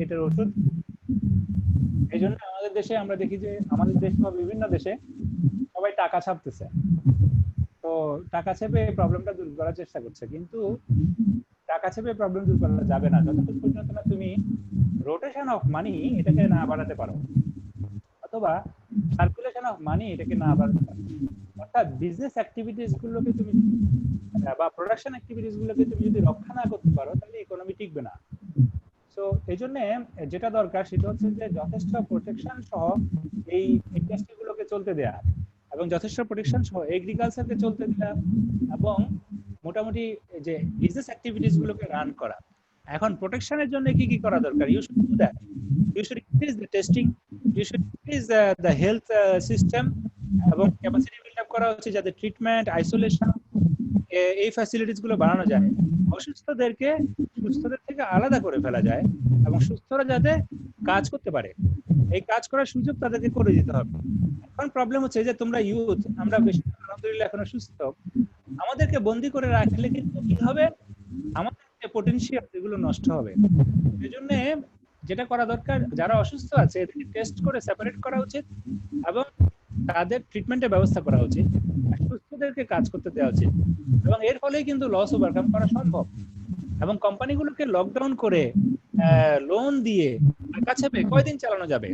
এটার ওষুধ। এই জন্য আমাদের দেশে আমরা দেখি যে আমাদের দেশ বা বিভিন্ন দেশে সবাই টাকা ছাপতেছে, তো টাকা ছেপে এই প্রবলেমটা দূর করার চেষ্টা করছে, কিন্তু টাকা ছেপে প্রবলেম দূর করা যাবে না যতক্ষণ পর্যন্ত না তুমি রোটেশন অফ মানি এটাকে না বাড়াতে পারো, অথবা সার্কুলেশন অফ মানি এটাকে না বাড়াতে পারো। অর্থাৎ বিজনেস অ্যাক্টিভিটিস গুলোকে তুমি বা প্রোডাকশন অ্যাক্টিভিটিস গুলোকে তুমি যদি রক্ষা না করতে পারো, তাহলে ইকোনমি টিকবে না। সো এই জন্য যেটা দরকার সেটা হচ্ছে যে যথেষ্ট প্রোটেকশন সহ এই ইন্ডাস্ট্রি গুলোকে চলতে দেয়া, এবং যথেষ্ট প্রোটেকশন সহ এগ্রিকালচারকে চলতে দেয়া, এবং মোটামুটি যে বিজনেস অ্যাক্টিভিটিস গুলোকে রান করা। এখন প্রোটেকশনের জন্য কি কি করা দরকার? You should do that. You should increase the testing, you should increase the health system, এবং ক্যাপাসিটি বিল্ড আপ করা হচ্ছে যাতে ট্রিটমেন্ট, আইসোলেশন, এই ফ্যাসিলিটিস গুলো বাড়ানো যায়, অসুস্থদেরকে সুস্থদের থেকে আলাদা করে ফেলা যায়, এবং সুস্থরা যাতে কাজ করতে পারে, এই কাজ করার সুযোগ তাদেরকে করে দিতে হবে। এখন প্রবলেম হচ্ছে যে তোমরা ইউথ, আমরা বেশি আলহামদুলিল্লাহ এখনো সুস্থ, আমাদেরকে বন্দি করে রাখলে কিন্তু কি হবে, আমাদের যে পটেনশিয়াল এগুলো নষ্ট হবে। এই জন্য যেটা করা দরকার, যারা অসুস্থ আছে এদেরকে টেস্ট করে সেপারেট করা উচিত এবং তাদের ট্রিটমেন্টের ব্যবস্থা করা উচিত, আর সুস্থদেরকে কাজ করতে দেওয়া উচিত, এবং এর ফলে কিন্তু লস ওভারকাম করা সম্ভব। এবং কোম্পানিগুলোকে লকডাউন করে লোন দিয়ে টাকা চেপে কয়দিন চালানো যাবে?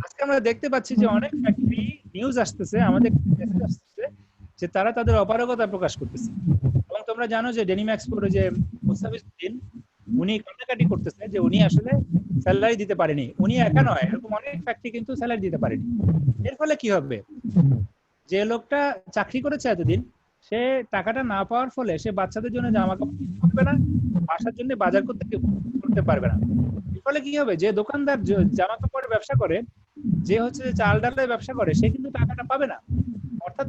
আজকে আমরা দেখতে পাচ্ছি যে অনেক ফ্যাক্টরি নিউজ আসতেছে, আমাদের মেসেজ আসতেছে যে তারা তাদের অপারগতা প্রকাশ করতেছে। এবং তোমরা জানো যে ডেনিম্যাক্স পরে যে মুস্তাফিজউদ্দিন, উনি কান্নাকাটি করতেছে যে উনি আসলে স্যালারি দিতে পারেনি। উনি একা নয়, এরকম অনেক ফ্যাক্টরি কিন্তু স্যালারি দিতে পারেনি। এর ফলে কি হবে, যে লোকটা চাকরি করেছে এতদিন, সে টাকাটা না পাওয়ার ফলে সে বাচ্চাদের জন্য জামা কাপড় কিনতে পারবে না, বাসার জন্য বাজার করতে পারবে না। এর ফলে কি হবে, যে দোকানদার জামা কাপড়ের ব্যবসা করে, যে হচ্ছে যে চাল ডালের ব্যবসা করে, সে কিন্তু টাকাটা পাবে না। অর্থাৎ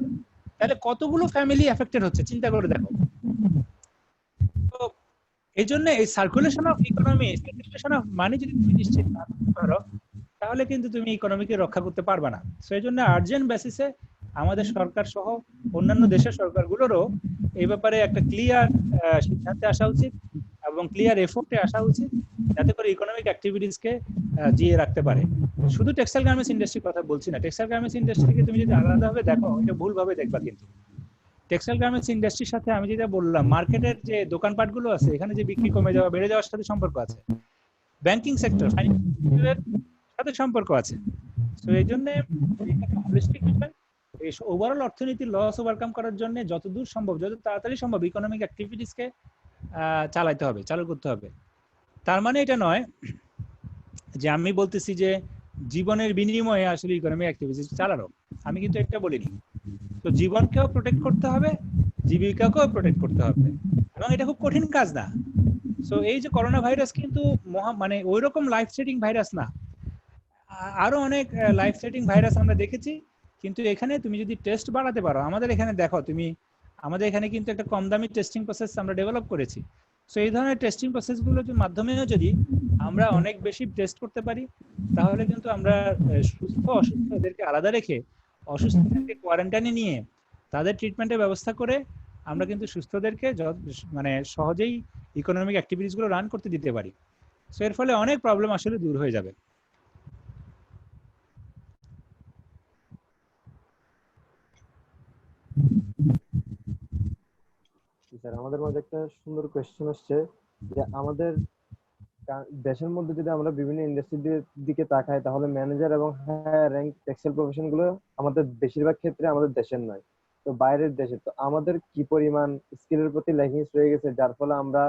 তাহলে কতগুলো ফ্যামিলি এফেক্টেড হচ্ছে, চিন্তা করে দেখো। তো এই জন্য এই circulation of economy, circulation of money যদি তুমি নিশ্চিত না করতে পারো, তাহলে কিন্তু তুমি ইকোনমিকে রক্ষা করতে পারবে না। সো এই জন্য আর্জেন্ট বেসিসে আমাদের সরকার সহ অন্যান্য দেশের সরকারগুলোরও এই ব্যাপারে একটা ক্লিয়ার সিদ্ধান্তে আসা উচিত এবং ক্লিয়ার এফোর্টে আসা উচিত, যাতে করে ইকোনমিক অ্যাক্টিভিটিসকে জিয়ে রাখতে পারে। শুধু টেক্সটাইল গার্মেন্টস ইন্ডাস্ট্রির কথা বলছি না, টেক্সটাইল গার্মেন্টস ইন্ডাস্ট্রিকে তুমি যদি আলাদাভাবে দেখো, এটা ভুলভাবে দেখবা। কিন্তু টেক্সটাইল গার্মেন্টস ইন্ডাস্ট্রির সাথে আমি যেটা বললাম, মার্কেটের যে দোকানপাটগুলো আছে এখানে যে বিক্রি কমে যাওয়া, বেড়ে যাওয়ার সাথে সম্পর্ক আছে, ব্যাংকিং সেক্টর, ফাইন্যান্সের সাথে সম্পর্ক আছে। সো এই জন্য এই ওভারঅল অর্থনীতির লস ওভারকাম করার জন্য যতদূর সম্ভব, যত তাড়াতাড়ি সম্ভব ইকোনমিক অ্যাক্টিভিটিসকে চালাইতে হবে, চালু করতে হবে। তার মানে এটা নয় যে আমি বলতেছি যে জীবনের বিনিময়ে আসলে ইকোনমিক অ্যাক্টিভিটিস চালানো, আমি কিন্তু এটা বলিনি। তো জীবনকেও প্রোটেক্ট করতে হবে, জীবিকাকেও প্রোটেক্ট করতে হবে, এবং এটা খুব কঠিন কাজ না। সো এই যে করোনা ভাইরাস কিন্তু মানে ওইরকম লাইফ থ্রেটিং ভাইরাস না, আরো অনেক লাইফ থ্রেটিং ভাইরাস আমরা দেখেছি। কিন্তু এখানে তুমি যদি টেস্ট বাড়াতে পারো, আমাদের এখানে দেখো তুমি, আমাদের এখানে কিন্তু একটা কম দামি টেস্টিং প্রসেস আমরা ডেভেলপ করেছি। সো এই ধরনের টেস্টিং প্রসেসগুলোর মাধ্যমেও যদি আমরা অনেক বেশি টেস্ট করতে পারি, তাহলে কিন্তু আমরা সুস্থ অসুস্থদেরকে আলাদা রেখে, অসুস্থদেরকে কোয়ারেন্টাইনে নিয়ে তাদের ট্রিটমেন্টের ব্যবস্থা করে আমরা কিন্তু সুস্থদেরকে মানে সহজেই ইকোনমিক অ্যাক্টিভিটিস গুলো রান করতে দিতে পারি। সো এর ফলে অনেক প্রবলেম আসলে দূর হয়ে যাবে। স্যার, আমাদের মাঝে একটা সুন্দর কোয়েশ্চেন আসছে যে আমাদের দেশের মধ্যে যদি আমরা বিভিন্ন ইন্ডাস্ট্রির দিকে তাকাই, তাহলে ম্যানেজার এবং হায়ার র্যাঙ্ক টেক্সটাইল প্রফেশন গুলো আমাদের বেশিরভাগ ক্ষেত্রে আমাদের দেশের নয়, তো বাইরের দেশে। তো আমাদের কি পরিমাণ স্কিলের প্রতি ল্যাকিংস রয়ে গেছে, যার ফলে আমরা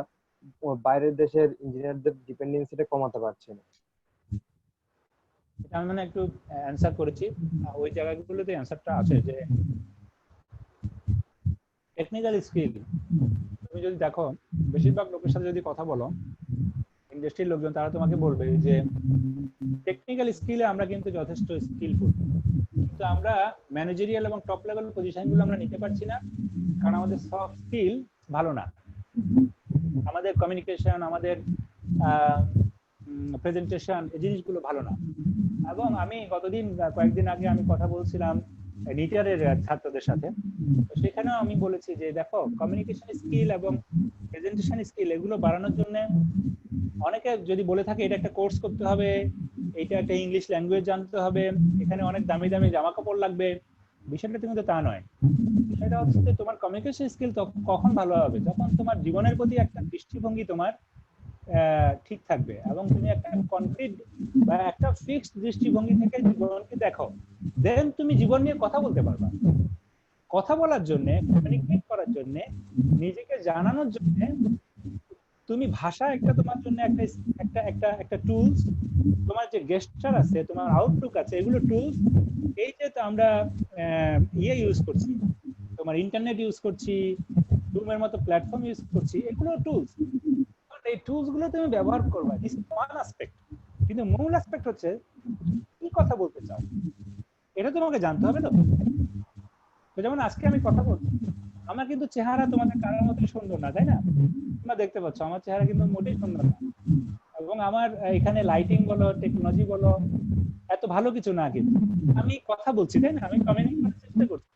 বাইরের দেশের ইঞ্জিনিয়ারদের ডিপেন্ডেন্সিটা কমাতে পারছি না। এটা আমি মানে একটু অ্যানসার করেছি, ওই জায়গাগুলোতে অ্যানসারটা আছে যে টেকনিক্যাল স্কিল। তুমি যদি দেখো, বেশিরভাগ লোকের সাথে যদি কথা বলো, ইন্ডাস্ট্রির লোকজন, তারা তোমাকে বলবে যে টেকনিক্যাল স্কিলে আমরা কিন্তু যথেষ্ট স্কিলফুল, কিন্তু আমরা ম্যানেজারিয়াল এবং টপ লেভেল পজিশনগুলো আমরা নিতে পারছি না, কারণ আমাদের সফট স্কিল ভালো না, আমাদের কমিউনিকেশন, আমাদের প্রেজেন্টেশন, এই জিনিসগুলো ভালো না। এবং আমি কয়েকদিন আগে আমি কথা বলছিলাম নিটারের ছাত্রদের সাথে, তো সেখানেও আমি বলেছি যে দেখো, কমিউনিকেশন স্কিল এবং প্রেজেন্টেশন স্কিল এগুলো বাড়ানোর জন্য অনেকে যদি বলে থাকে এটা একটা কোর্স করতে হবে, এটা একটা ইংলিশ ল্যাঙ্গুয়েজ জানতে হবে, এখানে অনেক দামি দামি জামা কাপড় লাগবে, বিষয়টা কিন্তু তা নয়। বিষয়টা হচ্ছে যে তোমার কমিউনিকেশন স্কিল কখন ভালো হবে, যখন তোমার জীবনের প্রতি একটা দৃষ্টিভঙ্গি তোমার ঠিক থাকবে এবং তুমি একটা কনক্রিট বা একটা ফিক্সড দৃষ্টিভঙ্গি থেকে জীবনকে দেখো, দেন তুমি জীবন নিয়ে কথা বলতে পারবা। কথা বলার জন্য, কমিউনিকেট করার জন্য, নিজেকে জানানোর জন্য তুমি ভাষা একটা তোমার জন্য একটা একটা একটা একটা টুলস, তোমার যে গেস্টার আছে, তোমার আউটলুক আছে, এগুলো টুলস। এই যে আমরা ইউজ করছি, তোমার ইন্টারনেট ইউজ করছি, জুমের মতো প্ল্যাটফর্ম ইউজ করছি, এগুলো টুলস। এই টুলস গুলো তুমি ব্যবহার করবা, দিস ইজ ওয়ান অ্যাসপেক্ট, কিন্তু মূল অ্যাসপেক্ট হচ্ছে কি কথা বলতে চাও এটা তোমাকে জানতে হবে। তো যেমন আজকে আমি কথা বলছি, আমার কিন্তু চেহারা তোমাদের কারোর মতোই সুন্দর না, তাই না? তোমরা দেখতে পাচ্ছ আমার চেহারা কিন্তু মোটেই সুন্দর না, এবং আমার এখানে লাইটিং বলো টেকনোলজি বলো এত ভালো কিছু না, কিন্তু আমি কথা বলছি, তাই না? আমি কমিউনিকেট করার চেষ্টা করছি।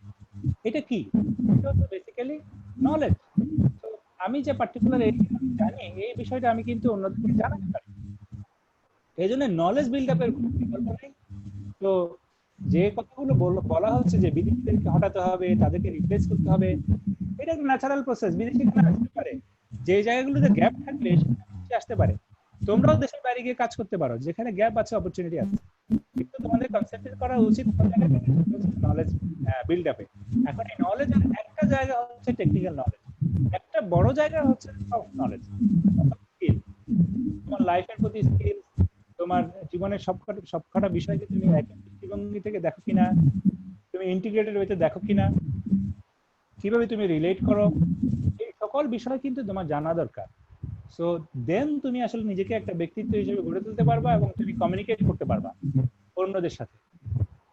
এটা কি? এটা হচ্ছে বেসিক্যালি নলেজ। তো আমি যে পার্টিকুলার এরিয়া জানি এই বিষয়টা আমি কিন্তু অন্যদেরকে জানাতে পারি, এই জন্য নলেজ বিল্ড আপের বিকল্প নেই। তো যে কথাগুলো বলা হচ্ছে যে বিদেশিদেরকে হটাতে হবে, তাদেরকে রিপ্লেস করতে হবে, এটা একটা ন্যাচারাল প্রসেস। বিদেশি এখানে আসতে পারে, যে জায়গাগুলোতে গ্যাপ থাকলে সেখানে আসতে পারে। তোমরাও দেশের বাইরে গিয়ে কাজ করতে পারো, যেখানে গ্যাপ আছে অপরচুনিটি আছে, কিন্তু তোমাদের কনসেন্ট্রেট করা উচিত নলেজ বিল্ড আপে। এখন এই নলেজের একটা জায়গা হচ্ছে টেকনিক্যাল নলেজ, একটা বড় জায়গা হচ্ছে সফট নলেজ, স্কিল। তোমার লাইফের প্রতি স্কিল, তোমার জীবনের সবকটা বিষয়কে তুমি একই দৃষ্টিভঙ্গি থেকে দেখো কিনা, তুমি ইন্টিগ্রেটেড ওয়েতে দেখো কিনা, কিভাবে তুমি রিলেট করো, এই সকল বিষয় কিন্তু তোমার জানা দরকার। সো দেন তুমি আসলে নিজেকে একটা ব্যক্তিত্ব হিসেবে গড়ে তুলতে পারবা এবং তুমি কমিউনিকেট করতে পারবা অন্যদের সাথে।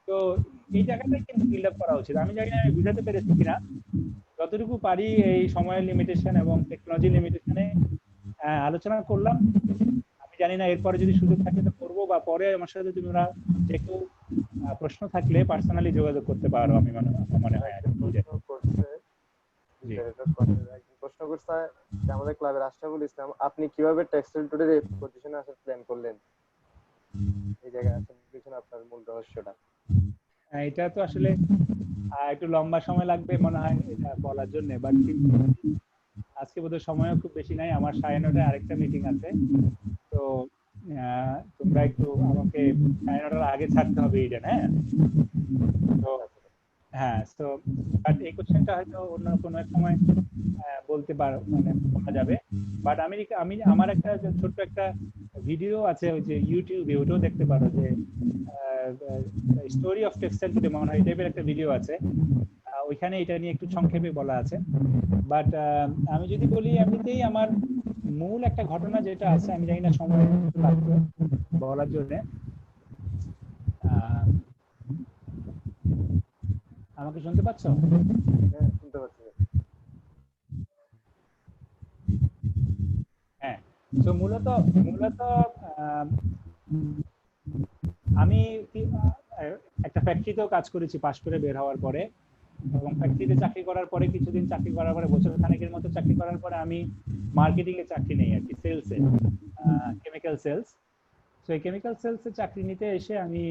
তো এই জায়গাটাই কিন্তু বিল্ড আপ করা উচিত। আমি জানি না আমি বুঝাতে পেরেছি কিনা, যতটুকু পারি এই সময়ের লিমিটেশন এবং টেকনোলজি লিমিটেশনে আলোচনা করলাম। আমি জানি না এরপরে যদি সুযোগ থাকে তো করবো, বা পরে আমার সাথে তোমরা যে কেউ প্রশ্ন থাকলে পার্সোনালি যোগাযোগ করতে পারো, আমি মনে হয়। প্রশ্ন করছে যে আমাদের ক্লাবের আশরাফুল ইসলাম, আপনি কিভাবে টেক্সটাইল টুডের এই পজিশনে আসার প্ল্যান করলেন? এই জায়গায় আসার পিছনে আপনার মূল রহস্যটা? এটা তো আসলে একটু লম্বা সময় লাগবে মনে হয় এটা বলার জন্য, বাট আজকে বোধহয় সময়ও খুব বেশি নাই, আমার 9:30টায় আরেকটা মিটিং আছে। তো তোমরা একটু আমাকে 9:30টার আগে ছাড়তে হবে, এটা হ্যাঁ। তো হ্যাঁ, তো বাট এই কোশ্চেনটা হয়তো অন্য কোনো এক সময় বলতে পারো, মানে বলা যাবে। বাট আমি আমার একটা ছোট্ট একটা ভিডিও আছে ওই যে ইউটিউবে, ওটাও দেখতে পারো, যে স্টোরি অফ টেক্সটাইল টুডে মনে হয় এই টাইপের একটা ভিডিও আছে, ওইখানে এটা নিয়ে একটু সংক্ষেপে বলা আছে। বাট আমি যদি বলি এমনিতেই আমার মূল একটা ঘটনা যেটা আছে, আমি জানি না সময় লাগবে বলার জন্য। আমাকে শুনতে পাচ্ছ? হ্যাঁ, শুনতে পাচ্ছি। হ্যাঁ, তো মূলত আমি একটা ফ্যাক্টরিতেও কাজ করেছি পাশ করে বের হওয়ার পরে, এবং ফ্যাক্টরিতে চাকরি করার পরে কিছুদিন চাকরি করার পরে, বছর খানেকের মতো চাকরি করার পরে আমি মার্কেটিং এ চাকরি নেই আর কি, সেলসে, কেমিক্যাল সেলস। তো এই কেমিক্যাল সেলসে চাকরি নিতে এসে আমি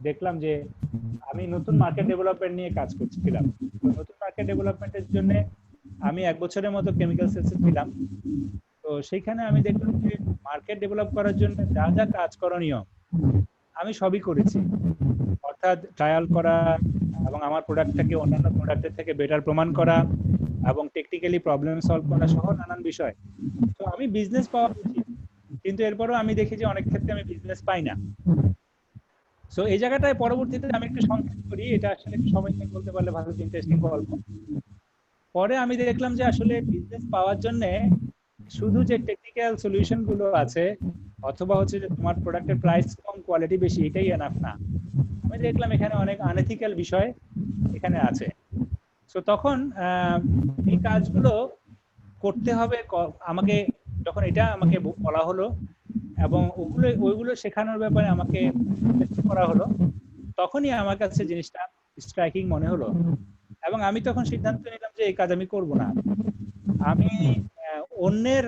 দেখলাম যে আমি নতুন মার্কেট ডেভেলপমেন্ট নিয়ে কাজ করছিলাম। নতুন মার্কেট ডেভেলপমেন্টের জন্য আমি 1 বছরের মতো কেমিক্যাল সেলসে ছিলাম। তো সেইখানে আমি দেখলাম যে মার্কেট ডেভেলপ করার জন্য যা যা কাজ করণীয় আমি সবই করেছি, অর্থাৎ ট্রায়াল করা এবং আমার প্রোডাক্টটাকে অন্যান্য প্রোডাক্টের থেকে বেটার প্রমাণ করা এবং টেকনিক্যালি প্রবলেম সলভ করা সহ নানান বিষয়। তো আমি বিজনেস পাওয়া উচিত, কিন্তু এরপরও আমি দেখি যে অনেক ক্ষেত্রে আমি বিজনেস পাই না। সো এই জায়গাটায় পরবর্তীতে আমি একটু সংক্ষেপ করি, এটা আসলে একটু সময় নিয়ে বলতে পারলে ভালো, ইন্টারেস্টিং গল্প। পরে আমি দেখলাম যে আসলে বিজনেস পাওয়ার জন্য শুধু যে টেকনিক্যাল সলিউশন গুলো আছে অথবা হচ্ছে যে তোমার প্রোডাক্টের প্রাইস কম কোয়ালিটি বেশি এটাই এনাফ না। আমি দেখলাম এখানে অনেক আনএথিক্যাল বিষয় এখানে আছে। সো তখন এই কাজগুলো করতে হবে আমাকে, যখন এটা আমাকে বলা হলো এবং ওইগুলো শেখানোর ব্যাপারে আমাকে করা হলো, তখনই আমার কাছে জিনিসটা স্ট্রাইকিং মনে হলো এবং আমি তখন সিদ্ধান্ত নিলাম যে এই কাজ আমি করব না। আমি অন্যের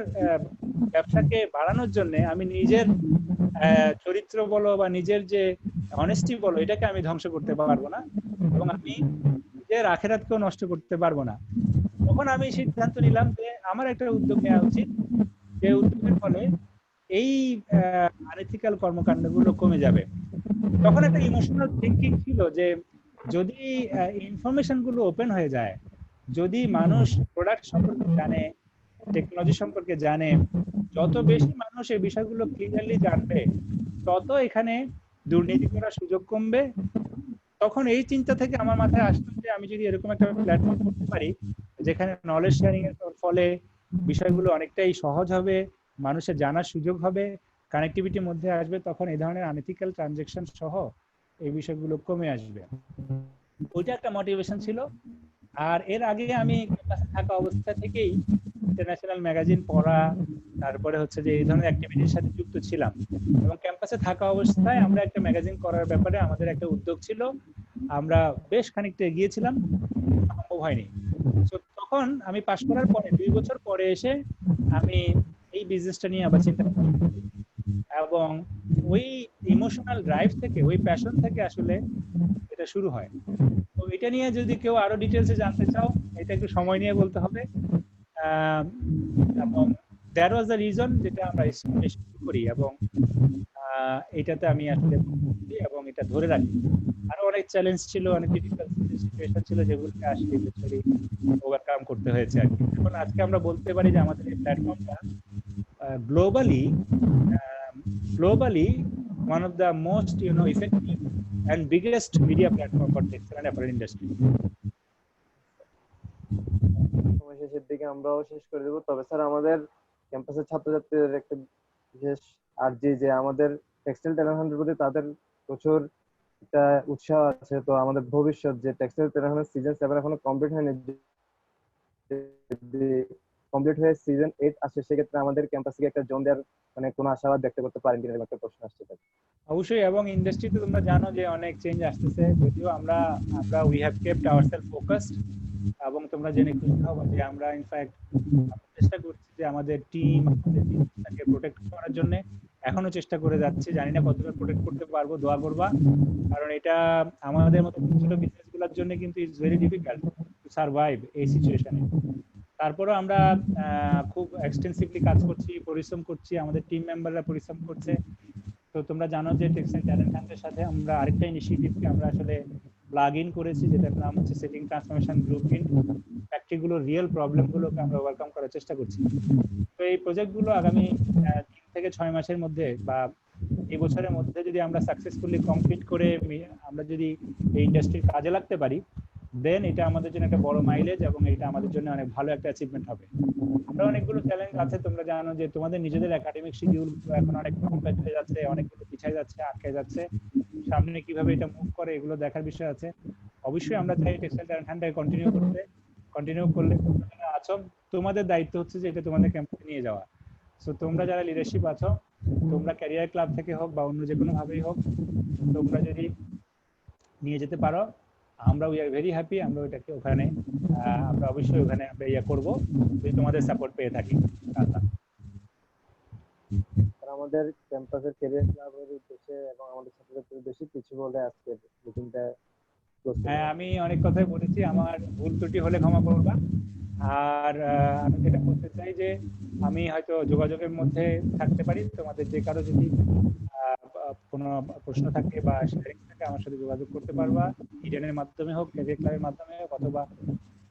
ব্যবসাকে বাড়ানোর জন্য আমি নিজের চরিত্র বলো বা নিজের যে অনেস্টি বলো এটাকে আমি ধ্বংস করতে পারবো না, এবং আমি নিজের আখেরাতকেও নষ্ট করতে পারবো না। তখন আমি সিদ্ধান্ত নিলাম যে আমার একটা উদ্যোগ নেওয়া উচিত, যে উদ্যোগের ফলে এই আনএথিক্যাল কর্মকাণ্ডগুলো কমে যাবে। তখন একটা ইমোশনাল থিঙ্কিং ছিল যে যদি ইনফরমেশন গুলো ওপেন হয়ে যায়, যদি মানুষ প্রোডাক্ট সম্পর্কে জানে, টেকনোলজি সম্পর্কে জানে, যত বেশি মানুষ এই বিষয়গুলো ক্লিয়ারলি জানবে তত এখানে দুর্নীতি করার সুযোগ কমবে। তখন এই চিন্তা থেকে আমার মাথায় আসলো যে আমি যদি এরকম একটা প্ল্যাটফর্ম করতে পারি যেখানে নলেজ শেয়ারিং এর ফলে বিষয়গুলো অনেকটাই সহজ হবে, মানুষের জানার সুযোগ হবে, কানেক্টিভিটির মধ্যে আসবে, তখন এই ধরনের আনএথিক্যাল ট্রানজেকশন সহ এই বিষয়গুলো কমে আসবে। ওইটা একটা মোটিভেশন ছিল। আর এর আগে আমি ক্যাম্পাসে থাকা অবস্থা থেকেই ইন্টারন্যাশনাল ম্যাগাজিন পড়া, তারপরে হচ্ছে যে এই ধরনের অ্যাক্টিভিটির সাথে যুক্ত ছিলাম। এবং ক্যাম্পাসে থাকা অবস্থায় আমরা একটা ম্যাগাজিন করার ব্যাপারে আমাদের একটা উদ্যোগ ছিল, আমরা বেশ খানিকটা এগিয়েছিলাম, সম্ভব হয়নি। তো তখন আমি পাশ করার পরে 2 বছর পরে এসে আমি এই বিজনেসটা নিয়ে আবার চিন্তা করি, এবং ওই ইমোশনাল ড্রাইভ থেকে, ওই প্যাশন থেকে আসলে এটা শুরু হয়। তো এটা নিয়ে যদি কেউ আরো ডিটেলসে জানতে চাও, এটা একটু সময় নিয়ে বলতে হবে। এবং দ্যাট ওয়াজ দ্য রিজন যেটা আমরা শুরু করি, এবং এটাতে আমি আসলে এবং এটা ধরে রাখি। আরো অনেক চ্যালেঞ্জ ছিল, অনেক ডিফিকাল্ট সিচুয়েশন ছিল, যেগুলোকে আসলে ইভেন্চুয়ালি ওভারকাম করতে হয়েছে আর কি। এখন আজকে আমরা বলতে পারি যে আমাদের এই প্ল্যাটফর্মটা globally one of the most effective and biggest media platform for textile and apparel industry. সময় শেষের দিকে আমরাও শেষ করে দেবো। তবে স্যার আমাদের ক্যাম্পাসের ছাত্রছাত্রীদের একটা বিশেষ আর্জি যে আমাদের টেক্সটাইল ট্যালেন্ট হান্টের প্রতি তাদের প্রচুর একটা উৎসাহ আছে। তো আমাদের ভবিষ্যৎ যে টেক্সটাইল ট্যালেন্ট হান্টের সিজন 7 এখনো কমপ্লিট হয়নি, কমপ্লিট হয়ে সিজন 8 আসে, সেক্ষেত্রে আমাদের ক্যাম্পাস থেকে একটা জোন দেওয়ার মানে কোনো আশাবাদ ব্যক্ত করতে পারেন কিনা, একটা প্রশ্ন আসছে। অবশ্যই, এবং ইন্ডাস্ট্রিতে তোমরা জানো যে অনেক চেঞ্জ আসতেছে, যদিও আমরা we have kept ourself focused, এবং তোমরা জেনে খুশি হবে যে আমরা ইনফ্যাক্ট চেষ্টা করছি যে আমাদের টিম, আমাদের বিজনেসটাকে প্রোটেক্ট করার জন্য এখনো চেষ্টা করে যাচ্ছি। জানি না কতটা প্রোটেক্ট করতে পারবো, দোয়া করবা, কারণ এটা আমাদের মতো ছোট বিজনেসগুলোর জন্য কিন্তু it's very difficult to survive এই সিচুয়েশনে। তারপরেও আমরা খুব এক্সটেন্সিভলি কাজ করছি, পরিশ্রম করছি, আমাদের টিম মেম্বাররা পরিশ্রম করছে। তো তোমরা জানো যে টেক্সটাইল ট্যালেন্ট হান্টের সাথে আমরা আরেকটা ইনিশিয়েটিভকে আমরা আসলে প্লাগ ইন করেছি, যেটার নাম হচ্ছে সেটিং ট্রান্সফরমেশন ব্লুপ্রিন্ট। ফ্যাক্টরিগুলোর রিয়েল প্রবলেমগুলোকে আমরা ওভারকাম করার চেষ্টা করছি। তো এই প্রজেক্টগুলো আগামী 3 থেকে 6 মাসের মধ্যে বা এই বছরের মধ্যে যদি আমরা সাকসেসফুলি কমপ্লিট করে আমরা যদি এই ইন্ডাস্ট্রির কাজে লাগতে পারি, দেন এটা আমাদের জন্য একটা বড় মাইলেজ, এবং এটা আমাদের জন্য অনেক ভালো একটা অ্যাচিভমেন্ট হবে। আমরা অনেকগুলো চ্যালেঞ্জ আছে, তোমরা জানো যে তোমাদের নিজেদের একাডেমিক শিডিউল এখন অনেক কমপ্লেক্স হয়ে যাচ্ছে, অনেকগুলো পিছিয়ে যাচ্ছে, আটকে যাচ্ছে। সামনে কিভাবে এটা মুভ করে এগুলো দেখার বিষয় আছে। অবশ্যই আমরা চাই টেক্সটাইল ট্যালেন্ট হান্টটাকে কন্টিনিউ করলে তোমরা আছো, তোমাদের দায়িত্ব হচ্ছে যে এটা তোমাদের ক্যাম্পাসে নিয়ে যাওয়া। সো তোমরা যারা লিডারশিপ আছো, তোমরা ক্যারিয়ার ক্লাব থেকে হোক বা অন্য যে কোনো ভাবেই হোক, তোমরা যদি নিয়ে যেতে পারো, আমরা উই আর ভেরি হ্যাপি। আমরা ওইটাকে ওখানে আমরা অবশ্যই ওখানে আমরা ইয়ে করবো যদি তোমাদের সাপোর্ট পেয়ে থাকি। আমাদের ক্যাম্পাসের ক্যারিয়ার ক্লাবের উদ্দেশ্যে এবং আমাদের ছাত্রছাত্রীদের উদ্দেশ্যে কিছু বলে আজকের মিটিংটা। হ্যাঁ, আমি অনেক কথাই বলেছি, আমার ভুল ত্রুটি হলে ক্ষমা করবা। আর আমি যেটা বলতে চাই যে আমি হয়তো যোগাযোগের মধ্যে থাকতে পারি, তোমাদের যে কারো যদি কোনো প্রশ্ন থাকে বা শেয়ারিং থাকে আমার সাথে যোগাযোগ করতে পারবা। ইডেনের মাধ্যমে হোক, ক্যারিয়ার ক্লাবের মাধ্যমে হোক, অথবা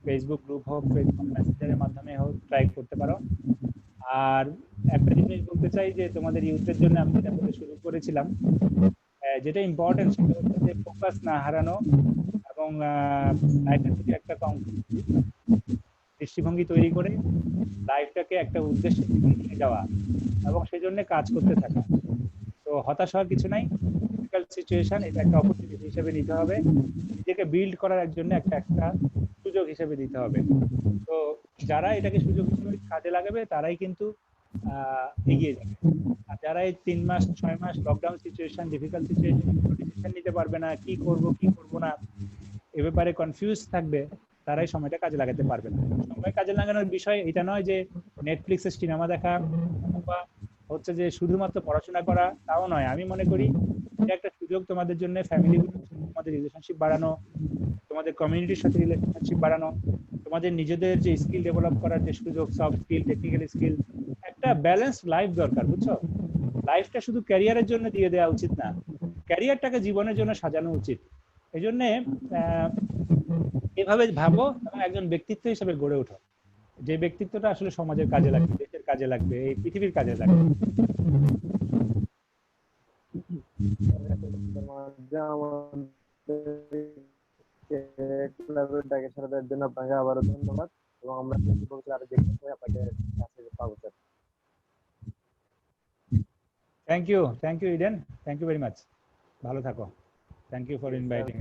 ফেসবুক গ্রুপ হোক, ফেসবুক মেসেঞ্জারের মাধ্যমে হোক, ট্রাই করতে পারো। আর একটা জিনিস বলতে চাই যে তোমাদের ইউথের জন্য আমি যেটা বলে শুরু করেছিলাম, যেটা ইম্পর্টেন্ট সেটা হচ্ছে যে ফোকাস না হারানো, এবং লাইফের প্রতি একটা দৃষ্টিভঙ্গি তৈরি করে লাইফটাকে একটা উদ্দেশ্যে নিয়ে যাওয়া এবং সেই জন্য কাজ করতে থাকা। তো হতাশ হওয়ার কিছু নাই, ডিফিকাল্ট সিচুয়েশন এটা একটা অপরচুনিটি হিসেবে নিতে হবে, নিজেকে বিল্ড করার জন্য একটা সুযোগ হিসেবে দিতে হবে। তো যারা এটাকে সুযোগ হিসেবে কাজে লাগাবে তারাই কিন্তু এগিয়ে যাবে। আর যারা এই 3 মাস 6 মাস lockdown situation, difficult situation decision নিতে পারবে না, কি করব না এ ব্যাপারে কনফিউজ থাকবে, তারাই সময়টা কাজে লাগাতে পারবে না। সময় কাজে লাগানোর বিষয় এটা নয় যে নেটফ্লিক্সে সিনেমা দেখা বা হচ্ছে যে শুধুমাত্র পড়াশোনা করা, তাও নয়। আমি মনে করি এটা একটা সুযোগ তোমাদের জন্য, ফ্যামিলিগুলোর সাথে তোমাদের রিলেশনশিপ বাড়ানো, তোমাদের কমিউনিটির সাথে রিলেশনশিপ বাড়ানো, তোমাদের নিজেদের যে স্কিল ডেভেলপ করার যে সুযোগ, সফট স্কিল, টেকনিক্যাল স্কিল, একটা ব্যালেন্স লাইফ দরকার, বুঝছো? লাইফটা শুধু ক্যারিয়ারের জন্য দিয়ে দেওয়া উচিত না, ক্যারিয়ারটাকে জীবনের জন্য সাজানো উচিত। এই জন্য এভাবে ভাবো এবং একজন ব্যক্তিত্ব হিসেবে গড়ে ওঠো, যে ব্যক্তিত্বটা আসলে সমাজের কাজে লাগবে, দেশের কাজে লাগবে, এই পৃথিবীর কাজে লাগবে। ক্লাবের ডাকে সাড়া দেওয়ার জন্য আপনাকে আবারও ধন্যবাদ। এবং আমরা ভবিষ্যতে আরো দেখতে পাই আপনাকে কাছে পাবো sir. Thank you Eden, thank you very much, ভালো থাকো, thank you for Yes, sir. Inviting.